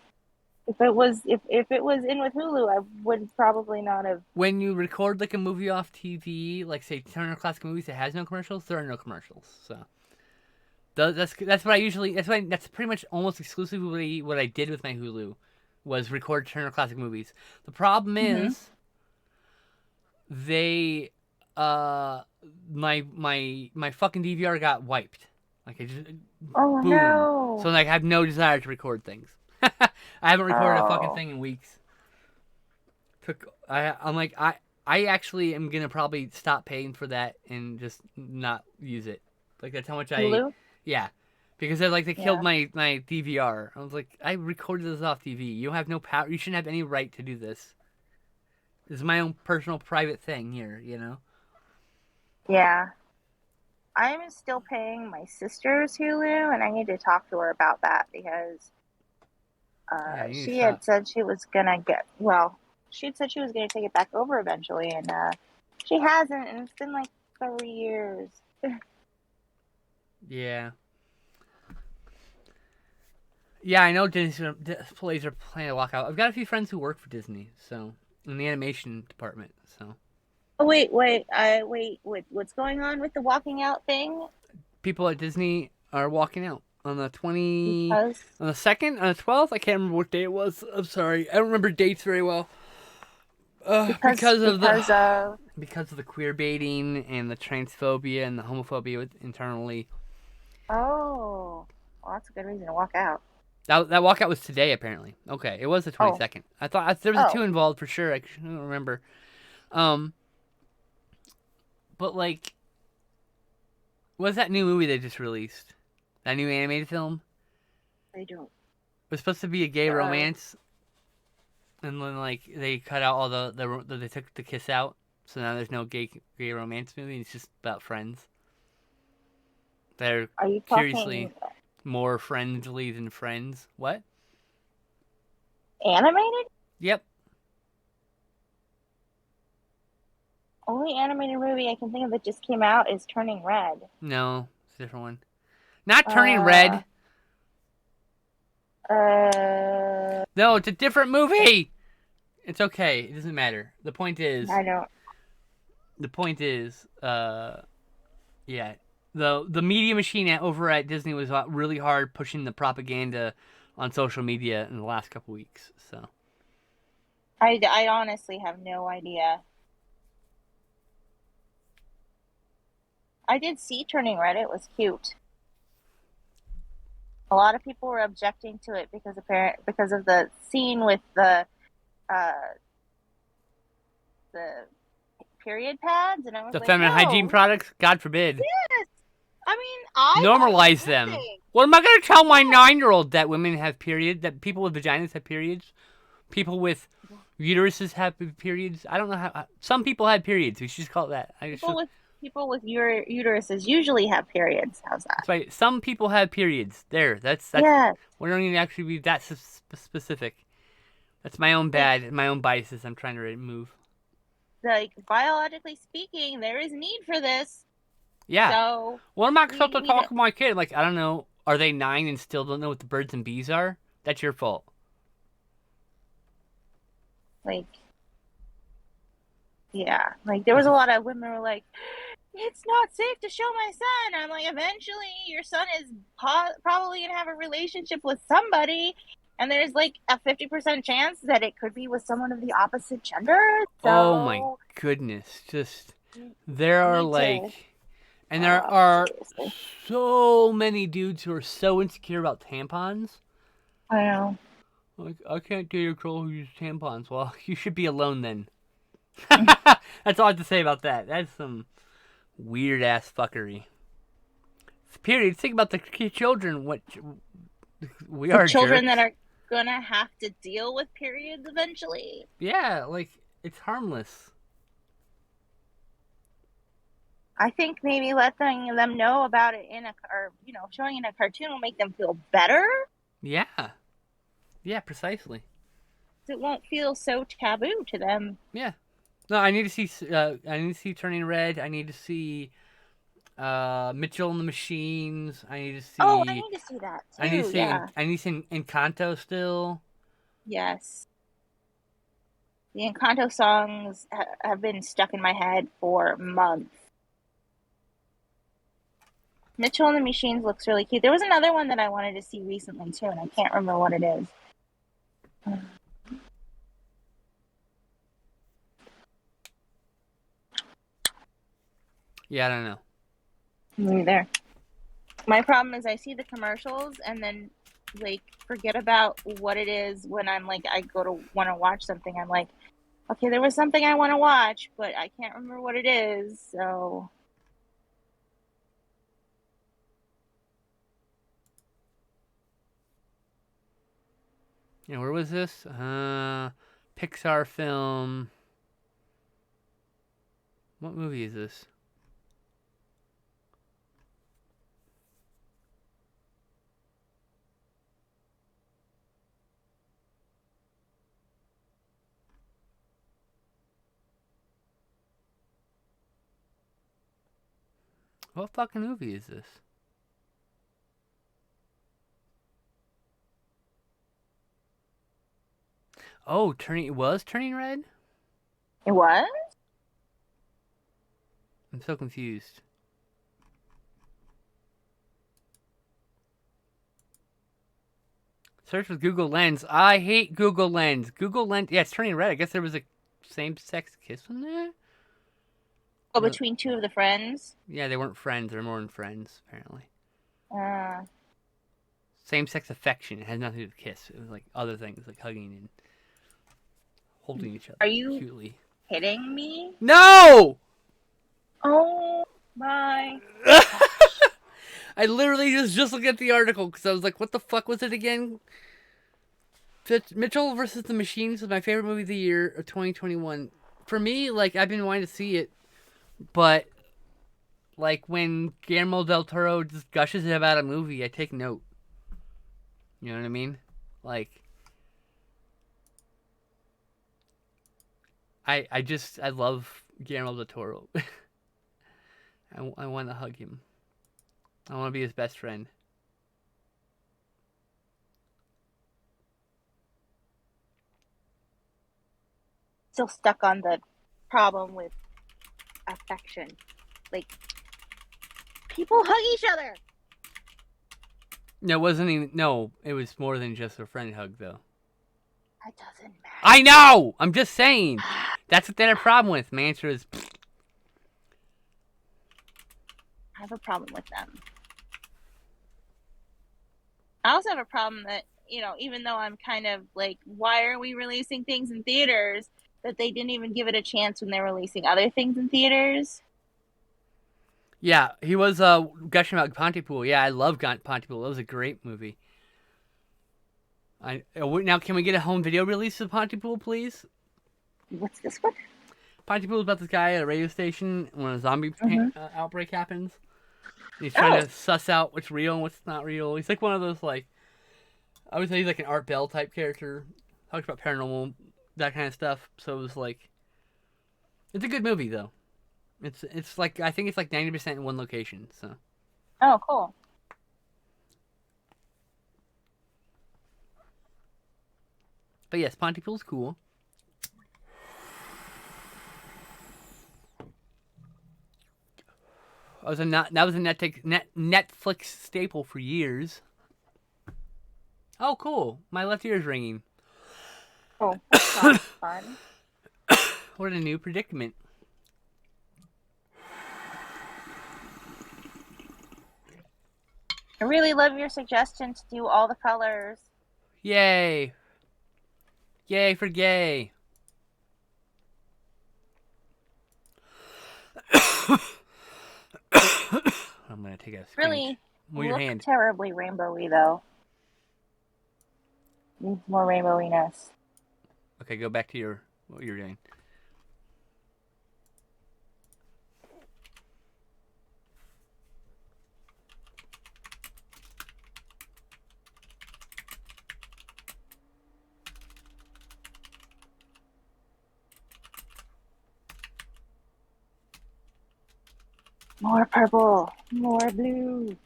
If it was in with Hulu, I would probably not have. When you record like a movie off TV, like say Turner Classic Movies that has no commercials, there are no commercials. So that's what I usually. That's pretty much almost exclusively what I did with my Hulu, was record Turner Classic Movies. The problem is, my fucking DVR got wiped. Like I just boom. No! So like I have no desire to record things. I haven't recorded a fucking thing in weeks. I actually am gonna probably stop paying for that and just not use it. Like that's how much Hulu? Yeah, because they killed my DVR. I was like, I recorded this off TV. You have no power. You shouldn't have any right to do this. This is my own personal private thing here, you know. Yeah. I'm still paying my sister's Hulu, and I need to talk to her about that because she had said she was gonna she'd said she was gonna take it back over eventually, and she hasn't, and it's been like 3 years. Yeah. Yeah, I know Disney plays are planning to walk out. I've got a few friends who work for Disney, so in the animation department. So. Oh, wait. What's going on with the walking out thing? People at Disney are walking out on the 20, on the 2nd, on the 12th. I can't remember what day it was. I'm sorry, I don't remember dates very well. Because of the queer baiting and the transphobia and the homophobia internally. Oh, well, that's a good reason to walk out. That walkout was today, apparently. Okay, it was the 22nd. I thought there was a 2 involved for sure. I don't remember. But like, what's that new movie they just released? That new animated film? I don't. It was supposed to be a gay romance, and then like they cut out all they took the kiss out, so now there's no gay romance movie. It's just about friends. They're curiously more friendly than friends. What? Animated? Yep. Only animated movie I can think of that just came out is Turning Red. No, it's a different one. Not Turning Red. No, it's a different movie. It's okay. It doesn't matter. The point is, I don't. yeah, the media machine over at Disney was really hard pushing the propaganda on social media in the last couple weeks. So I honestly have no idea. I did see Turning Red. It was cute. A lot of people were objecting to it because of the scene with uh, the period pads, and I was the like, feminine hygiene no, products, God forbid, yes. I mean, I thought it was a normalize good them. thing. What am I gonna tell my Yes. 9-year-old that women have periods? That people with vaginas have periods? People with uteruses have periods? I don't know how. Some people have periods. We should just call it that. People with uteruses usually have periods. How's that? That's right. Some people have periods. That's. Yeah, We don't even actually be that specific. That's my own like my own biases. I'm trying to remove. biologically speaking, there is need for this. Yeah. So Well, I'm not supposed we to need talk to to my kid. Like, I don't know. Are they 9 and still don't know what the birds and bees are? That's your fault. like yeah, like there was a lot of women who were like, it's not safe to show my son. I'm like, eventually your son is probably gonna have a relationship with somebody, and there's like a 50% chance that it could be with someone of the opposite gender. Oh my So goodness. Just you there are need to. and there are Seriously, so many dudes who are so insecure about tampons. I know. Like, I can't date a girl who uses tampons. Well, you should be alone then. Mm. That's all I have to say about that. That's some weird ass fuckery. Period. Think about the children. What we The are children jerks. that are gonna have to deal with periods eventually. Yeah, like it's harmless. I think maybe letting them know about it or showing in a cartoon will make them feel better. Yeah. Yeah, precisely. It won't feel so taboo to them. Yeah. No, I need to see. I need to see Turning Red. I need to see Mitchell and the Machines. I need to Oh, I see. need to see that I need to too. see. Yeah. I need to see Encanto still. Yes. The Encanto songs have been stuck in my head for months. Mitchell and the Machines looks really cute. There was another one that I wanted to see recently too, and I can't remember what it is. Yeah, I don't know. Me there. My problem is I see the commercials and then like forget about what it is when I'm like I go to want to watch something. I'm like, okay, there was something I want to watch, but I can't remember what it is. So Where was this? Pixar film. What movie is this? What fucking movie is this? Oh, Turning Red? it was. I'm so confused. Search with Google Lens. I hate Google Lens. Google Lens. Yeah, it's Turning Red. I guess there was a same-sex kiss in there. Oh, between two of the friends. Yeah, they weren't friends. They're more than friends, apparently. Uh, Same-sex affection. It had nothing to do with kiss. It was like other things, like hugging and holding each other are you cutely. kidding me? No! Oh my. I literally just looked at the article because I was like, what the fuck was it again? Mitchell versus the Machines was my favorite movie of the year of 2021. For me, like, I've been wanting to see it, but, like, when Guillermo del Toro just gushes about a movie, I take note. You know what I mean? Like, I love Guillermo del Toro. I want to hug him. I want to be his best friend. still stuck on the problem with affection. Like, people hug each other. No, it wasn't even. No, it was more than just a friend hug, though. That doesn't matter. I know! I'm just saying. That's what they had a problem with. My answer is. I have a problem with them. I also have a problem that, even though I'm kind of like, why are we releasing things in theaters, that they didn't even give it a chance when they're releasing other things in theaters. Yeah, he was gushing about Pontypool. Yeah, I love Pontypool. That was a great movie. Now, can we get a home video release of Pontypool, please? What's this one? Pontypool is about this guy at a radio station when a zombie outbreak happens. He's trying to suss out what's real and what's not real. He's like one of those, like, I would say he's like an Art Bell type character. Talks about paranormal, that kind of stuff. So it was like, it's a good movie though. It's like, I think it's like 90% in one location. So. Oh, cool. But yes, Pontypool's cool. That was a Netflix staple for years. Oh, cool! My left ear is ringing. Oh, that's fun. What a new predicament. I really love your suggestion to do all the colors. Yay! Yay for gay! I'm gonna take a screen. Really move your hand. Terribly rainbowy though. Needs more rainbowiness. Okay, go back to what you're doing. More purple, more blue.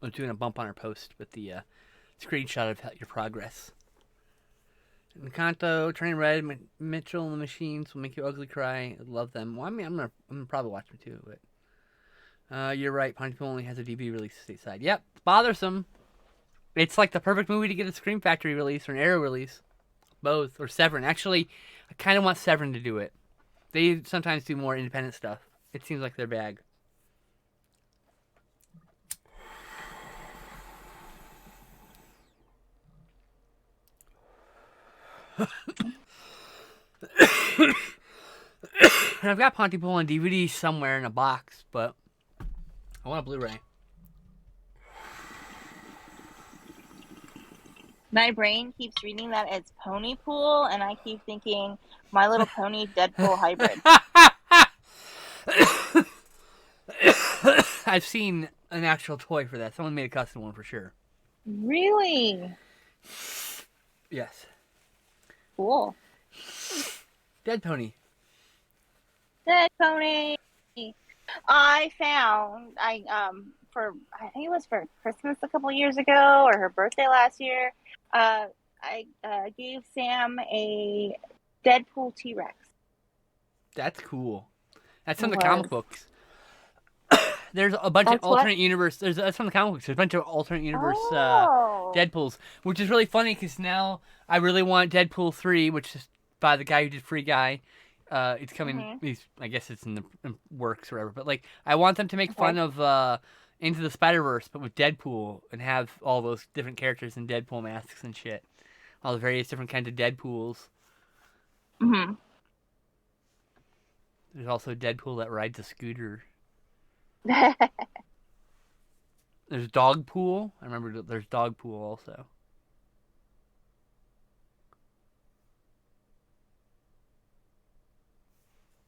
I was doing a bump on our post with the screenshot of your progress. Encanto, Train Red, Mitchell and the Machines will make you ugly cry. I love them. Well, I mean, I'm gonna probably watch them too. But you're right. Pontypool only has a DVD release stateside. Yep, it's bothersome. It's like the perfect movie to get a Scream Factory release or an Arrow release, both, or Severin. Actually, I kind of want Severin to do it. They sometimes do more independent stuff. It seems like their bag. And I've got Pontypool on DVD somewhere in a box, but I want a Blu-ray. My brain keeps reading that as Ponypool, and I keep thinking My Little Pony Deadpool hybrid. I've seen an actual toy for that. Someone made a custom one for sure. Really? Yes. Cool. Dead Pony. Dead Pony. I think it was for Christmas a couple years ago or her birthday last year. I gave Sam a Deadpool T-Rex. That's cool. That's from the comic books. There's a bunch of alternate universe. That's from the comic books. There's a bunch of alternate universe Deadpools, which is really funny because now I really want Deadpool 3, which is by the guy who did Free Guy. It's coming. I guess it's in the works or whatever. But like, I want them to make fun of Into the Spider-Verse, but with Deadpool, and have all those different characters in Deadpool masks and shit. All the various different kinds of Deadpools. Mm-hmm. There's also Deadpool that rides a scooter. There's Dogpool. I remember there's Dogpool also.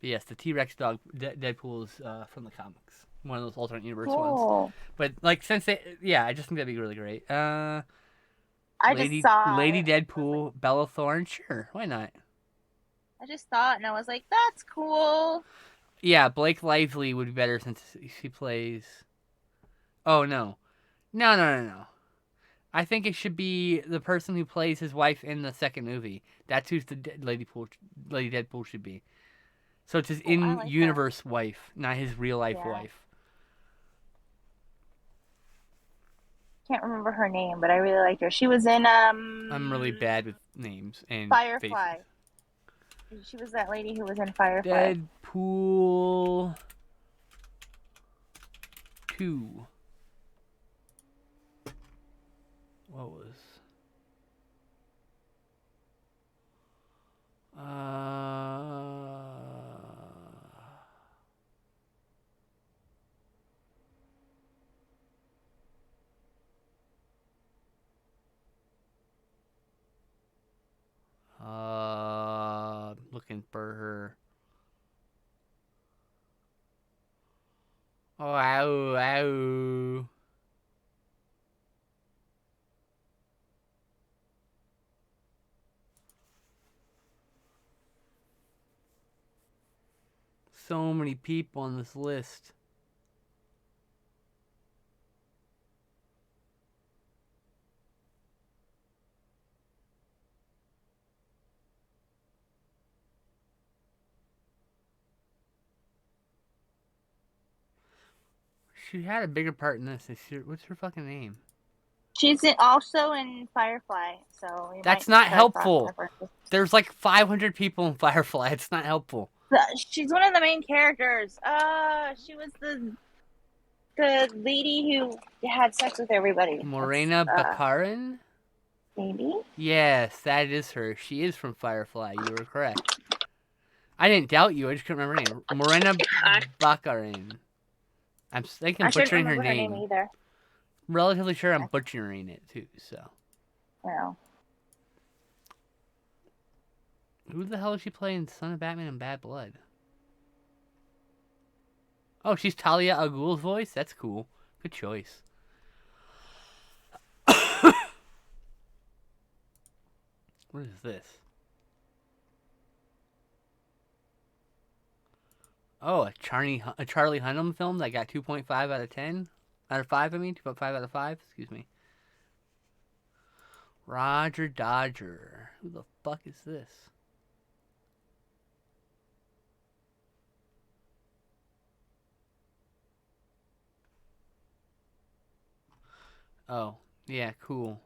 But yes, the T-Rex Deadpool is from the comics. One of those alternate universe ones. But like, since I just think that'd be really great. I just saw Lady it. I was like, Deadpool, Bella Thorne. Sure, why not? I just saw it and I was like, that's cool. Yeah, Blake Lively would be better since she plays. Oh no, no. I think it should be the person who plays his wife in the second movie. That's who's the Lady Deadpool should be. So it's his Oh, I like that. in-universe wife, not his real-life Yeah. wife. Can't remember her name, but I really liked her. She was in I'm really bad with names and faces. Firefly. She was that lady who was in Firefly. Deadpool 2. What was? Looking for her. Oh, ow, ow. So many people on this list. She had a bigger part in this. What's her fucking name? She's also in Firefly, so you That's might not start crossing helpful. references. There's like 500 people in Firefly. It's not helpful. She's one of the main characters. She was the lady who had sex with everybody. Morena Baccarin? Maybe? Yes, that is her. She is from Firefly. You were correct. I didn't doubt you. I just couldn't remember her name. Morena Baccarin. I'm thinking I shouldn't butchering her remember her name name. either. Relatively sure I'm butchering it too. So, Well, who the hell is she playing Son of Batman and Bad Blood? Oh, she's Talia al Ghul's voice. That's cool. Good choice. What is this? Oh, a Charlie Hunnam film that got 2.5 out of 10? Out of 5, I mean? 2.5 out of 5? Excuse me. Roger Dodger. Who the fuck is this? Oh, yeah, cool.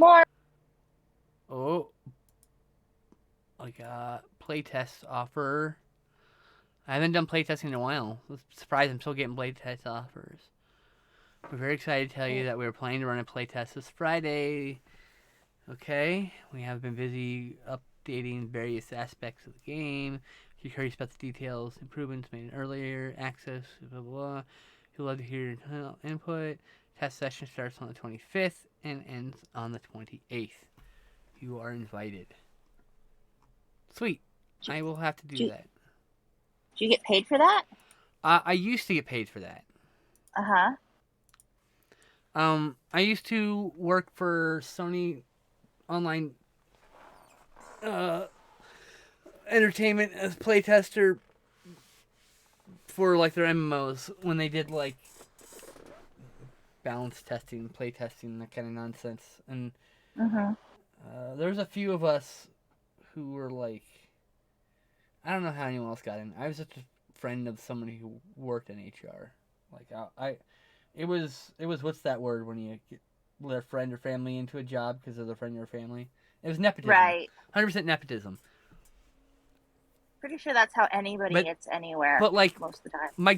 more. Oh, like a playtest offer. I haven't done playtesting in a while. I'm surprised I'm still getting playtest offers. We're very excited to tell you that we're planning to run a playtest this Friday. Okay, we have been busy updating various aspects of the game. If you're curious about the details, improvements made earlier, access, blah, blah, blah. You'll love to hear your input. Test session starts on the 25th and ends on the 28th. You are invited. Sweet. I will have to do that. Do you get paid for that? I used to get paid for that. Uh-huh. I used to work for Sony Online Entertainment as playtester for like their MMOs when they did like balance testing, play testing, that kind of nonsense. And there's a few of us who were like, I don't know how anyone else got in. I was just a friend of somebody who worked in HR. Like it was what's that word when you get their friend or family into a job because of their friend or family? It was nepotism. Right. 100% nepotism. Pretty sure that's how anybody gets anywhere. But like most of the time. My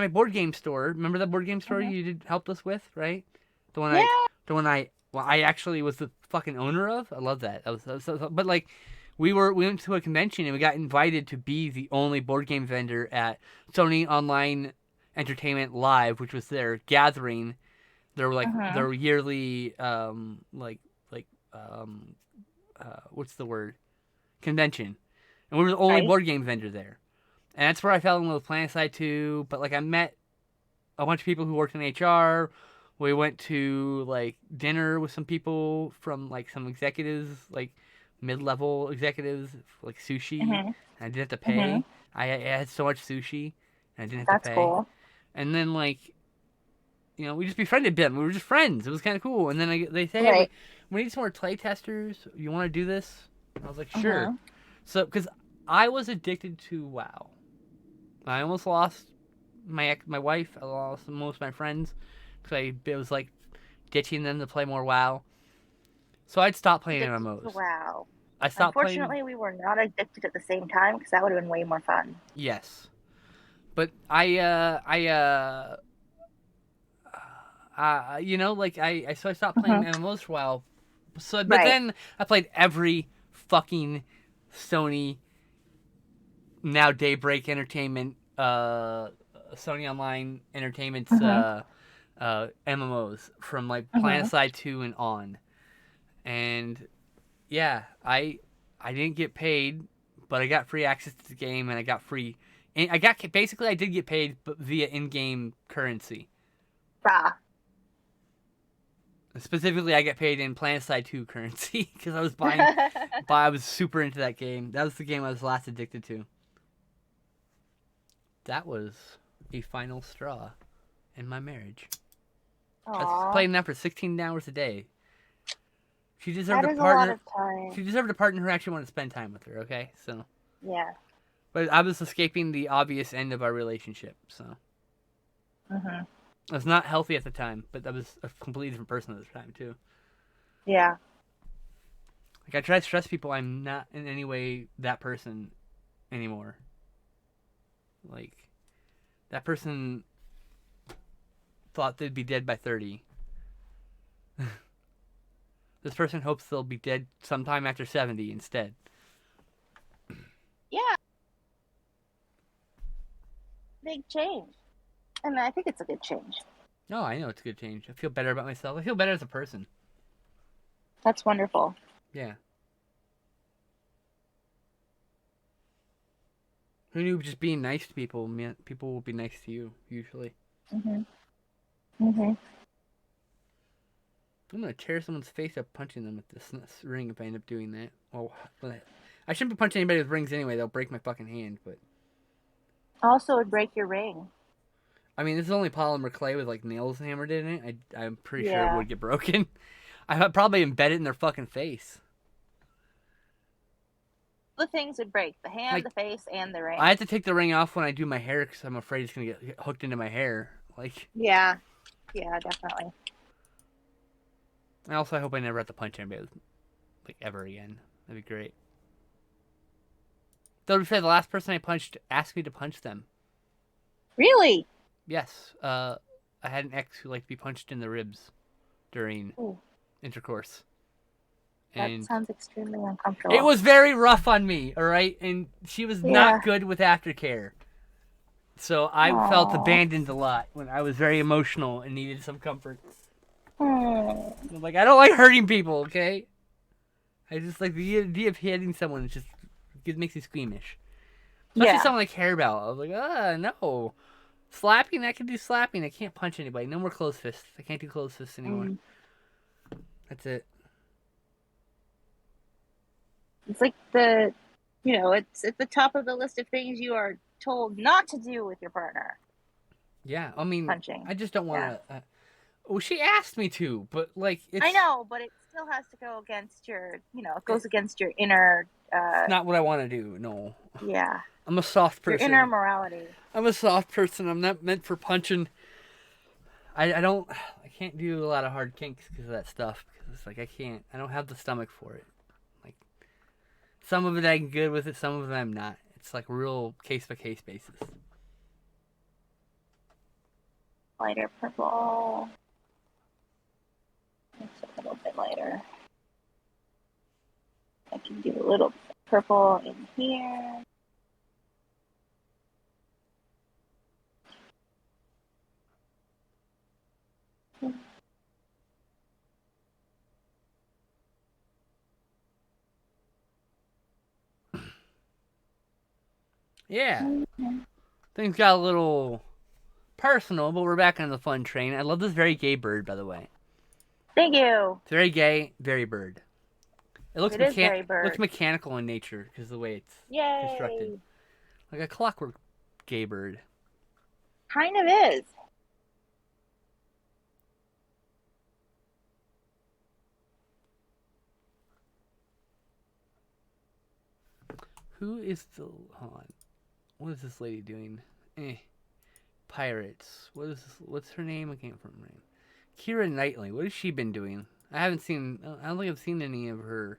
board game store. Remember that board game store you helped us with, right? The one I actually was the fucking owner of. I love that. But like we went to a convention and we got invited to be the only board game vendor at Sony Online Entertainment Live, which was their gathering. Their their yearly what's the word? Convention. And we were the only board game vendor there. And that's where I fell in love with PlanetSide 2. But like I met a bunch of people who worked in HR, We went to like dinner with some people from like some executives, like mid-level executives, like sushi. Mhm. And I didn't have to Mhm. pay. I had so much sushi, and I didn't have to That's pay. cool. And then like we just befriended them. We were just friends. It was kind of cool. And then they say, hey, Right. we need some more play testers. You want to do this? I was like, sure. Mhm. So because I was addicted to WoW. I almost lost my wife. I lost most of my friends because I was like ditching them to play more WoW. So I'd stop playing Addicted to MMOs. WoW. I stopped playing. Unfortunately, we were not addicted at the same time because that would have been way more fun. Yes, but like so I stopped playing Mhm. MMOs for a while. So, but Right. then I played every fucking Sony now Daybreak Entertainment, Sony Online Entertainment's Mhm. MMOs from like Mhm. PlanetSide 2 and on. And yeah, I didn't get paid, but I got free access to the game, and I got free. And I got basically I did get paid, but via in-game currency. Ah. Specifically, I get paid in PlanetSide 2 currency because I was buying. I was super into that game. That was the game I was last addicted to. That was a final straw in my marriage. I was Aw, playing that for 16 hours a day. She deserved that a is a lot partner. of time. She deserved a partner who actually wanted to spend time with her. Okay, so. Yeah. But I was escaping the obvious end of our relationship, so. Mhm. I was not healthy at the time, but I was a completely different person at the time too. Yeah. Like I try to stress people, I'm not in any way that person anymore. Like that person thought they'd be dead by 30. This person hopes they'll be dead sometime after 70 instead. Yeah. Big change, and I think it's a good change. No, I know it's a good change. I feel better about myself. I feel better as a person. That's wonderful. Yeah. Who knew just being nice to people meant people will be nice to you, usually. Mhm. Mhm. I'm gonna tear someone's face up punching them with this ring if I end up doing that. Well, I shouldn't be punching anybody with rings anyway. They'll break my fucking hand. But Also, would break your ring. I mean, this is only polymer clay with like nails hammered in it. I'm pretty sure it Yeah. would get broken. I would probably embed it in their fucking face. The things would break: the hand, Like the face, and the I ring. have to take the ring off when I do my hair because I'm afraid it's gonna get hooked into my hair. Like Yeah. Yeah, definitely. I hope I never have to punch anybody like ever again. That'd be great. Though to be fair, the last person I punched asked me to punch them. Really? Yes, I had an ex who liked to be punched in the ribs during Ooh, intercourse, that and sounds extremely it uncomfortable. was very rough on me. All right, and she was not Yeah. good with aftercare, so I felt Aww. abandoned a lot when I was very emotional and needed some comfort. Hmm. I'm like, I don't like hurting people. Okay, I just like the idea of hitting someone. It makes me squeamish, especially Yeah. someone I care about. I was like, no. Slapping, I can do slapping. I can't punch anybody. No more closed fists. I can't do closed fists anymore. Mm. That's it. It's like it's at the top of the list of things you are told not to do with your partner. Yeah, I mean, Punching. I just don't want Yeah. to. Well, she asked me to, but like, I know, but it still has to go against it goes against your inner, it's not what I want to do. No, yeah, I'm a soft your inner person. morality. I'm a soft person. I'm not meant for punching. I don't. I can't do a lot of hard kinks because of that stuff. Because it's like I can't. I don't have the stomach for it. Like some of it I'm good with it. Some of it I'm not. It's like real case by case basis. Lighter purple. It's a little bit lighter. I can do a little purple in here. Yeah, Mm-hmm. things got a little personal, but we're back on the fun train. I love this very gay bird, by the way. Thank you. It's very gay, very bird. It is very looks bird. mechanical in nature because of the way it's constructed. Yay. Like a clockwork gay bird. Kind of is. Who is the... Hold on. What is this lady doing? Pirates. What's her name? I can't remember her name. Keira Knightley. What has she been doing? I don't think I've seen any of her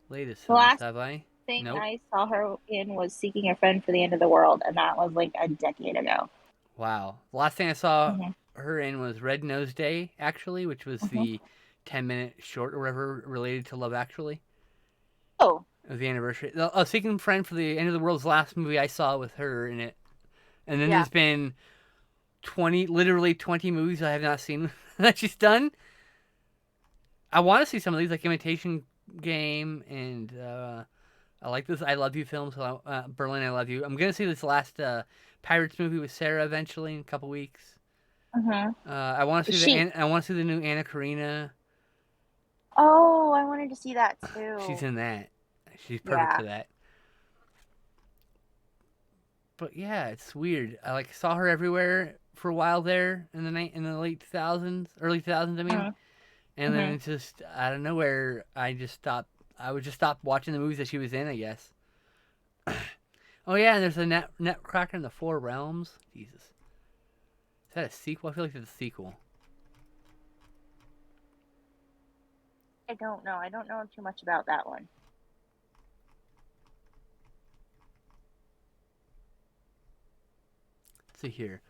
latest The films, last have I? thing Nope. I saw her in was Seeking a Friend for the End of the World, and that was like a decade ago. Wow. The last thing I saw Mhm. her in was Red Nose Day, actually, which was the 10-minute short or whatever related to Love Actually. Oh. It was the anniversary. Seeking a Friend for the End of the World's last movie I saw with her in it. And then there's been literally 20 movies I have not seen that she's done. I want to see some of these, like Imitation Game and I like this I Love You film, so Berlin, I Love You. I'm going to see this last Pirates movie with Sarah eventually in a couple weeks. I want to see the new Anna Karina. Oh, I wanted to see that too. She's in that. She's perfect for that. But yeah, it's weird. I saw her everywhere for a while there in the late 2000s, early 2000s. I mean, and then it's just out of nowhere. I would just stop watching the movies that she was in, I guess. Oh yeah, and there's a Nutcracker in the Four Realms. Jesus, is that a sequel? I feel like it's a sequel. I don't know. I don't know too much about that one. Let's see here.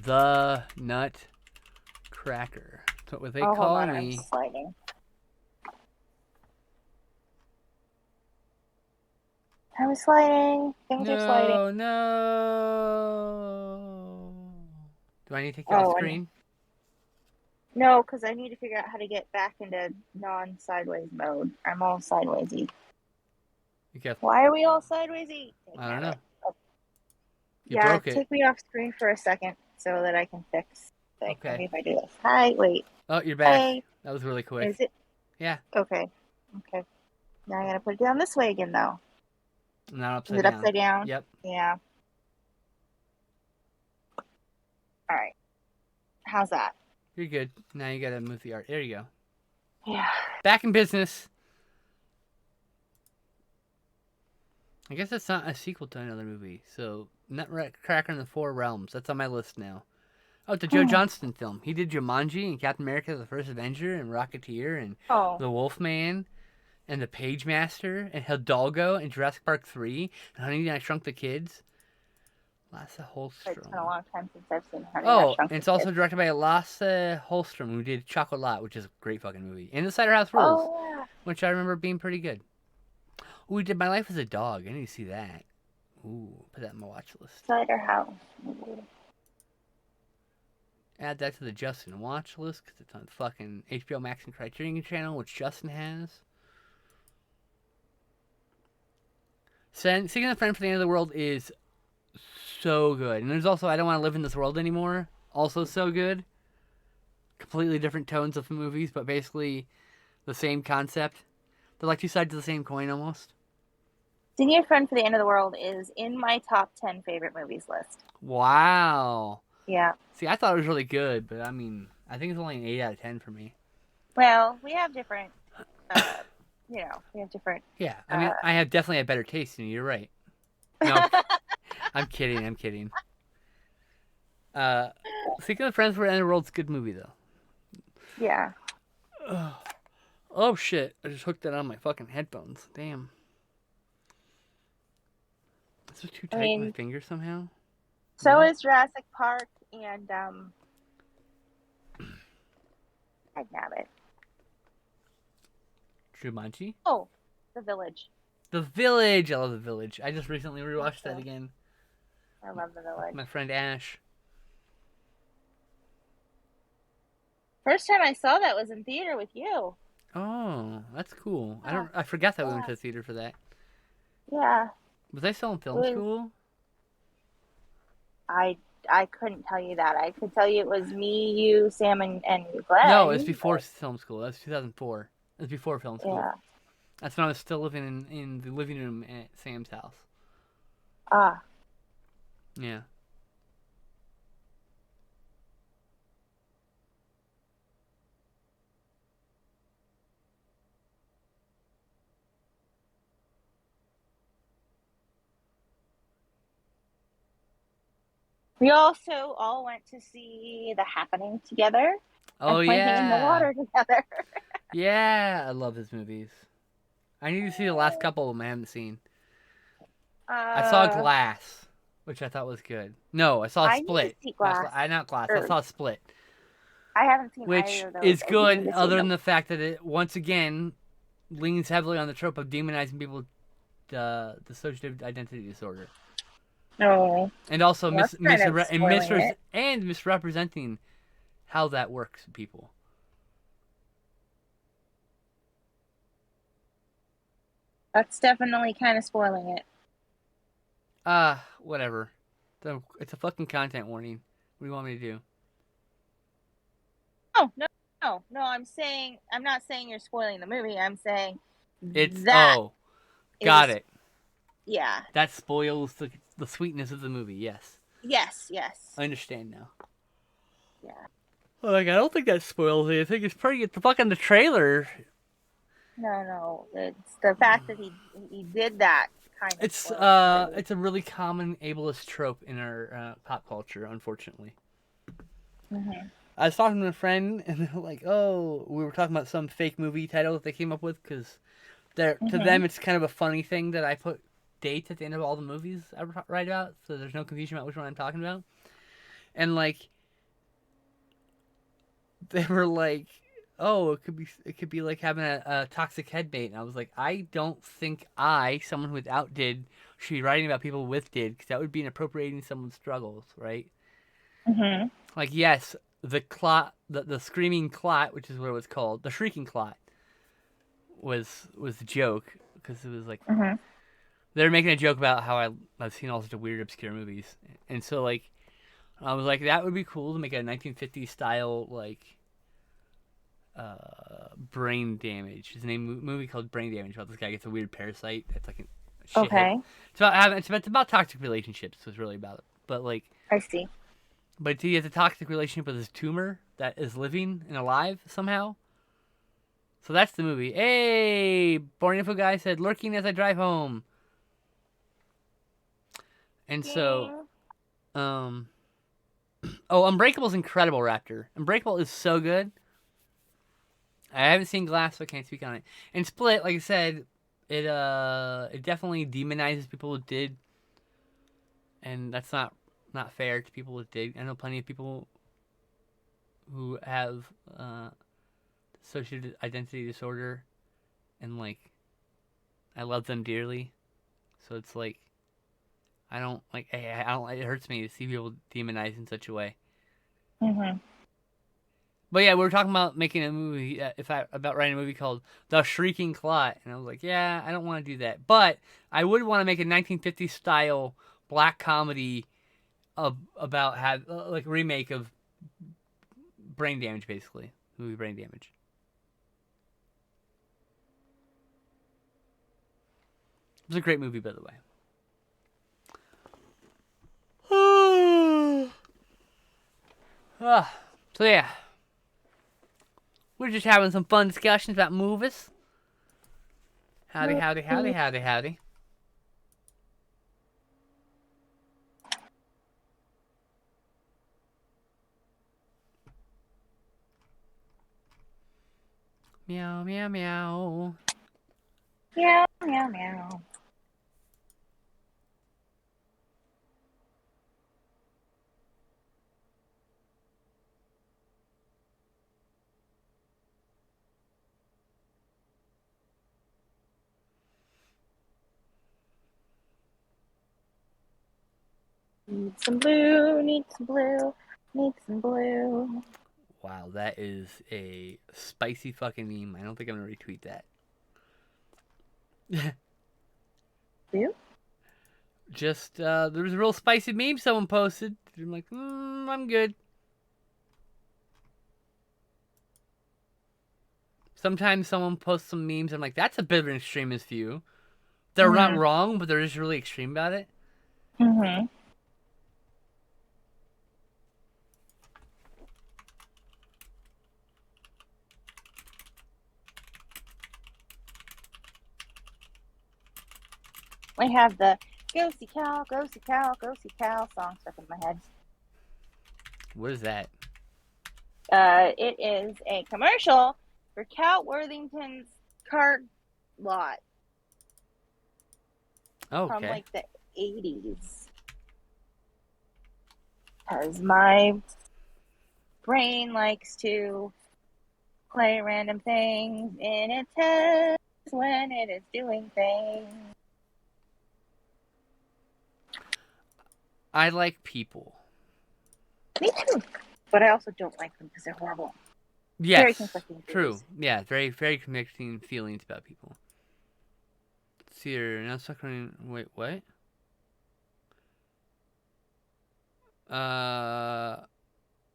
The Nutcracker. That's what they call me. I'm sliding. I'm sliding. Things are sliding. No. Do I need to take you off screen? No, because I need to figure out how to get back into non-sideways mode. I'm all sidewaysy. Why are we all sidewaysy? I don't know. You broke it. Take me off screen for a second so that I can fix things. Okay. Maybe if I do this. Hi, wait. Oh, you're back. Hey. That was really quick. Is it? Yeah. Okay. Now I gotta put it down this way again, though. Not upside down. Is it upside down? Yep. Yeah. All right. How's that? You're good. Now you gotta move the art. There you go. Yeah. Back in business. I guess it's not a sequel to another movie. So, Nutcracker in the Four Realms. That's on my list now. Oh, it's a Joe Johnston film. He did Jumanji and Captain America: The First Avenger and Rocketeer and The Wolfman and The Page Master and Hidalgo and Jurassic Park 3 and Honey, I Shrunk the Kids. Lasse Hallström. It's been a long time since I've seen Honey, I Shrunk the Kids. And it's also directed by Lasse Hallström, who did Chocolat, which is a great fucking movie. And The Cider House Rules, which I remember being pretty good. Ooh, he did My Life as a Dog. I need to see that. Ooh, put that in my watch list. Cider House. Add that to the Justin watch list because it's on fucking HBO Max and Criterion Channel, which Justin has. Seeking a Friend for the End of the World is so good. And there's also I Don't Want to Live in This World Anymore. Also so good. Completely different tones of movies, but basically the same concept. They're like two sides of the same coin almost. Seeking a Friend for the End of the World is in my top 10 favorite movies list. Wow. Yeah. See, I thought it was really good, but I mean, I think it's only an 8 out of 10 for me. Well, we have different, we have different. Yeah, I mean, I have definitely a better taste than you. You're right. No, I'm kidding. Seeking a Friend for the End of the World's a good movie, though. Yeah. Oh, shit. I just hooked that on my fucking headphones. Damn. This was too tight with my finger somehow. So is Jurassic Park and, I'd nab it. Jumanji? Oh, The Village. The Village! I love The Village. I just recently rewatched that again. I love The Village. My friend Ash. First time I saw that was in theater with you. Oh, that's cool. I forgot that we went to the theater for that. Yeah. Was I still in film school? I I couldn't tell you that. I could tell you it was me, you, Sam, and No, it was Glenn. before film school. That was 2004. It was before film school. Yeah. That's when I was still living in the living room at Sam's house. Ah. Yeah. We also all went to see The Happening together Oh and Playing in the yeah. Water together. Yeah, I love his movies. I need to see the last couple of them I haven't seen. I saw Uh, Glass, which I thought was good. No, I saw I need to Split. see Glass. Not Glass. I Or saw Split, I haven't seen which either of those. is I do need good, to see other than them. the fact that it once again leans heavily on the trope of demonizing people with dissociative identity disorder, No, and also well, that's kind of spoiling it. misrepresenting how that works with people. That's definitely kind of spoiling it. Whatever. It's a fucking content warning. What do you want me to do? Oh, no. I'm not saying you're spoiling the movie. I'm saying It's that got is, it. yeah. That spoils the sweetness of the movie. Yes, Yes. I understand now. Yeah. Like, I don't think that spoils it. I think it's pretty. It's fucking the trailer. No. It's the fact that he did that kind of. It's a really common ableist trope in our pop culture, unfortunately. Mm-hmm. I was talking to a friend, and they're like, "Oh, we were talking about some fake movie title that they came up with because to them it's kind of a funny thing that I put dates at the end of all the movies I write about, so there's no confusion about which one I'm talking about." And like, they were like, "Oh, it could be like having a toxic headmate," and I was like, "I don't think someone without did, should be writing about people with did, because that would be inappropriating someone's struggles, right?" Mm-hmm. Like, yes, the screaming clot, which is what it was called, the shrieking clot, was the joke, because it was like Mm-hmm. they're making a joke about how I've seen all sorts of weird, obscure movies, and so like I was like, that would be cool to make a 1950s style like brain damage. There's a movie called Brain Damage about this guy gets a weird parasite that's like a shithead. Okay. It's about toxic relationships. Was really about it, but like. I see. But he has a toxic relationship with his tumor that is living and alive somehow. So that's the movie. Hey, Born Info guy said, lurking as I drive home. And so, Unbreakable's incredible, Raptor. Unbreakable is so good. I haven't seen Glass, so I can't speak on it. And Split, like I said, it definitely demonizes people who did, and that's not fair to people who did. I know plenty of people who have dissociative identity disorder, and like, I love them dearly. So it's like, I don't like. I don't. It hurts me to see people demonized in such a way. Mm-hmm. But yeah, we were talking about making a movie. About writing a movie called The Shrieking Clot, and I was like, yeah, I don't want to do that. But I would want to make a 1950s style black comedy about like a remake of Brain Damage, basically movie Brain Damage. It was a great movie, by the way. So yeah, we're just having some fun discussions about movies. Howdy. Meow. Meow. Need some blue. Wow, that is a spicy fucking meme. I don't think I'm gonna retweet that. Blue? Just there was a real spicy meme someone posted. I'm like, I'm good. Sometimes someone posts some memes. I'm like, that's a bit of an extremist view. They're not wrong, but they're just really extreme about it. Mm-hmm. I have the go see cow, go see cow, go see cow song stuck in my head. What is that? It is a commercial for Cal Worthington's car lot from Okay. like the 80s. Because my brain likes to play random things in its head when it is doing things. I like people. Me too. But I also don't like them because they're horrible. Yes. Very conflicting True. feelings. Yeah, very, very conflicting feelings about people. Let's see here. Now suffering. Wait, what?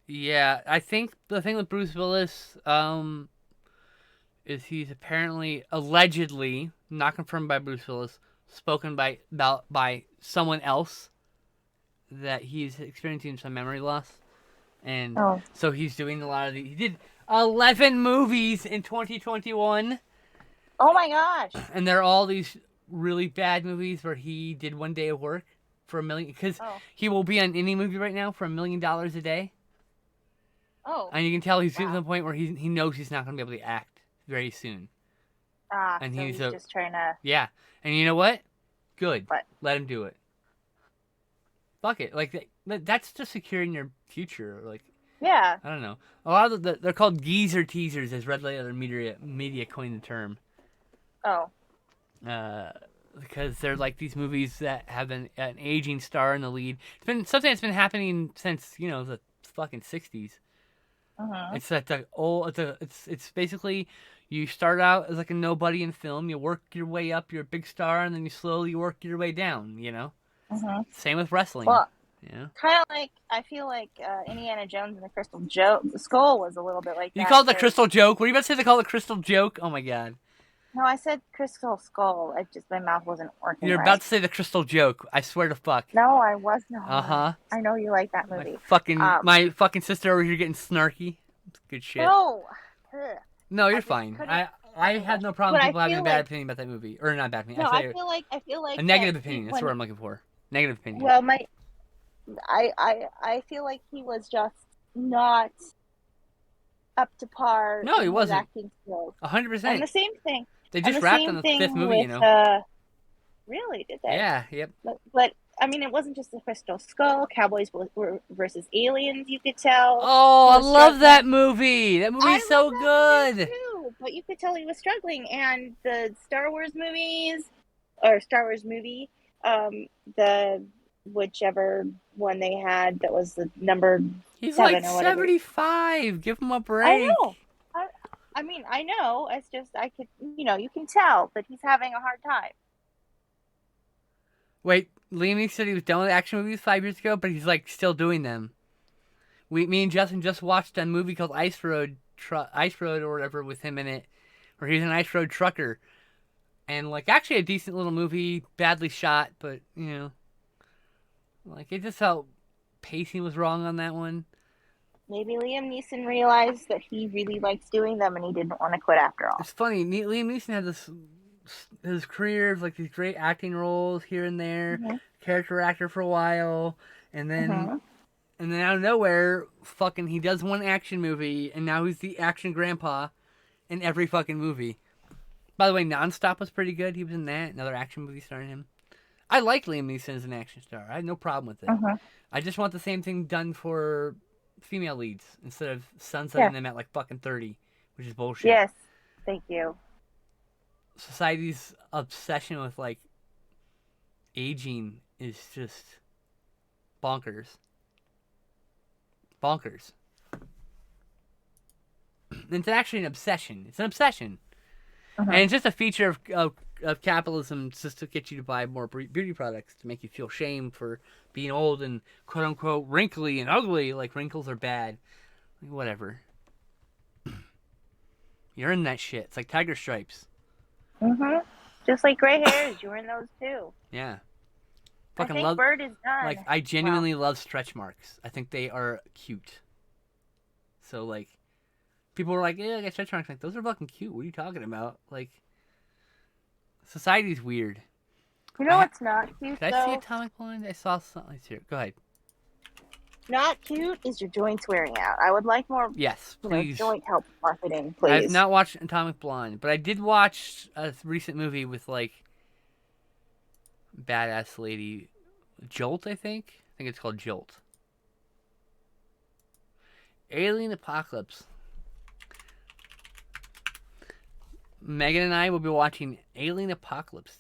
Yeah, I think the thing with Bruce Willis, is he's apparently, allegedly, not confirmed by Bruce Willis, spoken by someone else that he's experiencing some memory loss, and so he's doing a lot of he did 11 movies in 2021. Oh my gosh! And they're all these really bad movies where he did one day of work for $1 million, because he will be on any movie right now for $1 million a day. Oh. And you can tell he's getting to the point where he knows he's not going to be able to act very soon. And so he's just trying to... Yeah. And you know what? Good. What? Let him do it. Fuck it. Like, that's just securing your future. Like, yeah. I don't know. A lot of they're called geezer teasers, as Red Letter Media coined the term. Oh. Because they're like these movies that have an aging star in the lead. It's been something that's been happening since, the fucking 60s. It's that the old. It's basically you start out as like a nobody in film. You work your way up. You're a big star, and then you slowly work your way down. Same with wrestling. Well, kind of like I feel like Indiana Jones and the Crystal Skull was a little bit like that. You called it the Crystal Joke. What are you about to say? They call it Crystal Joke? Oh my god. No, I said Crystal Skull. My mouth wasn't working. You're about to say the Crystal Joke. I swear to fuck. No, I was not. Uh-huh. I know you like that movie. My fucking sister over here getting snarky. It's good shit. No. No, you're fine. I have no problem with people having a bad opinion about that movie. Or not bad opinion. No, I feel like a negative opinion. That's what I'm looking for. Negative opinion. Well, I feel like he was just not up to par. No, he wasn't. Acting skills. 100%. And the same thing. They just wrapped on the fifth movie, Really? Did they? Yeah, yep. But I mean, it wasn't just the Crystal Skull. Cowboys versus Aliens, you could tell. Oh, I love that movie. That movie's so good. Movie too, but you could tell he was struggling. And the Star Wars movie, the whichever one they had that was the number He's 7 like or whatever. 75. Give him a break. I know. I mean, I know. It's just you can tell that he's having a hard time. Wait, Liam Neeson said he was done with action movies 5 years ago, but he's like still doing them. Me and Justin just watched a movie called Ice Road or whatever with him in it, where he's an ice road trucker, and like actually a decent little movie, badly shot, but like it just felt pacing was wrong on that one. Maybe Liam Neeson realized that he really likes doing them and he didn't want to quit after all. It's funny. Liam Neeson had his career of like these great acting roles here and there, character actor for a while, and then out of nowhere, fucking he does one action movie, and now he's the action grandpa in every fucking movie. By the way, Nonstop was pretty good. He was in that. Another action movie starring him. I like Liam Neeson as an action star. I had no problem with it. I just want the same thing done for female leads instead of sunsetting them at like fucking 30, which is bullshit. Yes, thank you. Society's obsession with like aging is just bonkers. It's actually an obsession. It's an obsession. And it's just a feature of of capitalism just to get you to buy more beauty products to make you feel shame for being old and quote unquote wrinkly and ugly. Like wrinkles are bad. Like, whatever. You're in that shit. It's like tiger stripes. Mhm. Just like gray hairs, you were in those too. Yeah. I Fucking think love. Bird is done. Like I genuinely love stretch marks. I think they are cute. So like, people were like, "Yeah, I got stretch marks." Like those are fucking cute. What are you talking about? Like, society's weird. You know what's not cute Did I see though? Atomic Blonde? I saw something here. Go ahead. Not cute is your joints wearing out. I would like more, Yes, please. joint help marketing, I have please. not watched Atomic Blonde, but I did watch a recent movie with like badass lady Jolt. I think it's called Jolt. Alien Apocalypse. Megan and I will be watching Alien Apocalypse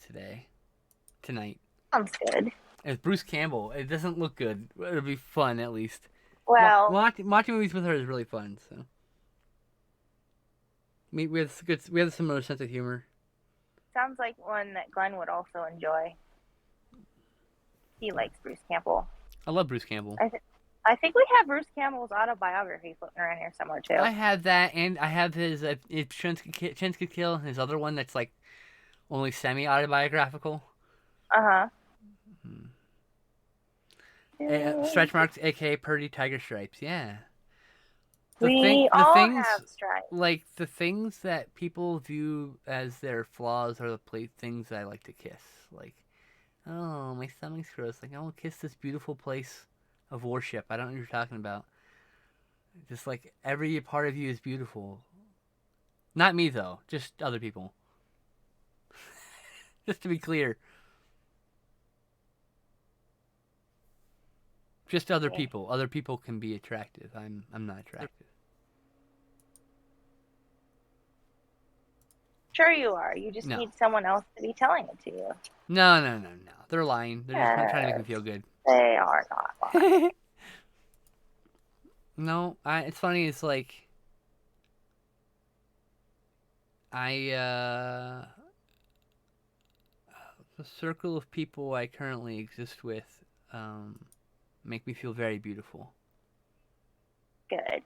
tonight. Sounds good. It's Bruce Campbell. It doesn't look good. It'll be fun at least. Well, watching movies with her is really fun. So we have a similar sense of humor. sounds like one that Glenn would also enjoy. He likes Bruce Campbell. I love Bruce Campbell. I think we have Bruce Campbell's autobiography floating around here somewhere too. I have that, and I have his If Chins Could Kill, his other one that's like only semi-autobiographical. Uh-huh. Stretch marks, aka Purdy Tiger Stripes. Yeah. We all have stripes. Like the things that people view as their flaws are the things that I like to kiss. Like, oh, my stomach's gross. Like, I want to kiss this beautiful place of worship. I don't know what you're talking about. Just like every part of you is beautiful. Not me though, just other people. Just to be clear. Just other people. Other people can be attractive. I'm not attractive. Sure you are. You just need someone else to be telling it to you. No. They're lying. They're just trying to make me feel good. They are not lying. No, it's funny. It's like the circle of people I currently exist with make me feel very beautiful. Good.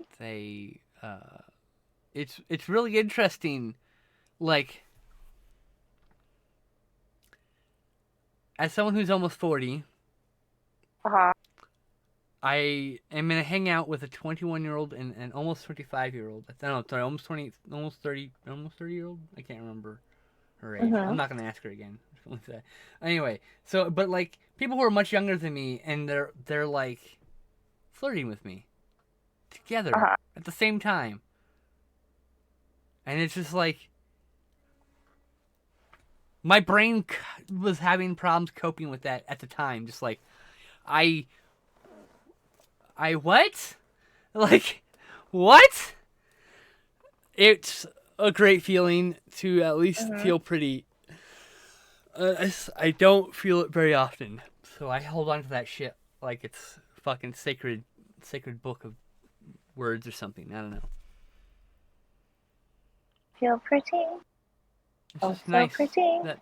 It's really interesting. Like, as someone who's almost 40, I am gonna hang out with a 21-year-old and an almost 25-year-old. No, sorry, almost 30-year-old. I can't remember her age. I'm not gonna ask her again. Anyway, so but like people who are much younger than me and they're like flirting with me together at the same time, and it's just like my brain was having problems coping with that at the time. Just like I what? Like, what? It's a great feeling to at least feel pretty. I don't feel it very often, so I hold on to that shit like it's fucking sacred book of words or something. I don't know. Feel pretty. It's just nice that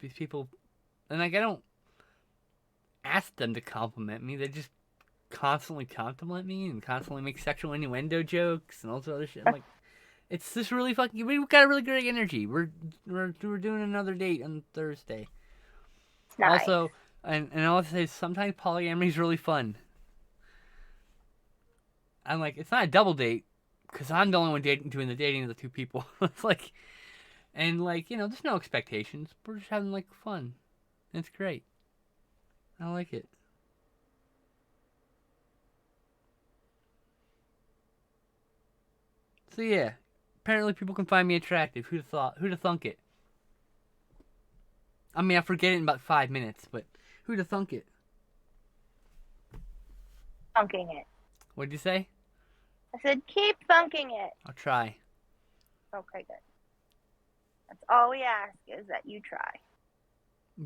these people, and like I don't ask them to compliment me. They just constantly compliment me and constantly make sexual innuendo jokes and all this other shit. I'm like, it's just really fucking. We've got a really great energy. We're doing another date on Thursday. Nice. Also, and I'll say sometimes polyamory is really fun. I'm like, it's not a double date because I'm the only one doing the dating of the two people. It's like, and like there's no expectations. We're just having like fun. It's great. I like it. So yeah, apparently people can find me attractive. Who'd have thought? Who'd have thunk it? I mean, I forget it in about 5 minutes, but who'd have thunk it? Thunking it. What'd you say? I said keep thunking it. I'll try. Okay, good. That's all we ask is that you try.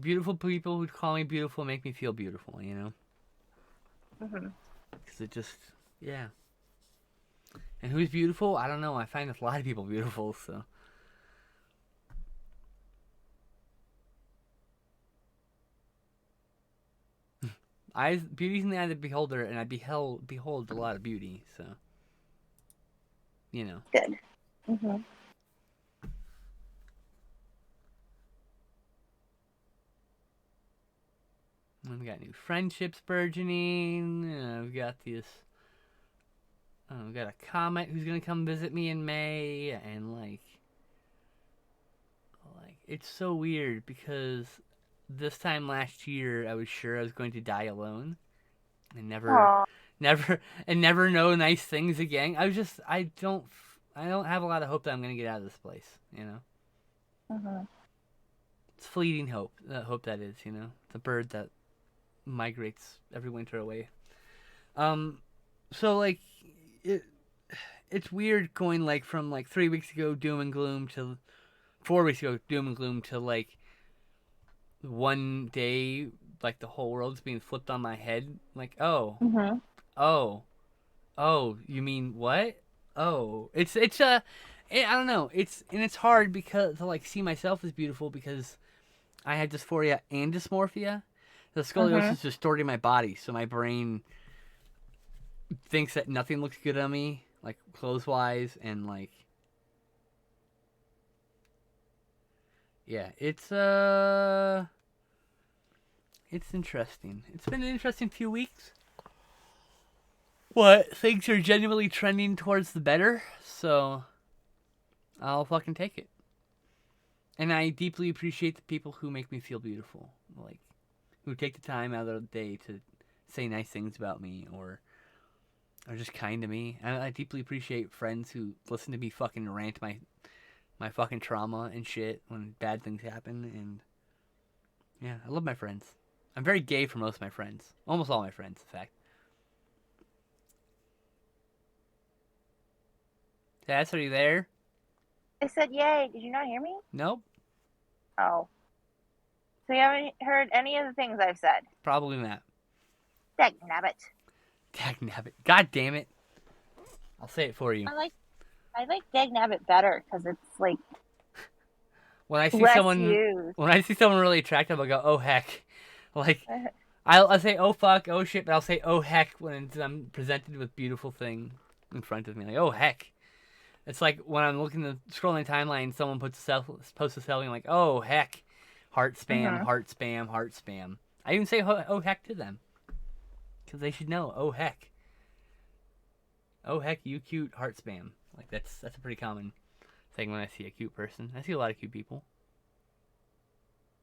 Beautiful people who call me beautiful make me feel beautiful, Mhm. Because it just, yeah. And who's beautiful? I don't know. I find a lot of people beautiful, so. eyes, beauty's in the eye of the beholder, and I behold a lot of beauty. So, you know. Good. Mhm. We've got new friendships burgeoning. I've got this. I've got a comet who's gonna come visit me in May, and like it's so weird because this time last year I was sure I was going to die alone and Aw. never know nice things again. I don't have a lot of hope that I'm gonna get out of this place. You know, Mhm. it's fleeting hope. Hope that is. You know, it's a bird that migrates every winter away. So like it's weird going like from like 3 weeks ago doom and gloom to 4 weeks ago doom and gloom to like one day like the whole world's being flipped on my head. Like Mhm. oh, you mean what? Oh, I don't know. It's hard because to like see myself as beautiful because I had dysphoria and dysmorphia. The scoliosis Mhm. is distorting my body, so my brain thinks that nothing looks good on me, like clothes wise, and like yeah, it's interesting. It's been an interesting few weeks. What things are genuinely trending towards the better, so I'll fucking take it. And I deeply appreciate the people who make me feel beautiful, like who take the time out of the day to say nice things about me or are just kind to me. I deeply appreciate friends who listen to me fucking rant my fucking trauma and shit when bad things happen. And yeah, I love my friends. I'm very gay for most of my friends, almost all my friends, in fact. Tess, are you there? I said yay. Did you not hear me? Nope, Oh. So you haven't heard any of the things I've said. probably not. Dagnabbit. Dagnabbit. God damn it. I'll say it for you. I like Dagnabbit better because it's like When I see less someone used. when I see someone really attractive, I'll go, oh heck. Like I'll say oh fuck, oh shit, but I'll say oh heck when I'm presented with beautiful thing in front of me. Like oh heck. It's like when I'm looking at scrolling timeline, someone posts a selfie, I'm like oh heck, heart spam, Mhm. heart spam, heart spam. I even say oh heck to them because they should know. Oh heck, you cute, heart spam. Like that's a pretty common thing when I see a cute person. I see a lot of cute people.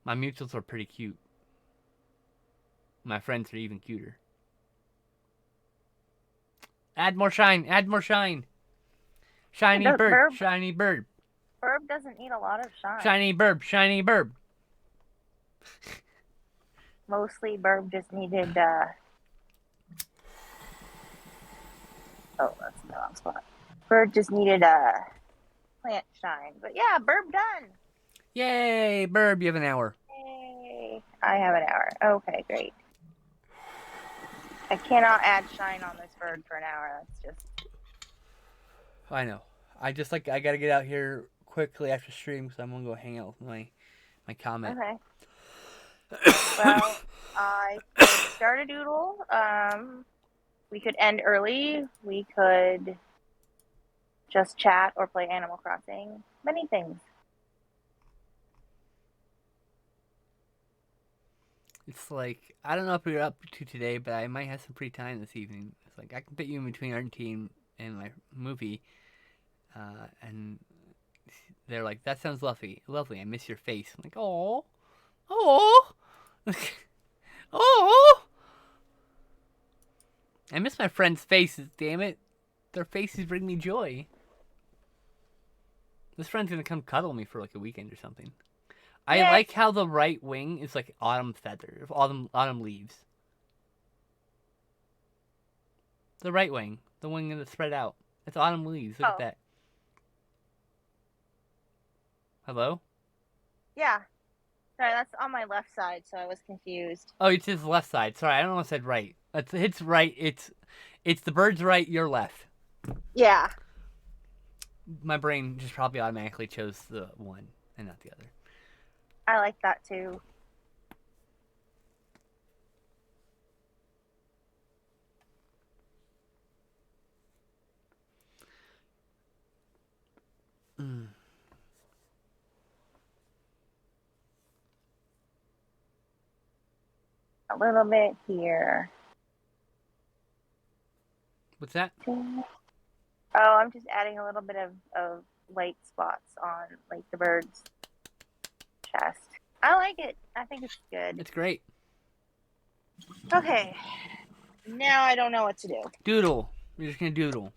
My mutuals are pretty cute. My friends are even cuter. Add more shine, add more shine. Shiny bird, shiny bird. Burb doesn't need a lot of shine. Shiny burb, shiny burb. Mostly Burb just needed oh, that's in the wrong spot. Burb just needed plant shine. But yeah, Burb done. Yay, burb, you have an hour. Yay. I have an hour. Okay, great. I cannot add shine on this bird for an hour. That's just I know. I gotta get out here quickly after stream because I'm gonna go hang out with my comment. okay. Well, I could start a doodle. We could end early. We could just chat or play Animal Crossing. Many things. It's like I don't know what you're up to today, but I might have some free time this evening. It's like I can fit you in between our team and my movie, and they're like, "That sounds lovely, lovely. I miss your face." I'm like, "Oh, oh, oh." I miss my friends' faces. Damn it, their faces bring me joy. This friend's gonna come cuddle me for like a weekend or something. I Yes. like how the right wing is like autumn feather, autumn leaves. The right wing, the wing that's spread out. It's autumn leaves. Look at that. Hello? Yeah. Sorry, that's on my left side, so I was confused. Oh, it's his left side. Sorry, I don't know if I said right. It's right. It's the bird's right, your left. Yeah. My brain just probably automatically chose the one and not the other. I like that too. Mm. A little bit here. What's that? Oh, I'm just adding a little bit of light spots on like the bird's chest. I like it. I think it's good. It's great. Okay. Now I don't know what to do. Doodle. We're just gonna doodle.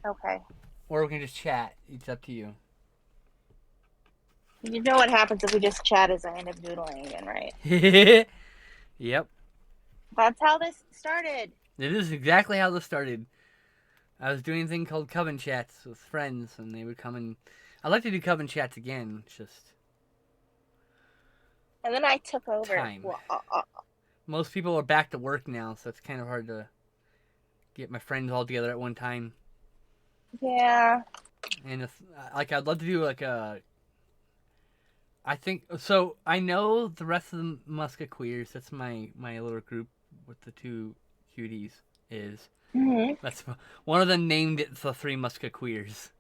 Okay. Or we can just chat. It's up to you. You know what happens if we just chat is I end up doodling again, right? Yep. That's how this started. It is exactly how this started. I was doing a thing called Coven Chats with friends, and they would come and... I'd like to do Coven Chats again. It's just... And then I took over. Time. Most people are back to work now, so it's kind of hard to get my friends all together at one time. Yeah. And if, like, I'd love to do like a... I think so. I know the rest of the Musketeers. That's my little group with the two cuties. Is that's one of them named it the Three Musketeers.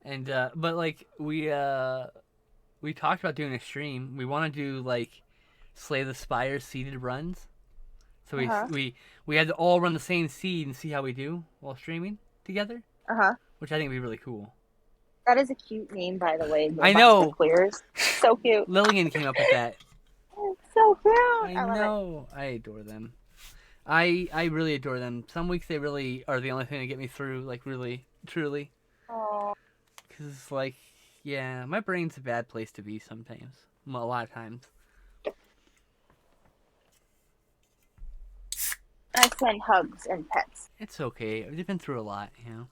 And but like we talked about doing a stream. We want to do like Slay the Spire seeded runs. So we had to all run the same seed and see how we do while streaming together. Which I think would be really cool. That is a cute name, by the way. I know. Clears. So cute. Lillian came up with that. It's so cute. I know. I adore them. I really adore them. Some weeks they really are the only thing that get me through, like really, truly. Aww. Because, like, yeah, my brain's a bad place to be sometimes. A lot of times. I send hugs and pets. It's okay. I've been through a lot, you know.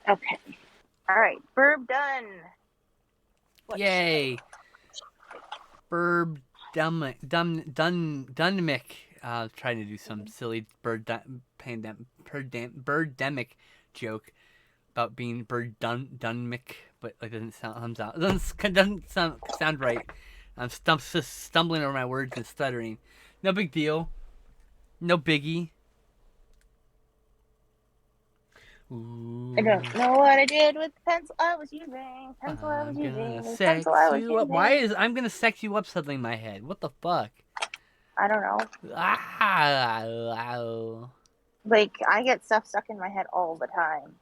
Okay. All right. Burb done. Yay. Burb Dunmick. Trying to do some silly birdemic joke about being Dunmick, but it doesn't sound out. It doesn't sound right. I'm stumbling over my words and stuttering. No big deal. No biggie. Ooh. I don't know what I did with the pencil I was using. I'm gonna sex you up. Why is I'm gonna sex you up suddenly in my head? What the fuck? I don't know. Like, I get stuff stuck in my head all the time.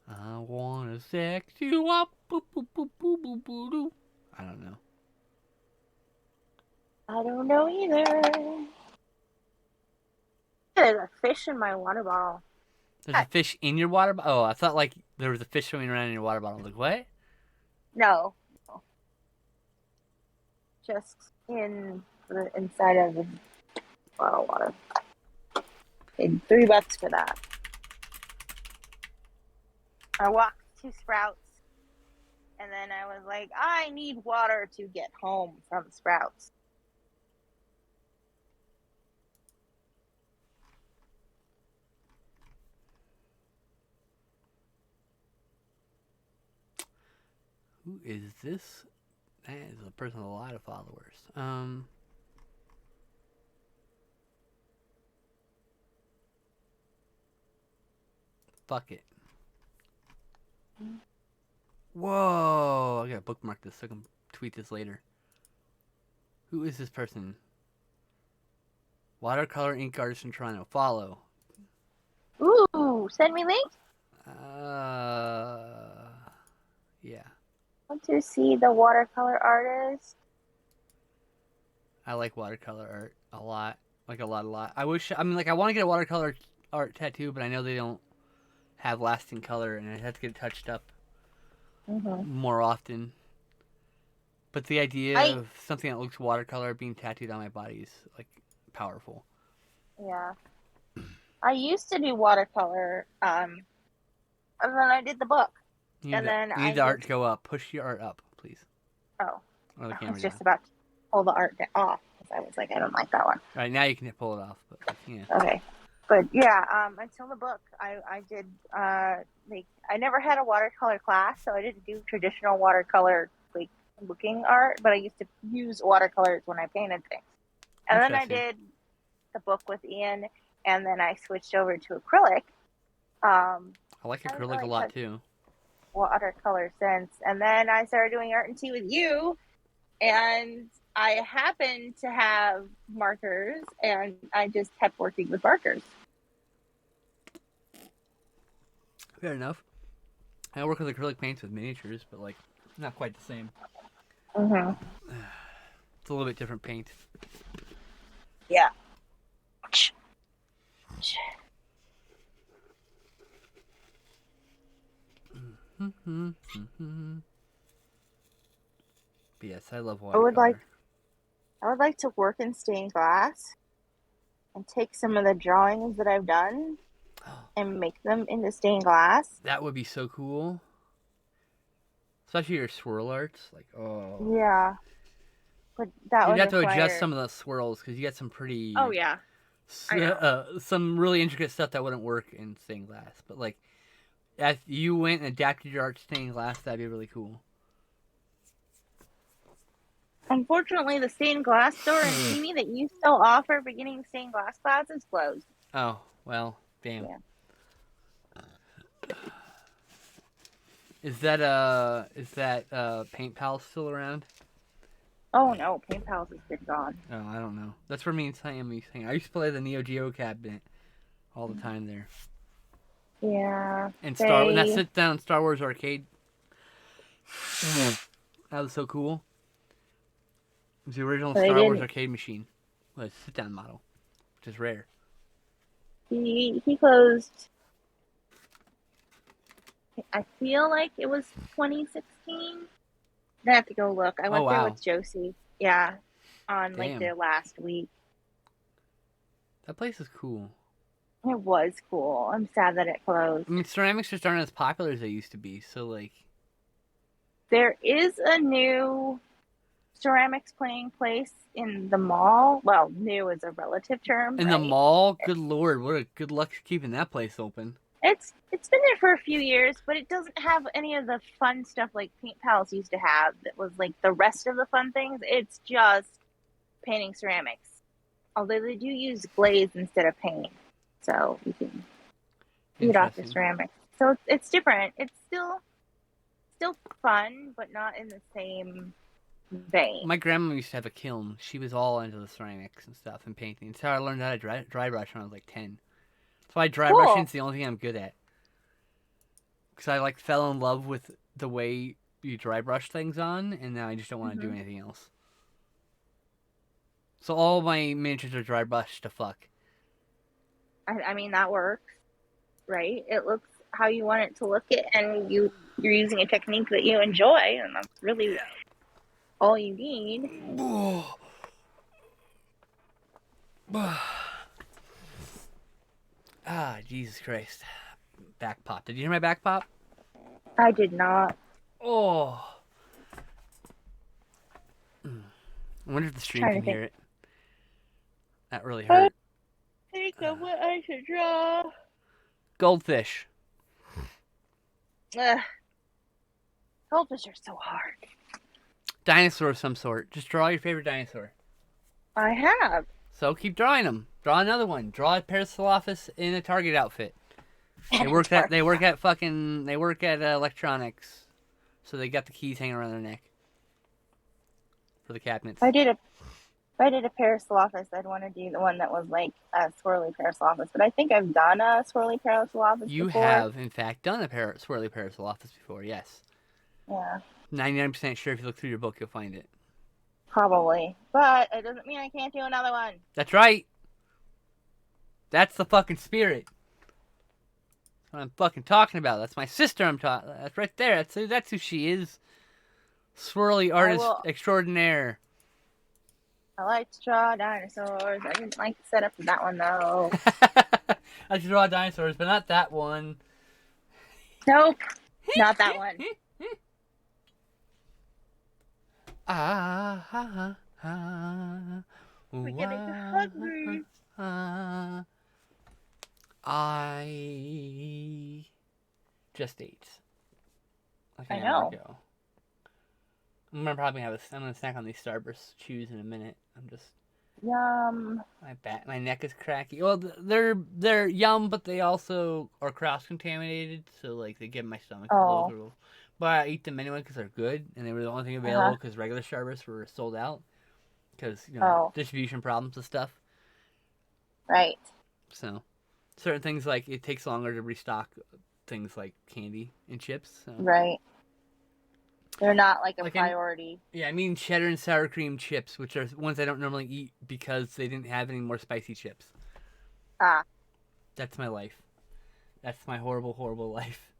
I wanna sex you up. Boop, boop, boop, boop, boop, boop, boop. I don't know. I don't know either. There's a fish in my water bottle. There's a fish in your water bottle? Oh, I thought like there was a fish swimming around in your water bottle. I was like, what? No. Just in the inside of the bottle of water. Paid $3 for that. I walked to Sprouts, and then I was like, I need water to get home from Sprouts. Who is this? That is a person with a lot of followers. Fuck it. Whoa! I gotta bookmark this so I can tweet this later. Who is this person? Watercolor ink artist in Toronto. Follow. Ooh, send me link. Yeah. Want to see the watercolor artist? I like watercolor art a lot. Like a lot. I want to get a watercolor art tattoo, but I know they don't have lasting color, and I have to get it touched up more often. But the idea of something that looks watercolor being tattooed on my body is like powerful. Yeah. I used to do watercolor, and then I did the book. You need the art to go up. Push your art up, please. Oh. Or the I camera was just about to pull the art off, because I was like, I don't like that one. All right, now you can pull it off. But yeah. Okay. But yeah, until the book, I did, I never had a watercolor class, so I didn't do traditional watercolor, like, looking art, but I used to use watercolors when I painted things. And then I Interesting. did the book with Ian, and then I switched over to acrylic. I like I haven't acrylic a really lot touched too. watercolor since. And then I started doing art and tea with you, and I happened to have markers, and I just kept working with markers. Fair enough. I work with acrylic paints with miniatures, but like not quite the same. Mm-hmm. It's a little bit different paint. Yeah. But yes, I love I would like watercolor. I would like to work in stained glass and take some of the drawings that I've done and make them into stained glass. That would be so cool. Especially your swirl arts. Like, oh. Yeah, but that You'd would have to adjust require. some of the swirls because you got some Oh pretty. yeah, I know. Some really intricate stuff that wouldn't work in stained glass. But like, if you went and adapted your art to stained glass, that'd be really cool. Unfortunately, the stained glass store in Simi that used to offer beginning stained glass classes closed. Oh, well, damn. Yeah. Is that Paint Pal still around? Oh no, Paint Pals has been gone. Oh, I don't know. That's where me and Sam used to hang. I used to play the Neo Geo cabinet all the time there. Yeah, And that they. sit down Star Wars arcade. That was so cool. It was the original They Star Wars didn't. arcade machine. Well, it's a sit down model, which is rare. He closed. I feel like it was 2016. I have to go look. I Oh went there wow. with Josie. Yeah, on like Damn. their last week. That place is cool. It was cool. I'm sad that it closed. I mean, ceramics just aren't as popular as they used to be. So like, There is a new ceramics playing place in the mall. Well, new is a relative term, in the right? mall, good lord, what a good luck keeping that place open. It's been there for a few years, but it doesn't have any of the fun stuff like Paint Pals used to have. That was like the rest of the fun things. It's just painting ceramics. Although they do use glaze instead of paint, so you can feed off the Interesting. ceramics. So it's different. It's still fun, but not in the same vein. My grandma used to have a kiln. She was all into the ceramics and stuff and painting. That's how I learned how to dry brush when I was like 10. That's why dry brushing Cool. is the only thing I'm good at. Because I like fell in love with the way you dry brush things on, and now I just don't want to do Mm-hmm. anything else. So all my miniatures are dry brushed to fuck. I mean that works, right? It looks how you want it to look it, and you're using a technique that you enjoy, and that's really all you need. Ah, Jesus Christ. Back pop. Did you hear my back pop? I did not. Oh. I wonder if the stream Trying can to think. hear it. That really hurt. Think of what I should draw. Goldfish. Ugh. Goldfish are so hard. Dinosaur of some sort. Just draw your favorite dinosaur. I have. So keep drawing them. Draw another one. Draw a Parasaurolophus in a Target outfit. They work at electronics, so they got the keys hanging around their neck for the cabinets. If I did a Parasaurolophus, I'd want to do the one that was like a swirly Parasaurolophus. But I think I've done a swirly Parasaurolophus You before. have, in fact, done a swirly Parasaurolophus before, yes. Yeah. 99% sure if you look through your book, you'll find it. Probably. But it doesn't mean I can't do another one. That's right. That's the fucking spirit. That's what I'm fucking talking about. That's my sister I'm talking. That's right there. That's who she is. Swirly artist extraordinaire. I like to draw dinosaurs. I didn't like the setup of that one though. I should draw dinosaurs, but not that one. Nope. Not that one. We're getting hungry. I just ate like I an know. hour ago. probably I'm gonna snack on these Starburst chews in a minute. I'm just Yum. my neck is cracky. Well, they're yum, but they also are cross contaminated, so like they give my stomach a Oh. little. But I eat them anyway because they're good, and they were the only thing Uh-huh. available because regular Starburst were sold out because Oh. distribution problems and stuff. Right. So certain things like it takes longer to restock things like candy and chips. So Right. They're not like a like priority. I mean cheddar and sour cream chips, which are ones I don't normally eat because they didn't have any more spicy chips. Ah. That's my life. That's my horrible, horrible life.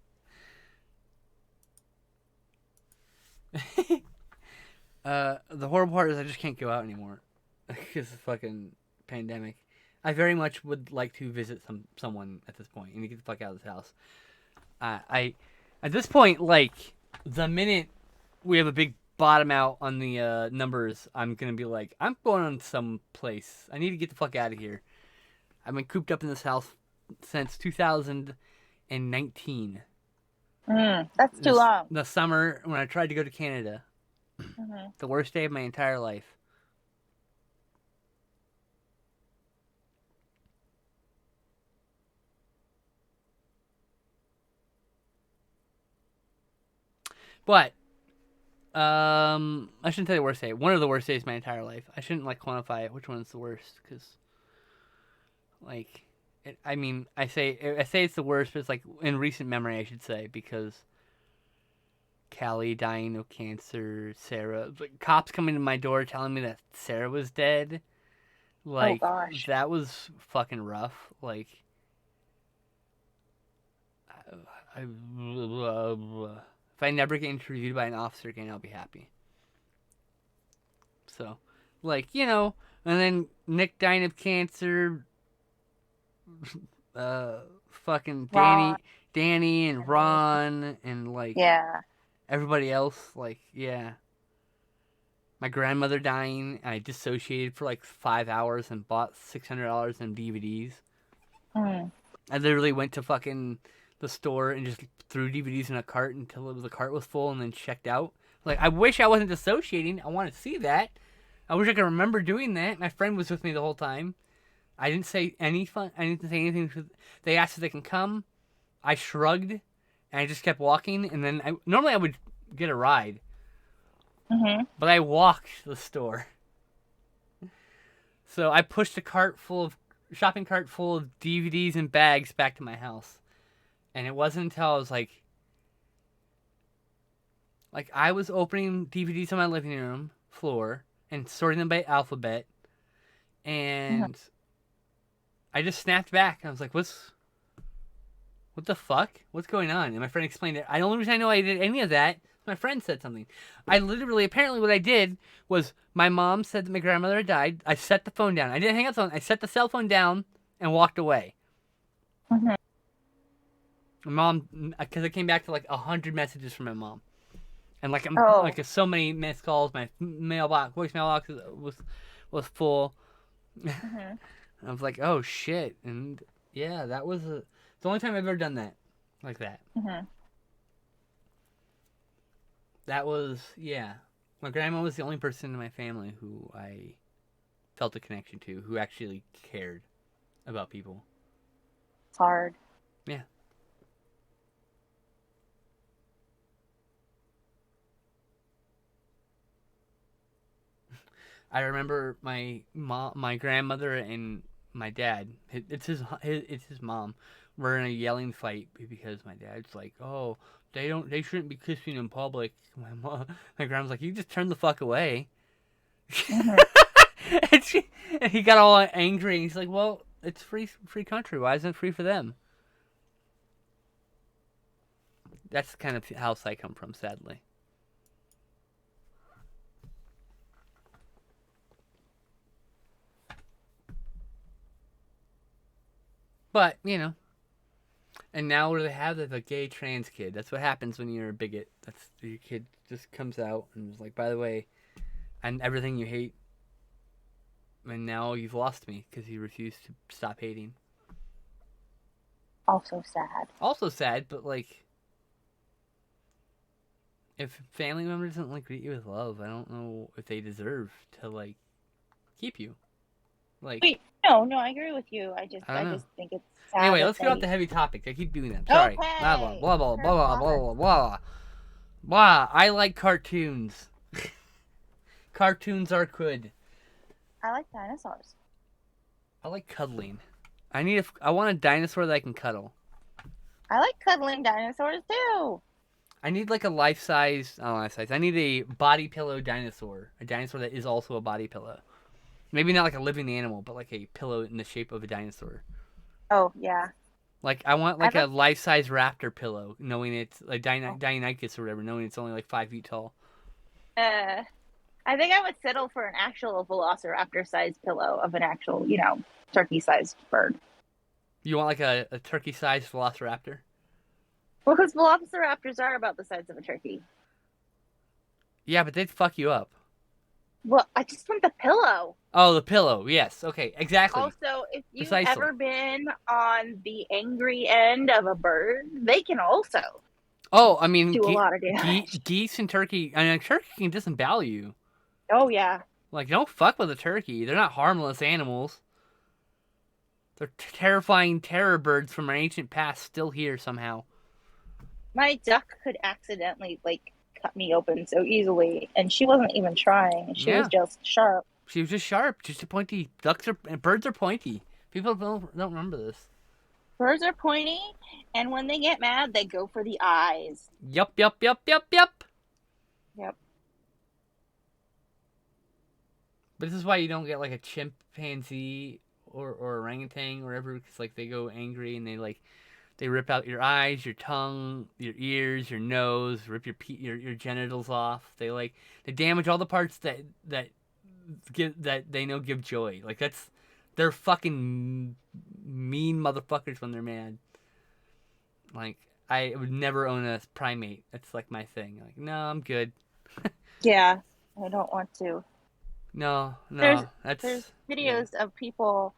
The horrible part is I just can't go out anymore because of the fucking pandemic. I very much would like to visit someone at this point and to get the fuck out of this house. I at this point, like the minute we have a big bottom out on the numbers, I'm gonna be like, I'm going on some place. I need to get the fuck out of here. I've been cooped up in this house since 2019. That's too long. The summer when I tried to go to Canada. Mm-hmm. The worst day of my entire life. But I shouldn't say the worst day. One of the worst days of my entire life. I shouldn't like quantify it. Which one's the worst? Because like, I say it's the worst, but it's like in recent memory, I should say, because Callie dying of cancer, Sarah, like, cops coming to my door telling me that Sarah was dead. Like, oh gosh. that was fucking rough. Like, if I never get interviewed by an officer again, I'll be happy. So, like, and then Nick dying of cancer, fucking Ron. Danny and Ron, and like Yeah. everybody else, like, yeah. My grandmother dying, I dissociated for like 5 hours and bought $600 in DVDs. Mm. I literally went to fucking the store and just threw DVDs in a cart until the cart was full and then checked out. Like, I wish I wasn't dissociating. I want to see that. I wish I could remember doing that. My friend was with me the whole time. I didn't say I didn't say anything. They asked if they can come. I shrugged, and I just kept walking. And then normally I would get a ride, but I walked to the store. So I pushed a shopping cart full of DVDs and bags back to my house. And it wasn't until I was like I was opening DVDs on my living room floor and sorting them by alphabet, and I just snapped back. I was like, what the fuck? What's going on? And my friend explained it. The only reason I know I did any of that, my friend said something. Apparently what I did was my mom said that my grandmother had died. I set the phone down. I didn't hang up the phone. I set the cell phone down and walked away. My mom, because I came back to like 100 messages from my mom. And like so many missed calls. My voicemail box was full. I was like, oh shit, and yeah, that was the only time I've ever done that, like that. That was My grandma was the only person in my family who I felt a connection to, who actually cared about people. It's hard. Yeah. I remember my grandmother and my dad. It's his mom. We're in a yelling fight because my dad's like, "Oh, they shouldn't be kissing in public." My grandma's like, "You just turn the fuck away." and he got all angry. And he's like, "Well, it's free country. Why isn't it free for them?" That's the kind of house I come from, sadly. But, and now what do they have? They have a gay trans kid. That's what happens when you're a bigot. That's your kid just comes out and is like, by the way, I'm everything you hate. And now you've lost me because you refuse to stop hating. Also sad. Also sad, but like, If family members don't like greet you with love, I don't know if they deserve to like keep you. Like, Wait, no, I agree with you. I don't I know. just think it's sad Anyway, that let's get off they. the heavy topic. I keep doing that. Sorry. Blah blah Okay, blah blah blah turn blah off blah blah blah. I like cartoons. Cartoons are good. I like dinosaurs. I like cuddling. I want a dinosaur that I can cuddle. I like cuddling dinosaurs too. I need like a life size. Oh, life size. I need a body pillow dinosaur. A dinosaur that is also a body pillow. Maybe not like a living animal, but like a pillow in the shape of a dinosaur. Oh yeah, Like I want I like a like. life size raptor pillow, knowing it's like Oh, Deinonychus or whatever, knowing it's only like 5 feet tall. uh, I think I would settle for an actual velociraptor-sized pillow of an actual, turkey-sized bird. You want like a turkey sized velociraptor? Well, because velociraptors are about the size of a turkey. Yeah, but they'd fuck you up. Well, I just want the pillow. Oh, the pillow. Yes. Okay. Exactly. Also, if you've Precisely. ever been on the angry end of a bird, they can also Oh, I mean, do a lot of damage. geese and turkey. I mean, turkey can disembowel you. Oh yeah, Like, don't fuck with a turkey. They're not harmless animals. They're terrifying terror birds from our ancient past, still here somehow. my duck could accidentally cut me open so easily, and she wasn't even trying. She was Yeah, just sharp. she was just sharp, just a pointy. Birds are pointy. People don't remember this. Birds are pointy, and when they get mad, they go for the eyes. Yup, yup, yup, yup, yup. Yep. But this is why you don't get like a chimpanzee or orangutan or whatever, because like they go angry and they rip out your eyes, your tongue, your ears, your nose, rip your genitals off. They damage all the parts that they know give joy. Like they're fucking mean motherfuckers when they're mad. Like I would never own a primate. That's like my thing. Like no, I'm good. Yeah, I don't want to. No, There's that's yeah. videos of people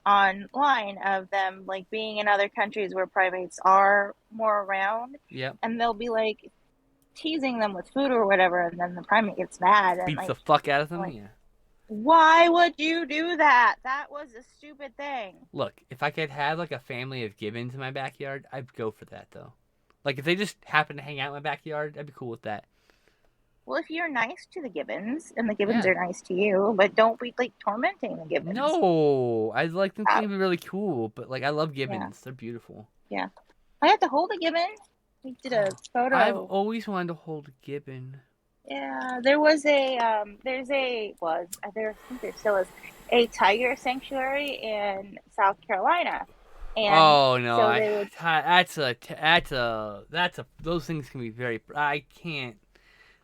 online of them being in other countries where primates are more around, Yep. and they'll be teasing them with food or whatever, and then the primate gets mad and Beats the fuck out of them. like, Yeah. why would you do that? That was a stupid thing. Look, if I could have like a family of gibbons in my backyard, I'd go for that though. Like if they just happen to hang out in my backyard, I'd be cool with that. Well, if you're nice to the gibbons and the gibbons Yeah. are nice to you, but don't be tormenting the gibbons. No, I like them Uh, to be really cool, but like I love yeah, gibbons. They're beautiful. yeah. I had to hold a gibbon. We did a I've photo. always wanted to hold a gibbon. Yeah, there was I think there still is a tiger sanctuary in South Carolina, and Oh no, so they would. that's a those things can be very. I can't.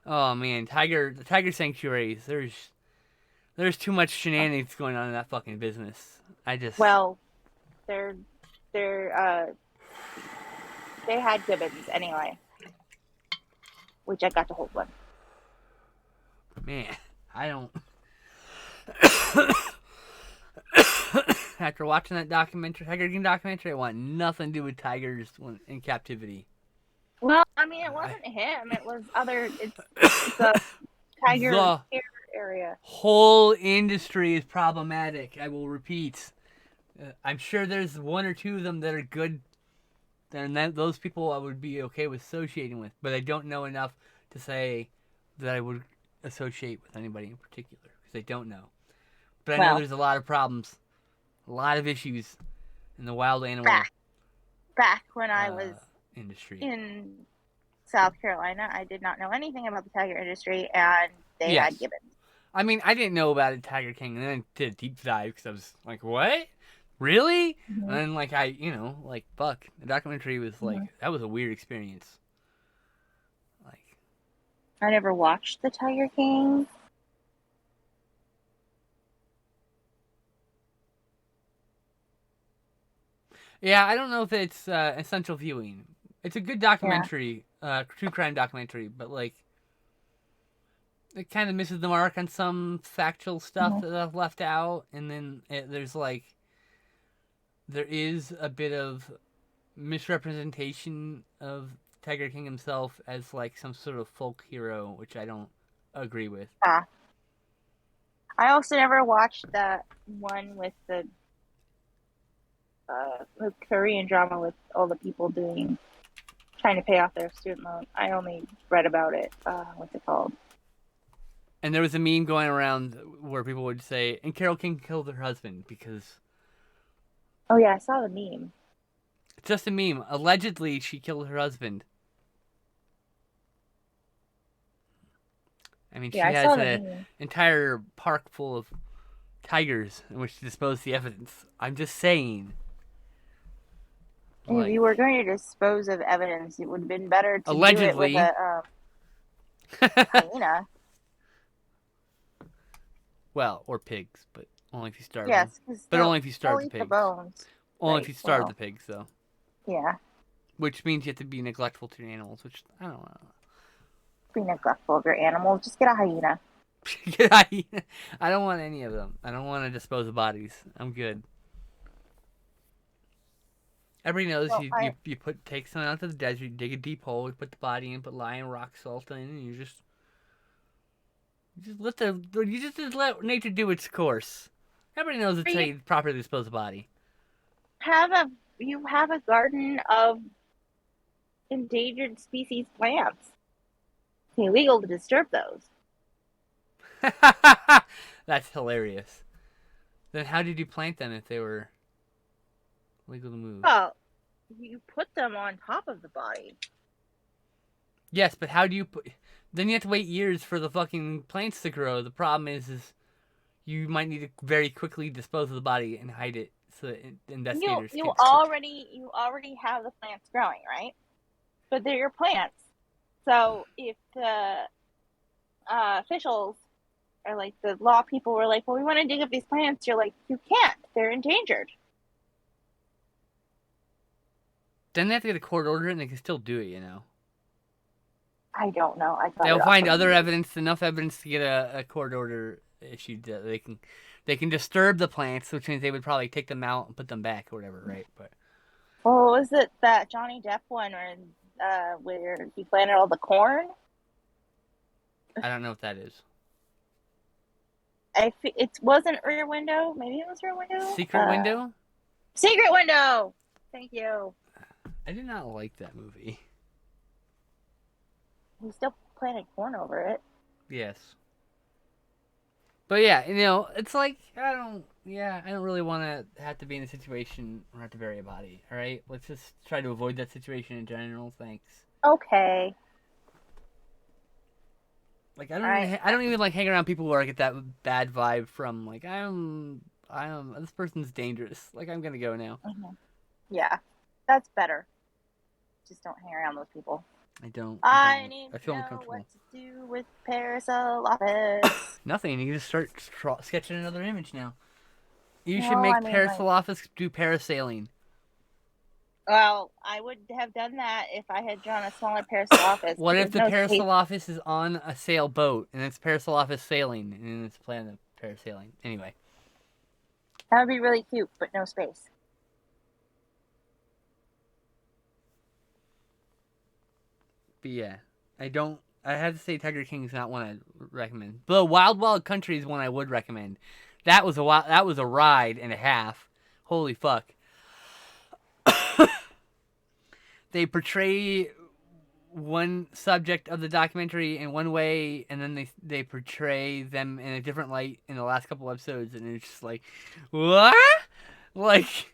Oh man, the tiger sanctuaries. There's too much shenanigans going on in that fucking business. I just Well, they're they're they had gibbons anyway, which I got to hold one. man, I don't. After watching that Tiger King documentary, I want nothing to do with tigers when in captivity. Well, I mean, it I, wasn't him. It was other. It's a tiger the care area. whole industry is problematic. I will repeat. I'm sure there's one or two of them that are good, and those people I would be okay with associating with, but I don't know enough to say that I would associate with anybody in particular because I don't know. But I know Well, there's a lot of problems, a lot of issues in the wild animal back when I was industry. in South Carolina, I did not know anything about the tiger industry, and they had Yes. gibbons. I mean, I didn't know about it, Tiger King, and then I did a deep dive because I was like, what? Really? Mm-hmm. And then, fuck. The documentary was that was a weird experience. Like, I never watched the Tiger King. yeah, I don't know if it's essential viewing. It's a good documentary, true crime documentary, but it kind of misses the mark on some factual stuff that I've left out, and then there is a bit of misrepresentation of Tiger King himself as like some sort of folk hero, which I don't agree with. Ah. I also never watched that one with the Korean drama with all the people trying to pay off their student loan. I only read about it. What's it called? And there was a meme going around where people would say, "And Carole King killed her husband because." Oh yeah, I saw the meme. It's just a meme. Allegedly, she killed her husband. I mean, Yeah, she I has saw the an meme. entire park full of tigers in which to dispose the evidence. I'm just saying. And if Like, you were going to dispose of evidence, it would have been better to do it with allegedly. a hyena. Well, or pigs, but only if you starve them. Yes, because But only if you they'll starve the eat the pigs. bones. Only if Right. you starve the Well, pigs, though. yeah. Which means you have to be neglectful to your animals, which I don't know. Be neglectful of your animals. Just get a hyena. I don't want any of them. I don't want to dispose of bodies. I'm good. Everybody knows Well, you take someone out to the desert, you dig a deep hole, you put the body in, put lime, rock salt in, and you just let nature do its course. Everybody knows it's how you properly dispose of a body. You have a garden of endangered species plants. It's illegal to disturb those. That's hilarious. Then how did you plant them if they were legal to move? Well, you put them on top of the body. Yes, but how do you put? Then you have to wait years for the fucking plants to grow. The problem is you might need to very quickly dispose of the body and hide it so that investigators You can't. already have the plants growing, right? But they're your plants. So if the officials or like the law people were like, "Well, we want to dig up these plants," you're like, "You can't. They're endangered." Then they have to get a court order, and they can still do it. I don't know. They'll find other evidence, enough evidence to get a court order issued. They can disturb the plants, which means they would probably take them out and put them back or whatever, right? But well, was it that Johnny Depp one where he planted all the corn? I don't know what that is. It wasn't Rear Window. Maybe it was Rear Window. Secret Window. Secret Window. Thank you. I did not like that movie. He still planted corn over it. Yes. But yeah, it's like I don't really want to have to be in a situation where I have to bury a body. All right, let's just try to avoid that situation in general. Thanks. Okay. Like I don't even like hang around people where I get that bad vibe from. Like this person's dangerous. Like I'm gonna go now. Mm-hmm. Yeah, that's better. Just don't hang around those people. I don't. I need I feel to know uncomfortable. what to do with Parasolopis. Nothing. You can just start sketching another image now. You should make Parasolopis do parasailing. Well, I would have done that if I had drawn a smaller Parasolopis. What if the Parasolopis is on a sailboat and it's Parasolopis sailing and it's playing the parasailing? Anyway. That would be really cute, but no space. But yeah, I have to say Tiger King's not one I'd recommend. But Wild Wild Country is one I would recommend. That was a ride and a half. Holy fuck. They portray one subject of the documentary in one way, and then they portray them in a different light in the last couple episodes, and it's just like, what? Like,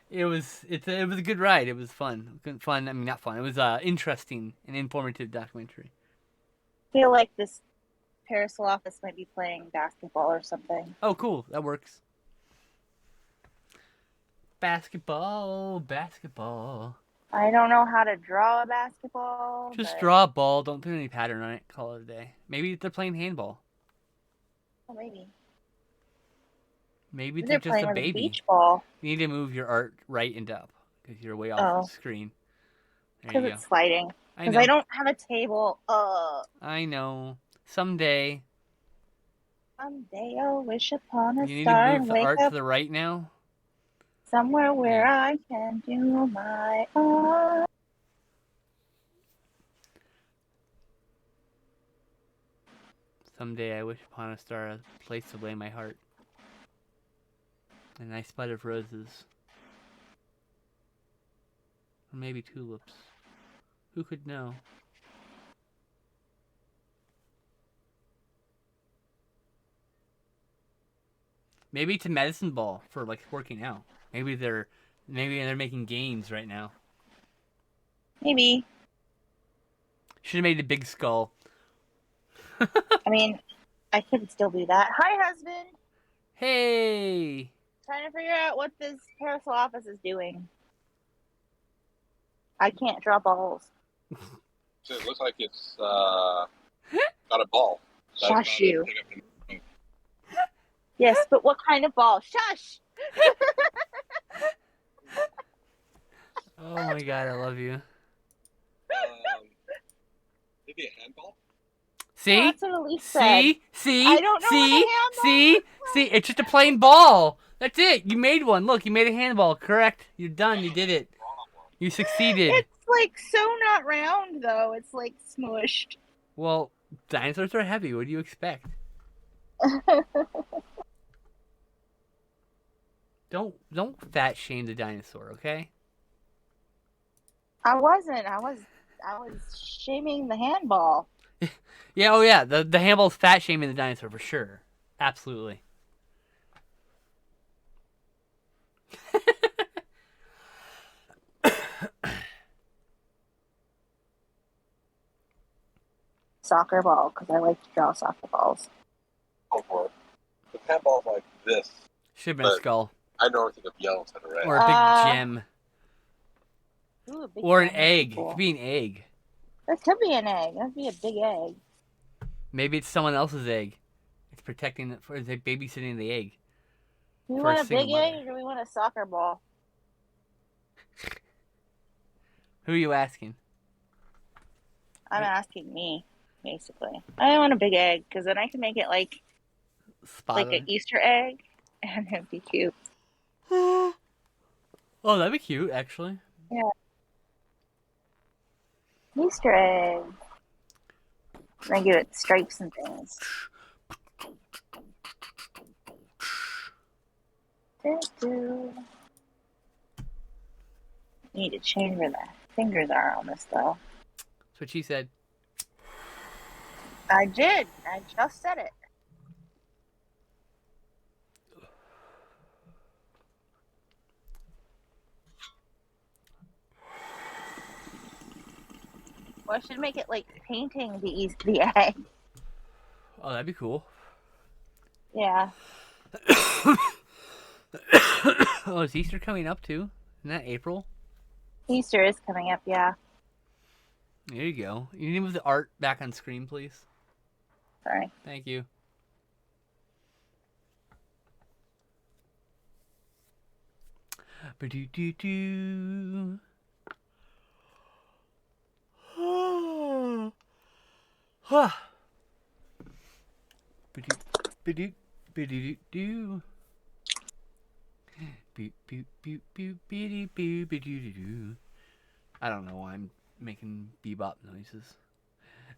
it was a good ride. It was fun. I mean, not fun. It was interesting and informative documentary. I feel like this Parasolopis might be playing basketball or something. Oh, cool. That works. Basketball. I don't know how to draw a basketball. Just draw a ball. Don't put any pattern on it. Call it a day. Maybe they're playing handball. Oh, maybe. Maybe they're just a baby. A beach ball. You need to move your art right and up because you're way off the screen. Because it's sliding. Because I don't have a table. I know. Someday I'll wish upon a star. You need to move the art to the right now. Somewhere where I can do my art. Someday I wish upon a star a place to lay my heart. A nice bud of roses. Or maybe tulips. Who could know? Maybe it's a medicine ball for like working out. Maybe they're making gains right now. Maybe. Should have made a big skull. I mean, I could still do that. Hi, husband. Hey. Trying to figure out what this parasol office is doing. I can't draw balls. So it looks like it's got a ball. Shush you. Yes, but what kind of ball? Shush! Oh my god, I love you. Maybe a handball? See? Oh, that's what Elise said. See? I don't know See? what a handball See? looks like. See? It's just a plain ball. That's it. You made one. Look, you made a handball. Correct. You're done. You did it. You succeeded. It's like so not round though. It's like smushed. Well, dinosaurs are heavy. What do you expect? Don't fat shame the dinosaur, okay? I wasn't. I was shaming the handball. Yeah, oh yeah. The handball's fat shaming the dinosaur for sure. Absolutely. Soccer ball, because I like to draw soccer balls. Go for it. The handball's like this. Should have been a But- skull. I normally think of yellow instead of red. Or a big gem. Ooh, a big Or an gem would be egg. It cool. could be an egg. That could be an egg. That'd be a big egg. Maybe it's someone else's egg. It's protecting it for it's like babysitting the egg. Do we For a want a single big egg mother. or do we want a soccer ball? Who are you asking? I'm asking me, basically. I want a big egg because then I can make it like Spotted. an Easter egg, and it'd be cute. Oh, that'd be cute, actually. Easter egg. And I give it stripes and things. Do-do. Need to change where the fingers are on this, though. That's what she said. I did. I just said it. Well, I should make it like painting the egg. Oh, that'd be cool. Yeah. Oh, is Easter coming up too? Isn't that April? Easter is coming up, yeah. There you go. You need to move the art back on screen, please. Sorry. Thank you. Ba-do-do-do. Huh. Ba-do, ba-do, ba-do-do-do. Boop, boop, boop, boop, be-do, boo, ba-do-do-do. I don't know why I'm making bebop noises.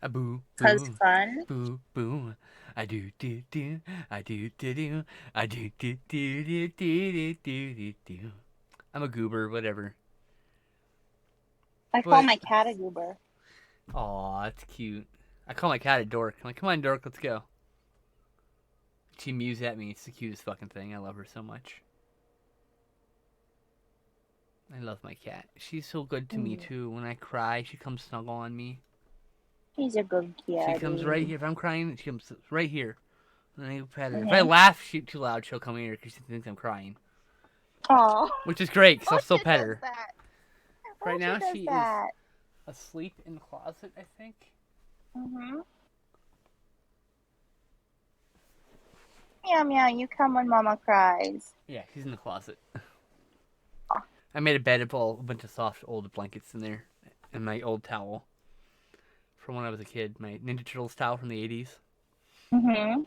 A boo, Because boo, fun. boo, boo. I do do do, I do do do, I do do do do do do do do. I'm a goober, whatever. I call What? my cat a goober. Aw, that's cute. I call my cat a dork. I'm like, come on, dork, let's go. She mews at me. It's the cutest fucking thing. I love her so much. I love my cat. She's so good to me, too. When I cry, she comes snuggle on me. He's a good cat. She comes right here. If I'm crying, she comes right here. And I pet her. If Mhm. I laugh too loud, she'll come here because she thinks I'm crying. Aw. Which is great, because I'll still Portia pet does her. that. Right now, Portia does she that. is asleep in the closet, I think. Mm-hmm. Meow meow, you come when mama cries. Yeah, she's in the closet. I made a bed of a bunch of soft old blankets in there, and my old towel from when I was a kid, my Ninja Turtles towel from the 80s. Mm-hmm.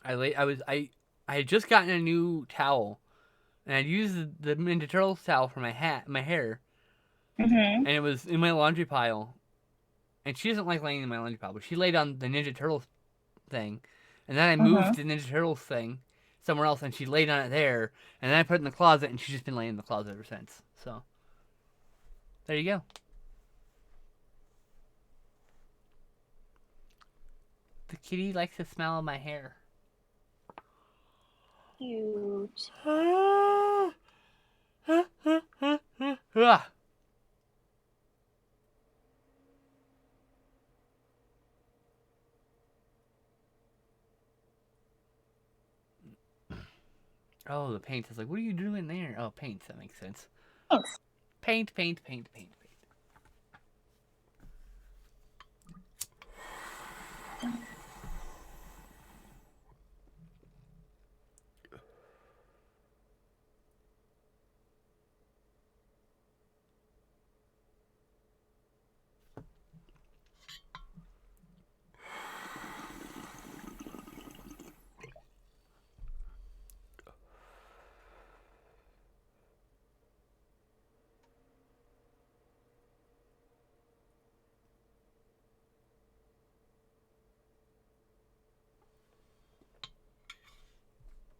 I had just gotten a new towel, and I'd used the Ninja Turtles towel for my hair, Mm-hmm. and it was in my laundry pile. And she doesn't like laying in my laundry pile, but she laid on the Ninja Turtles thing, and then I moved the Ninja Turtles thing somewhere else, and she laid on it there, and then I put it in the closet, and she's just been laying in the closet ever since. So there you go. The kitty likes the smell of my hair. Cute. Oh, the paint. I was like, what are you doing there? Oh, paint. That makes sense. Thanks. Paint, paint, paint, paint, paint.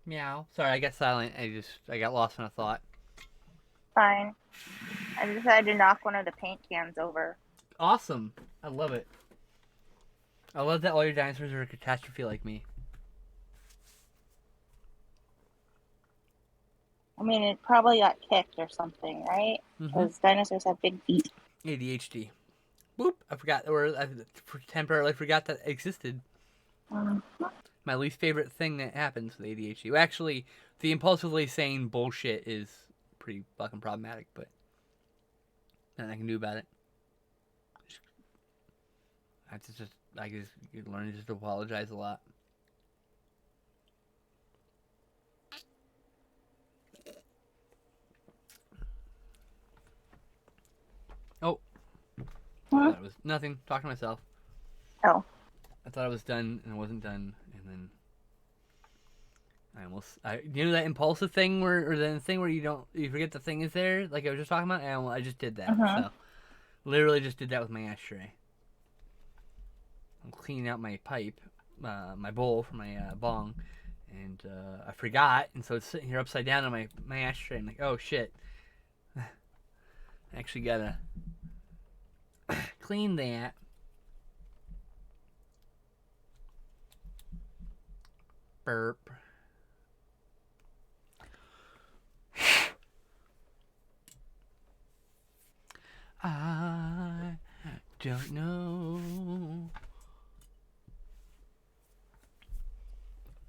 Meow. Sorry, I got silent. I got lost in a thought. Fine. I decided to knock one of the paint cans over. Awesome. I love it. I love that all your dinosaurs are a catastrophe like me. I mean, it probably got kicked or something, right? Because dinosaurs have big feet. ADHD. Boop. I forgot, or I temporarily forgot that existed. My least favorite thing that happens with ADHD. Well, actually, the impulsively saying bullshit is pretty fucking problematic, but nothing I can do about it. I just learn just to apologize a lot. Oh. I thought it was nothing. Talking to myself. Oh. I thought I was done, and it wasn't done, and then you know that impulsive thing or the thing where you forget the thing is there, like I was just talking about, and I just did that. So, literally just did that with my ashtray. I'm cleaning out my pipe, my bowl for my bong, and I forgot, and so it's sitting here upside down on my ashtray. I'm like, oh shit. I actually gotta clean that. Burp. I don't know.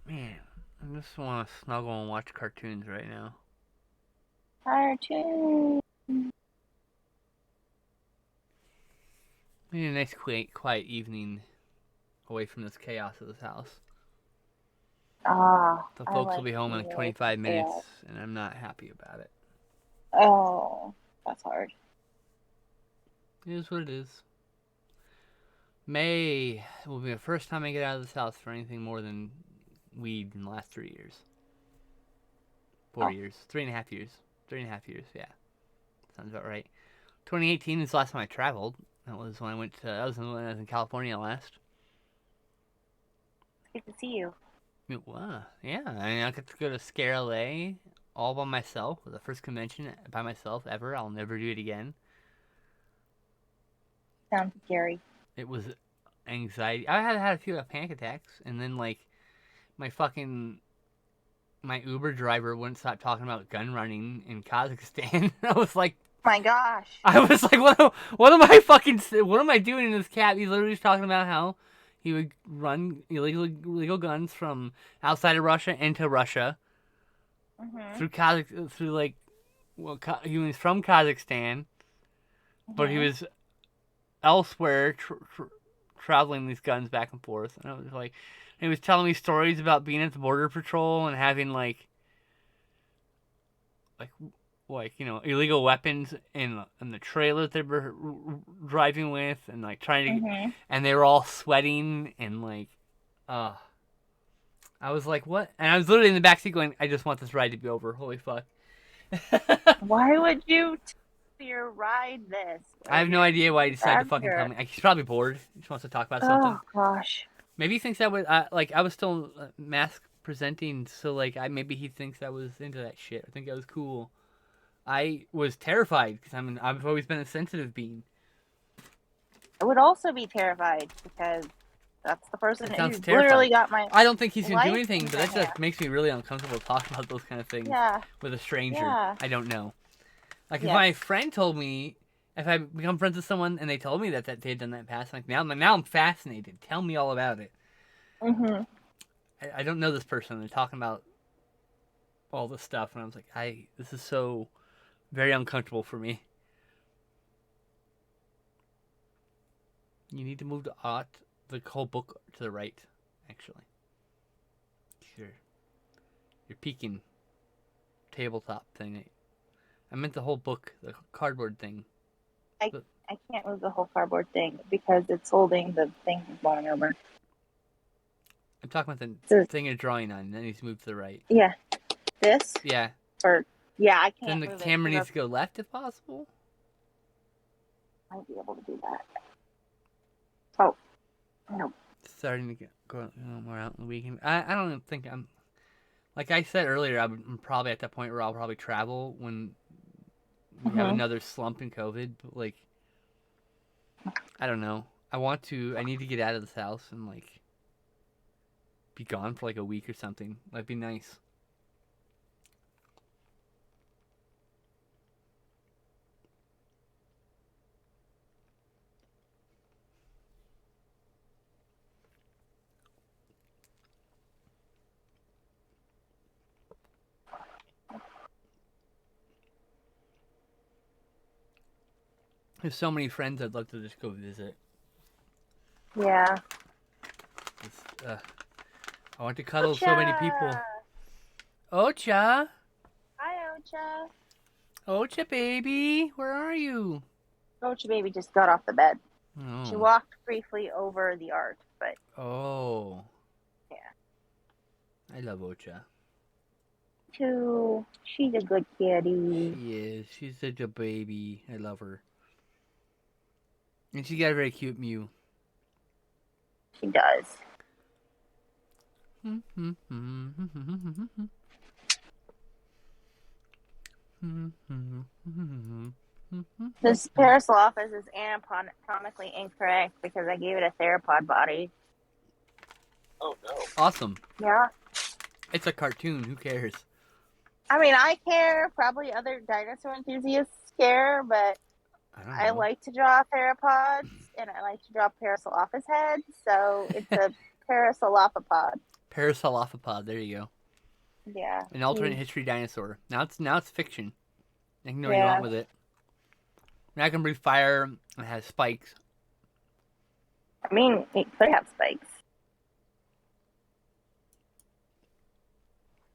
Man, I just want to snuggle and watch cartoons right now. Cartoons. We need a nice, quiet evening away from this chaos of this house. The folks will be home in like 25 minutes, and I'm not happy about it. Oh, that's hard. It is what it is. May will be the first time I get out of this house for anything more than weed in the last 3 years. 4 years. 3.5 years. 3.5 years, yeah. Sounds about right. 2018 is the last time I traveled. That was when I went to, that was when I was in California last. Good to see you. Wow. Yeah, I mean, I got to go to Scare LA all by myself. The first convention by myself ever. I'll never do it again. Sounds scary. It was anxiety. I had a few panic attacks, and then like my Uber driver wouldn't stop talking about gun running in Kazakhstan. I was like, my gosh. I was like, what am I doing in this cab? He's literally just talking about how he would run illegal guns from outside of Russia into Russia through he was from Kazakhstan, but he was elsewhere traveling these guns back and forth, and I was like, he was telling me stories about being at the border patrol and having like illegal weapons in the trailer that they were driving with, and like trying to and they were all sweating and like I was like, what? And I was literally in the backseat going, I just want this ride to be over. Holy fuck. Why would you your ride this? I have no idea why he decided to fucking tell me. He's probably bored. He just wants to talk about something. Oh gosh. Maybe he thinks I was like I was still mask presenting, so like maybe he thinks I was into that shit. I think I was cool. I was terrified because I've always been a sensitive being. I would also be terrified because that's the person It who sounds literally terrifying. got my I don't think he's gonna do life anything, in but my that just hand. makes me really uncomfortable talking about those kind of things Yeah, with a stranger. yeah, I don't know. Like if yes. my friend told me, if I become friends with someone and they told me that they had done that past, like now I'm fascinated. Tell me all about it. Mhm. I don't know this person. They're talking about all this stuff, and I was like, this is so very uncomfortable for me. You need to move the whole book to the right, actually. You're peeking tabletop thing. I meant the whole book, the cardboard thing. I can't move the whole cardboard thing because it's holding the thing from falling over. I'm talking about the thing you're drawing on, and then needs to move to the right. Yeah, this. Yeah. Or yeah, I can't. Then the move camera it needs to go left if possible. Might be able to do that. Oh, no. Starting to go more out in the weekend. I don't think I'm. Like I said earlier, I'm probably at that point where I'll probably travel when we have another slump in COVID. But like, I don't know. I need to get out of this house and like be gone for like a week or something. That'd be nice. There's so many friends I'd love to just go visit. Yeah. I want to cuddle so many people. Ocha! Hi, Ocha. Ocha, baby! Where are you? Ocha baby just got off the bed. Oh. She walked briefly over the art, but... Oh. Yeah. I love Ocha. Too. She's a good kitty. She is. She's such a baby. I love her. And she got a very cute mew. She does. This parasol office is anatomically incorrect because I gave it a theropod body. Oh no. Awesome. Yeah. It's a cartoon. Who cares? I mean, I care. Probably other dinosaur enthusiasts care, but I like to draw theropods and I like to draw Parasaurolophus heads, so it's a Parasaurolophopod. Parasaurolophopod. There you go. Yeah. An alternate history dinosaur. Now it's fiction. You can do what you want with it. Now I can breathe fire and it has spikes. I mean, it could have spikes.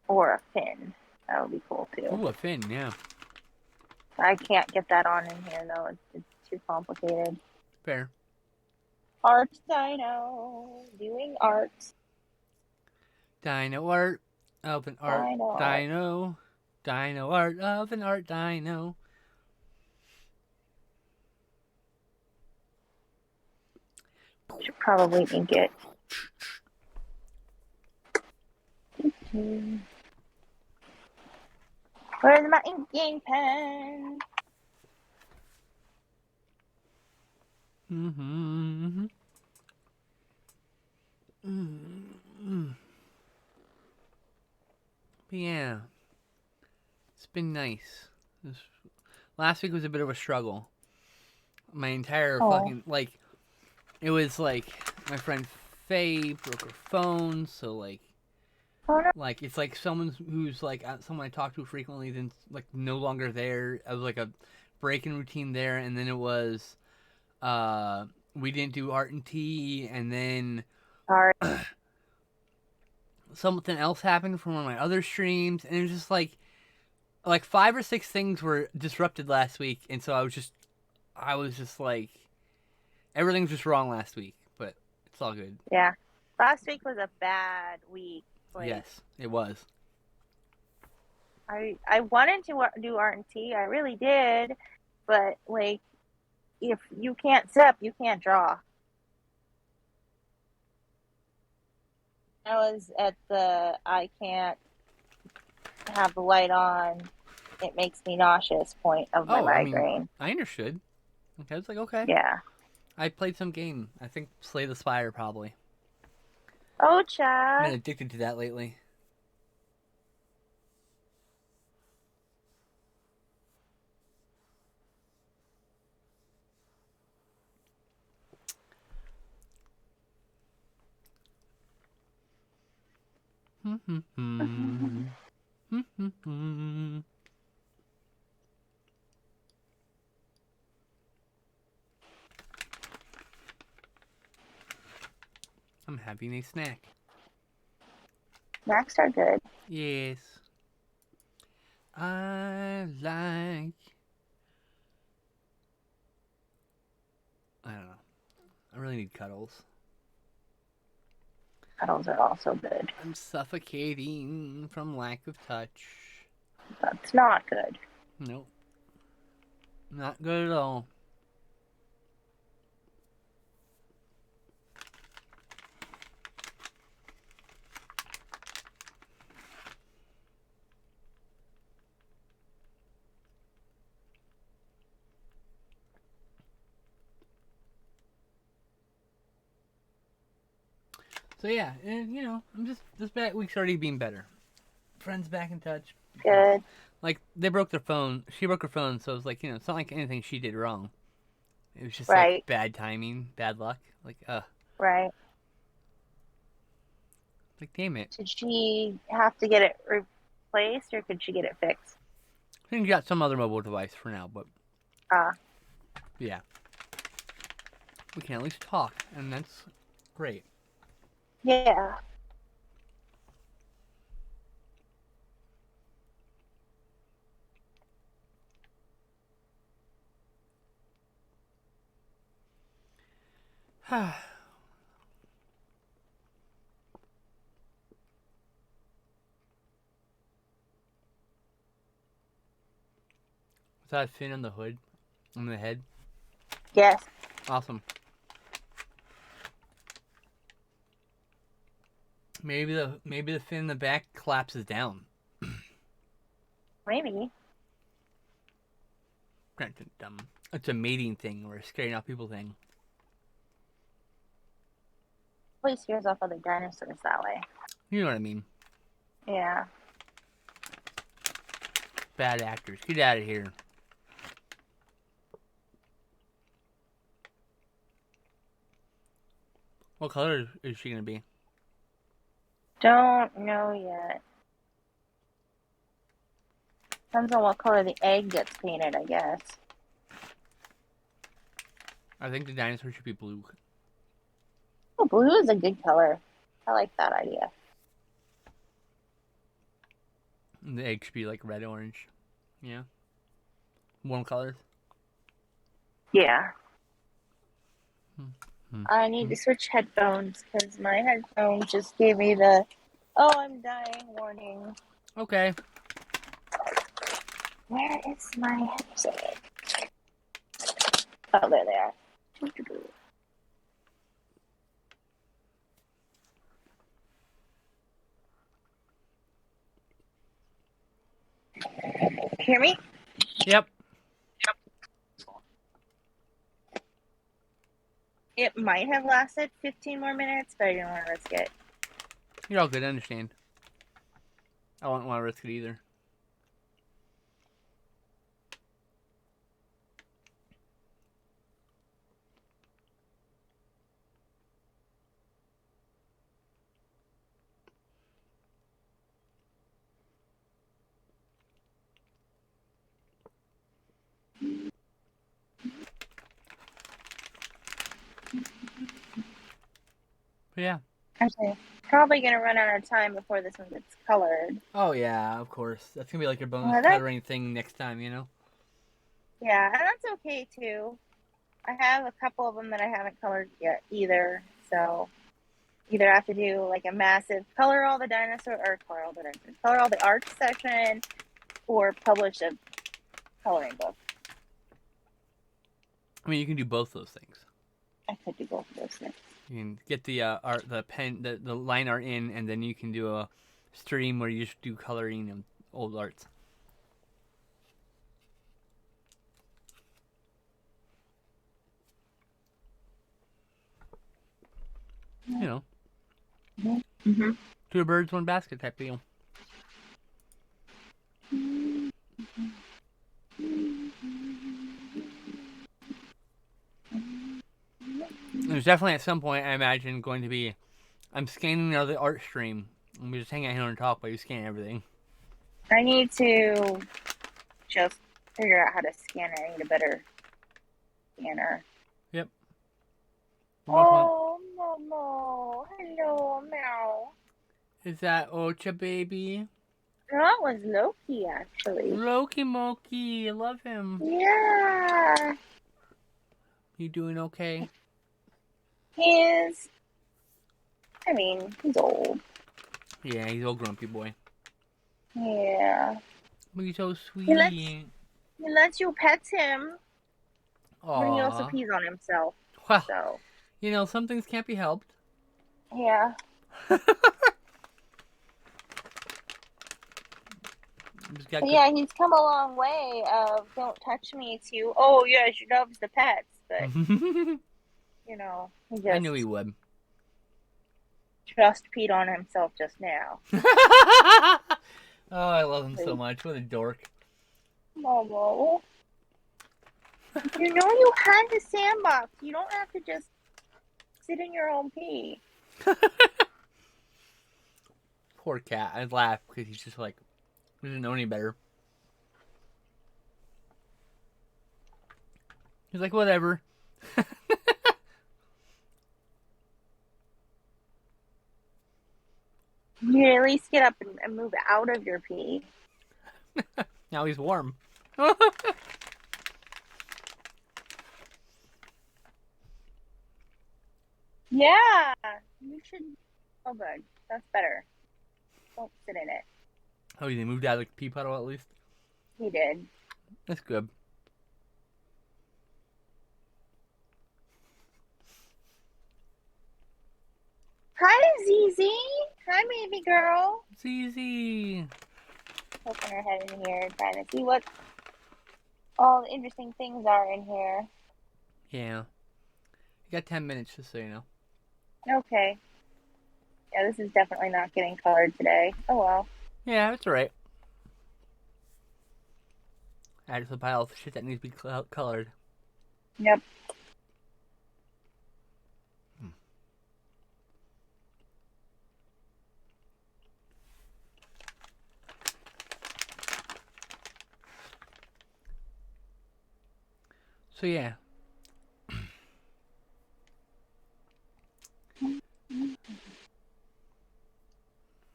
Or a fin. That would be cool too. Ooh, a fin, yeah. I can't get that on in here though. It's too complicated. Fair. Art Dino. Doing art. Dino art of an art. Dino. Dino art of an art dino. Should probably ink it. Where's my inking pen? Yeah. It's been nice. Last week was a bit of a struggle. My entire fucking, like, it was like my friend Faye broke her phone, so like, like it's like someone who's like someone I talk to frequently, then like no longer there. I was like a break in routine there, and then it was, we didn't do art and tea, and then something else happened from one of my other streams, and it was just like 5 or 6 things were disrupted last week, and so I was just like, everything was just wrong last week, but it's all good. Yeah. Last week was a bad week. Like, yes, it was. I wanted to do art and tea. I really did. But, like, if you can't sip, you can't draw. I was at the I can't have the light on, it makes me nauseous point of my Oh, I mean, migraine. I understood. Okay, I was like, okay. Yeah. I played some game. I think Slay the Spire, probably. Oh, I've been Chad. addicted to that lately. I'm having a snack. Snacks are good. Yes. I like... I don't know. I really need cuddles. Cuddles are also good. I'm suffocating from lack of touch. That's not good. Nope. Not good at all. So yeah, and you know, I'm just this week's already been better. Friends back in touch. Good. Like they broke their phone. She broke her phone, so it was like, you know, it's not like anything she did wrong. It was just Right. like bad timing, bad luck. Like Right. like damn it. Did she have to get it replaced or could she get it fixed? I think you got some other mobile device for now, but yeah, we can at least talk, and that's great. Yeah. Was that a fin on the hood? On the head? Yes. Awesome. Maybe the fin in the back collapses down. Maybe. It's a mating thing or a scaring off people thing. Probably scares off other dinosaurs that way. You know what I mean. Yeah. Bad actors. Get out of here. What color is she going to be? Don't know yet. Depends on what color the egg gets painted, I guess. I think the dinosaur should be blue. Oh, blue is a good color. I like that idea. And the egg should be like red orange. Yeah. Warm colors. Yeah. I need to switch headphones because my headphones just gave me the "oh, I'm dying" warning. Okay. Where is my headset? Oh, there they are. Hear me? Yep. It might have lasted 15 more minutes, but I didn't want to risk it. You're all good. I understand. I wouldn't want to risk it either. But yeah. Actually, probably gonna run out of time before this one gets colored. Oh yeah, of course. That's gonna be like your bonus Well, that- coloring thing next time, you know. Yeah, and that's okay too. I have a couple of them that I haven't colored yet either, so either have to do like a massive color all the dinosaur or color all the art session, or publish a coloring book. I mean, you can do both those things. I could do both of those things. You can get the art, the pen, the line art in, and then you can do a stream where you just do coloring of old arts. You know, Mm-hmm. 2 birds, 1 basket type deal. There's definitely at some point, I imagine, going to be, I'm scanning the art stream. And we just hang out here and talk, but you scan everything. I need to just figure out how to scan it. I need a better scanner. Yep. Oh, Momo. Hello, meow. Is that Ocha, baby? That was Loki, actually. Loki Moki, I love him. Yeah. You doing okay? He's old. Yeah, he's old grumpy boy. Yeah. But he's so sweet. He lets you pet him, but he also Aww. pees on himself. Well, So, you know, some things can't be helped. yeah. But yeah, he's come a long way of don't touch me to, oh yeah, she loves the pets, but you know, he just I knew he would. just peed on himself just now. Oh, I love him so much. What a dork. Momo. You know you had the sandbox. You don't have to just sit in your own pee. Poor cat. I'd laugh because he's just like, he doesn't know any better. He's like, whatever. You at least get up and move out of your pee. Now he's warm. Yeah, you should. Oh, good. That's better. Don't sit in it. Oh, they moved out of the pee puddle at least? He did. That's good. Hi, Zizi. Hi, baby girl. Zizi. Poking her head in here, trying to see what all the interesting things are in here. Yeah. You got 10 minutes, just so you know. Okay. Yeah, this is definitely not getting colored today. Oh well. Yeah, that's alright. Add to the pile of shit that needs to be colored. Yep. So yeah.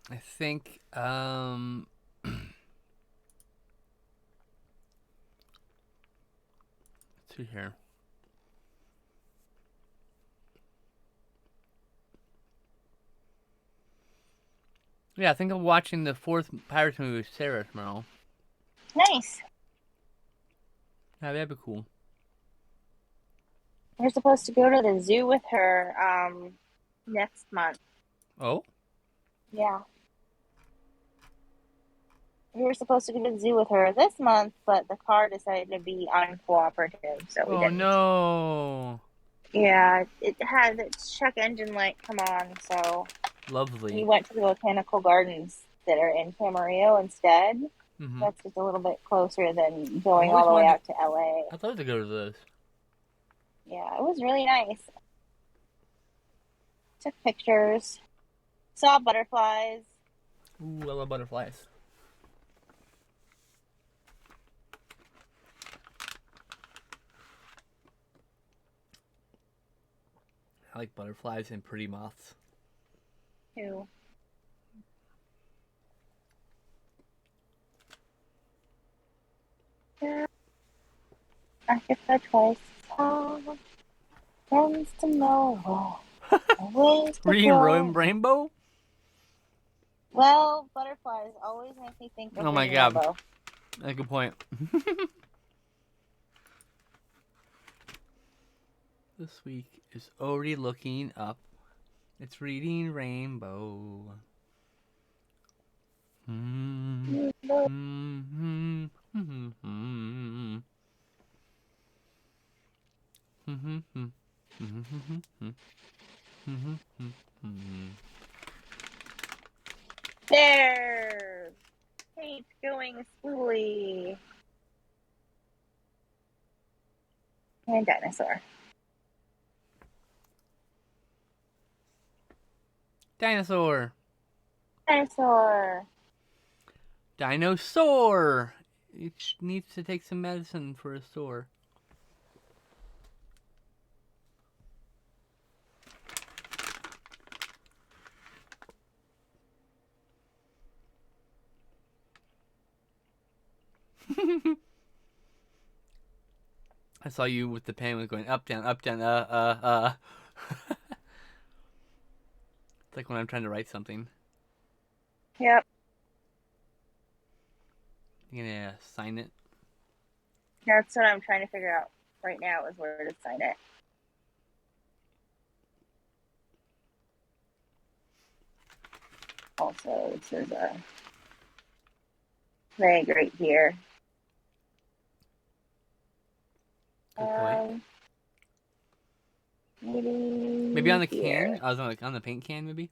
I think let's see here. Yeah, I think I'm watching the 4th Pirates movie with Sarah tomorrow. Nice. Yeah, that'd be cool. We're supposed to go to the zoo with her next month. Oh? Yeah. We were supposed to go to the zoo with her this month, but the car decided to be uncooperative, so we didn't. No. Yeah, it had its check engine light come on, so Lovely. we went to the botanical gardens that are in Camarillo instead. Mm-hmm. That's just a little bit closer than going all the way out to LA. I'd love to go to those. Yeah, it was really nice. Took pictures. Saw butterflies. Ooh, I love butterflies. I like butterflies and pretty moths. Too. Yeah. I get that twice. Comes to know. Reading Rainbow? Well, butterflies always make me think of Oh my God. God. That's a good point. This week is already looking up. It's reading Rainbow. Mm-hmm. There! Paint going spoolie. And dinosaur. Dinosaur. Dinosaur. Dinosaur. It needs to take some medicine for a sore. I saw you with the pen was going up, down, It's like when I'm trying to write something. Yep. You gonna sign it? That's what I'm trying to figure out right now is where to sign it. Also, this is a flag right here. Good point. Maybe on the here. can? I was on the paint can, maybe?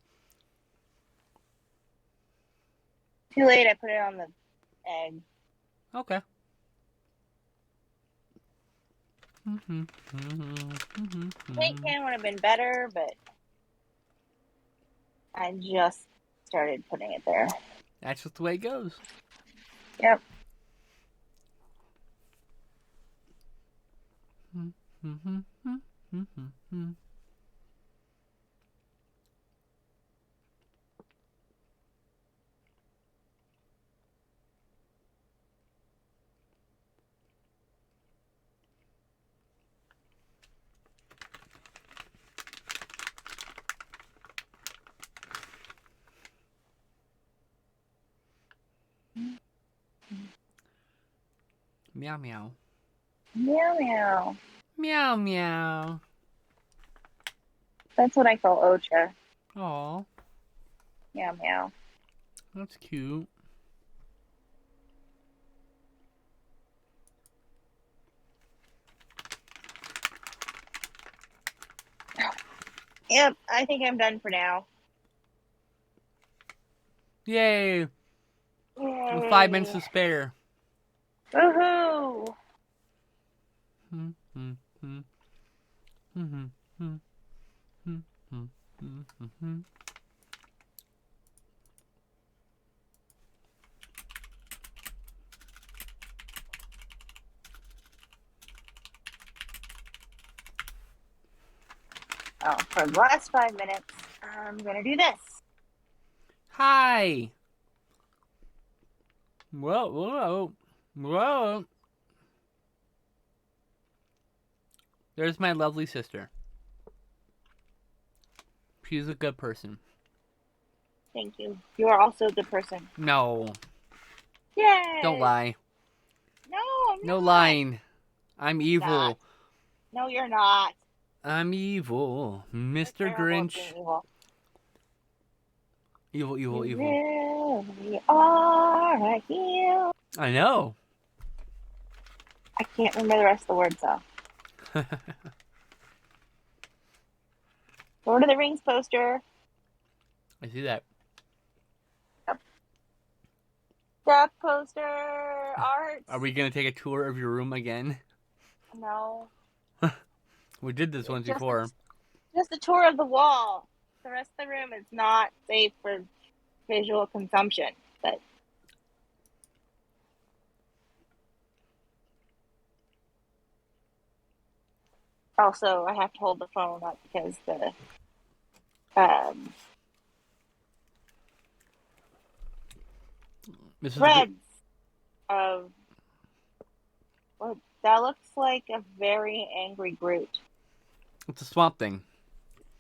Too late, I put it on the egg. Okay. Paint can would have been better, but I just started putting it there. That's just the way it goes. Yep. Meow meow. Meow meow. Meow meow. That's what I call Ocha. Aw, Meow meow. that's cute. Yep, I think I'm done for now. Yay! Yay. With 5 minutes to spare. Woohoo! Oh, for the last 5 minutes, I'm gonna do this. Hi! Whoa, whoa, whoa. There's my lovely sister. She's a good person. Thank you. You are also a good person. No. Yay! Don't lie. No, I'm No not. lying. I'm evil. Not. No, you're not. I'm evil. Mr. You're terrible at Grinch. being evil. Evil. You really are a heel. I know. I can't remember the rest of the words though. Lord of the Rings poster. I see that. Duck poster. Art. Are we going to take a tour of your room again? No. We did this once before. Just a tour of the wall. The rest of the room is not safe for visual consumption. But also, I have to hold the phone up because the threads of well, that looks like a very angry Groot. It's a swamp thing.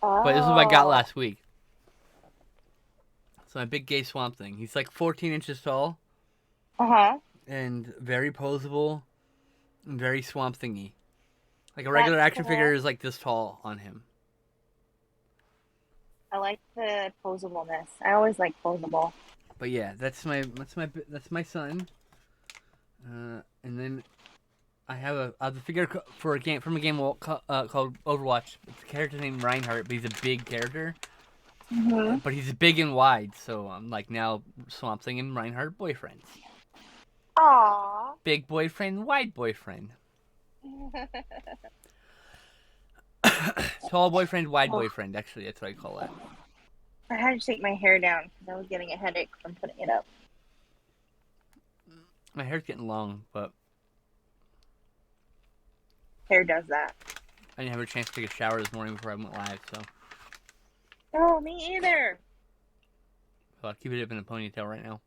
Oh. But this is what I got last week. So my big gay swamp thing. He's like 14 inches tall. Uh-huh. And very posable. And very swamp thingy. Like a regular action figure is like this tall on him. I like the posableness. I always like posable. But yeah, that's my son. And then I have a figure for a game from a game called Overwatch. It's a character named Reinhardt, but he's a big character. Mm-hmm. But he's big and wide, so I'm like now Swamp Thing and Reinhardt boyfriends. Aww. Big boyfriend, wide boyfriend. Tall boyfriend, wide boyfriend. Actually, that's what I call that. I had to take my hair down because I was getting a headache from putting it up. My hair's getting long, but Hair does that. I didn't have a chance to take a shower this morning before I went live, so Oh, me either. I'll keep it up in a ponytail right now.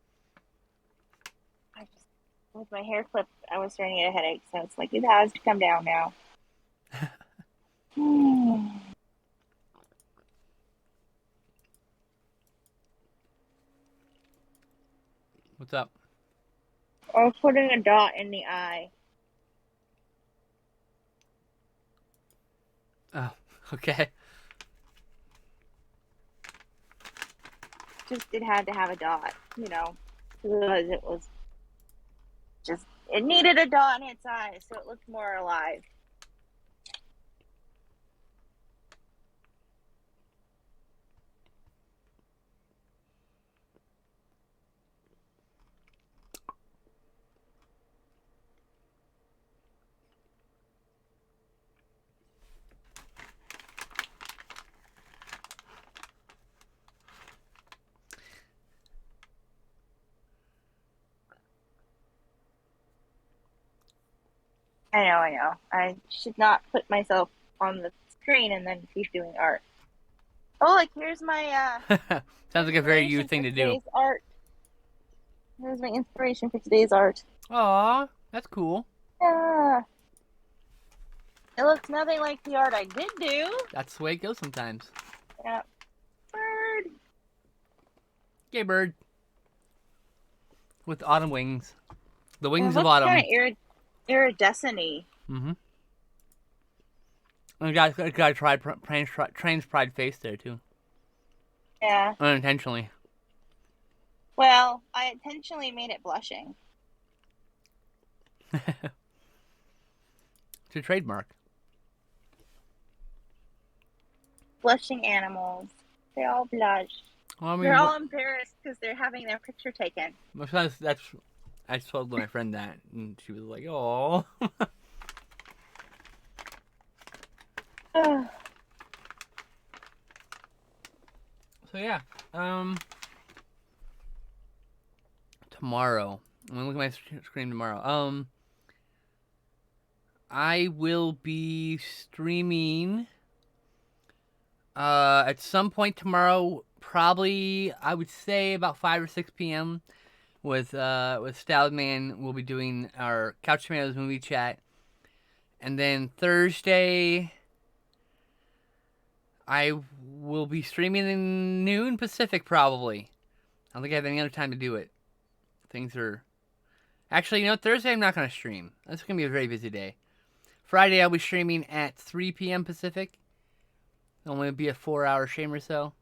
I just, with my hair clipped, I was starting to get a headache, so it's like it has to come down now. What's up? I was putting a dot in the eye. Oh, okay. Just it had to have a dot, because it was just it needed a dot in its eye, so it looked more alive. I know. I should not put myself on the screen and then keep doing art. Oh, like here's my Sounds like a very you thing to do. Art. Here's my inspiration for today's art. Aw, that's cool. Yeah. It looks nothing like the art I did do. That's the way it goes sometimes. Yeah. Bird. Yay, bird. With autumn wings. The wings of It autumn. looks kind of iridescent-y. Mm-hmm. And got a trans pride face there, too. Yeah. Unintentionally. Well, I intentionally made it blushing. It's a trademark. Blushing animals. They all blush. Well, I mean, They're all embarrassed because they're having their picture taken. I told my friend that, and she was like, "Oh." So yeah, tomorrow. I'm gonna look at my screen tomorrow. I will be streaming. At some point tomorrow, probably I would say about 5 or 6 p.m. with Staldman. We'll be doing our Couch Tomatoes movie chat, and then Thursday I will be streaming in noon Pacific probably. I don't think I have any other time to do it. Things are actually, Thursday I'm not gonna stream. That's gonna be a very busy day. Friday I'll be streaming at 3 p.m. Pacific. It'll only be a 4-hour stream or so.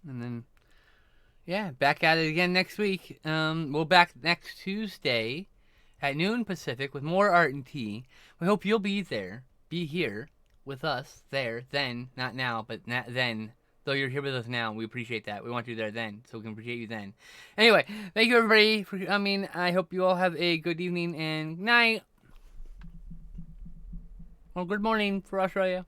And then, yeah, back at it again next week. We'll back next Tuesday at noon Pacific with more art and tea. We hope you'll be here with us there, then, not now, but then. Though you're here with us now, we appreciate that. We want you there then, so we can appreciate you then. Anyway, thank you everybody for coming. I hope you all have a good evening and night. Well, good morning for Australia.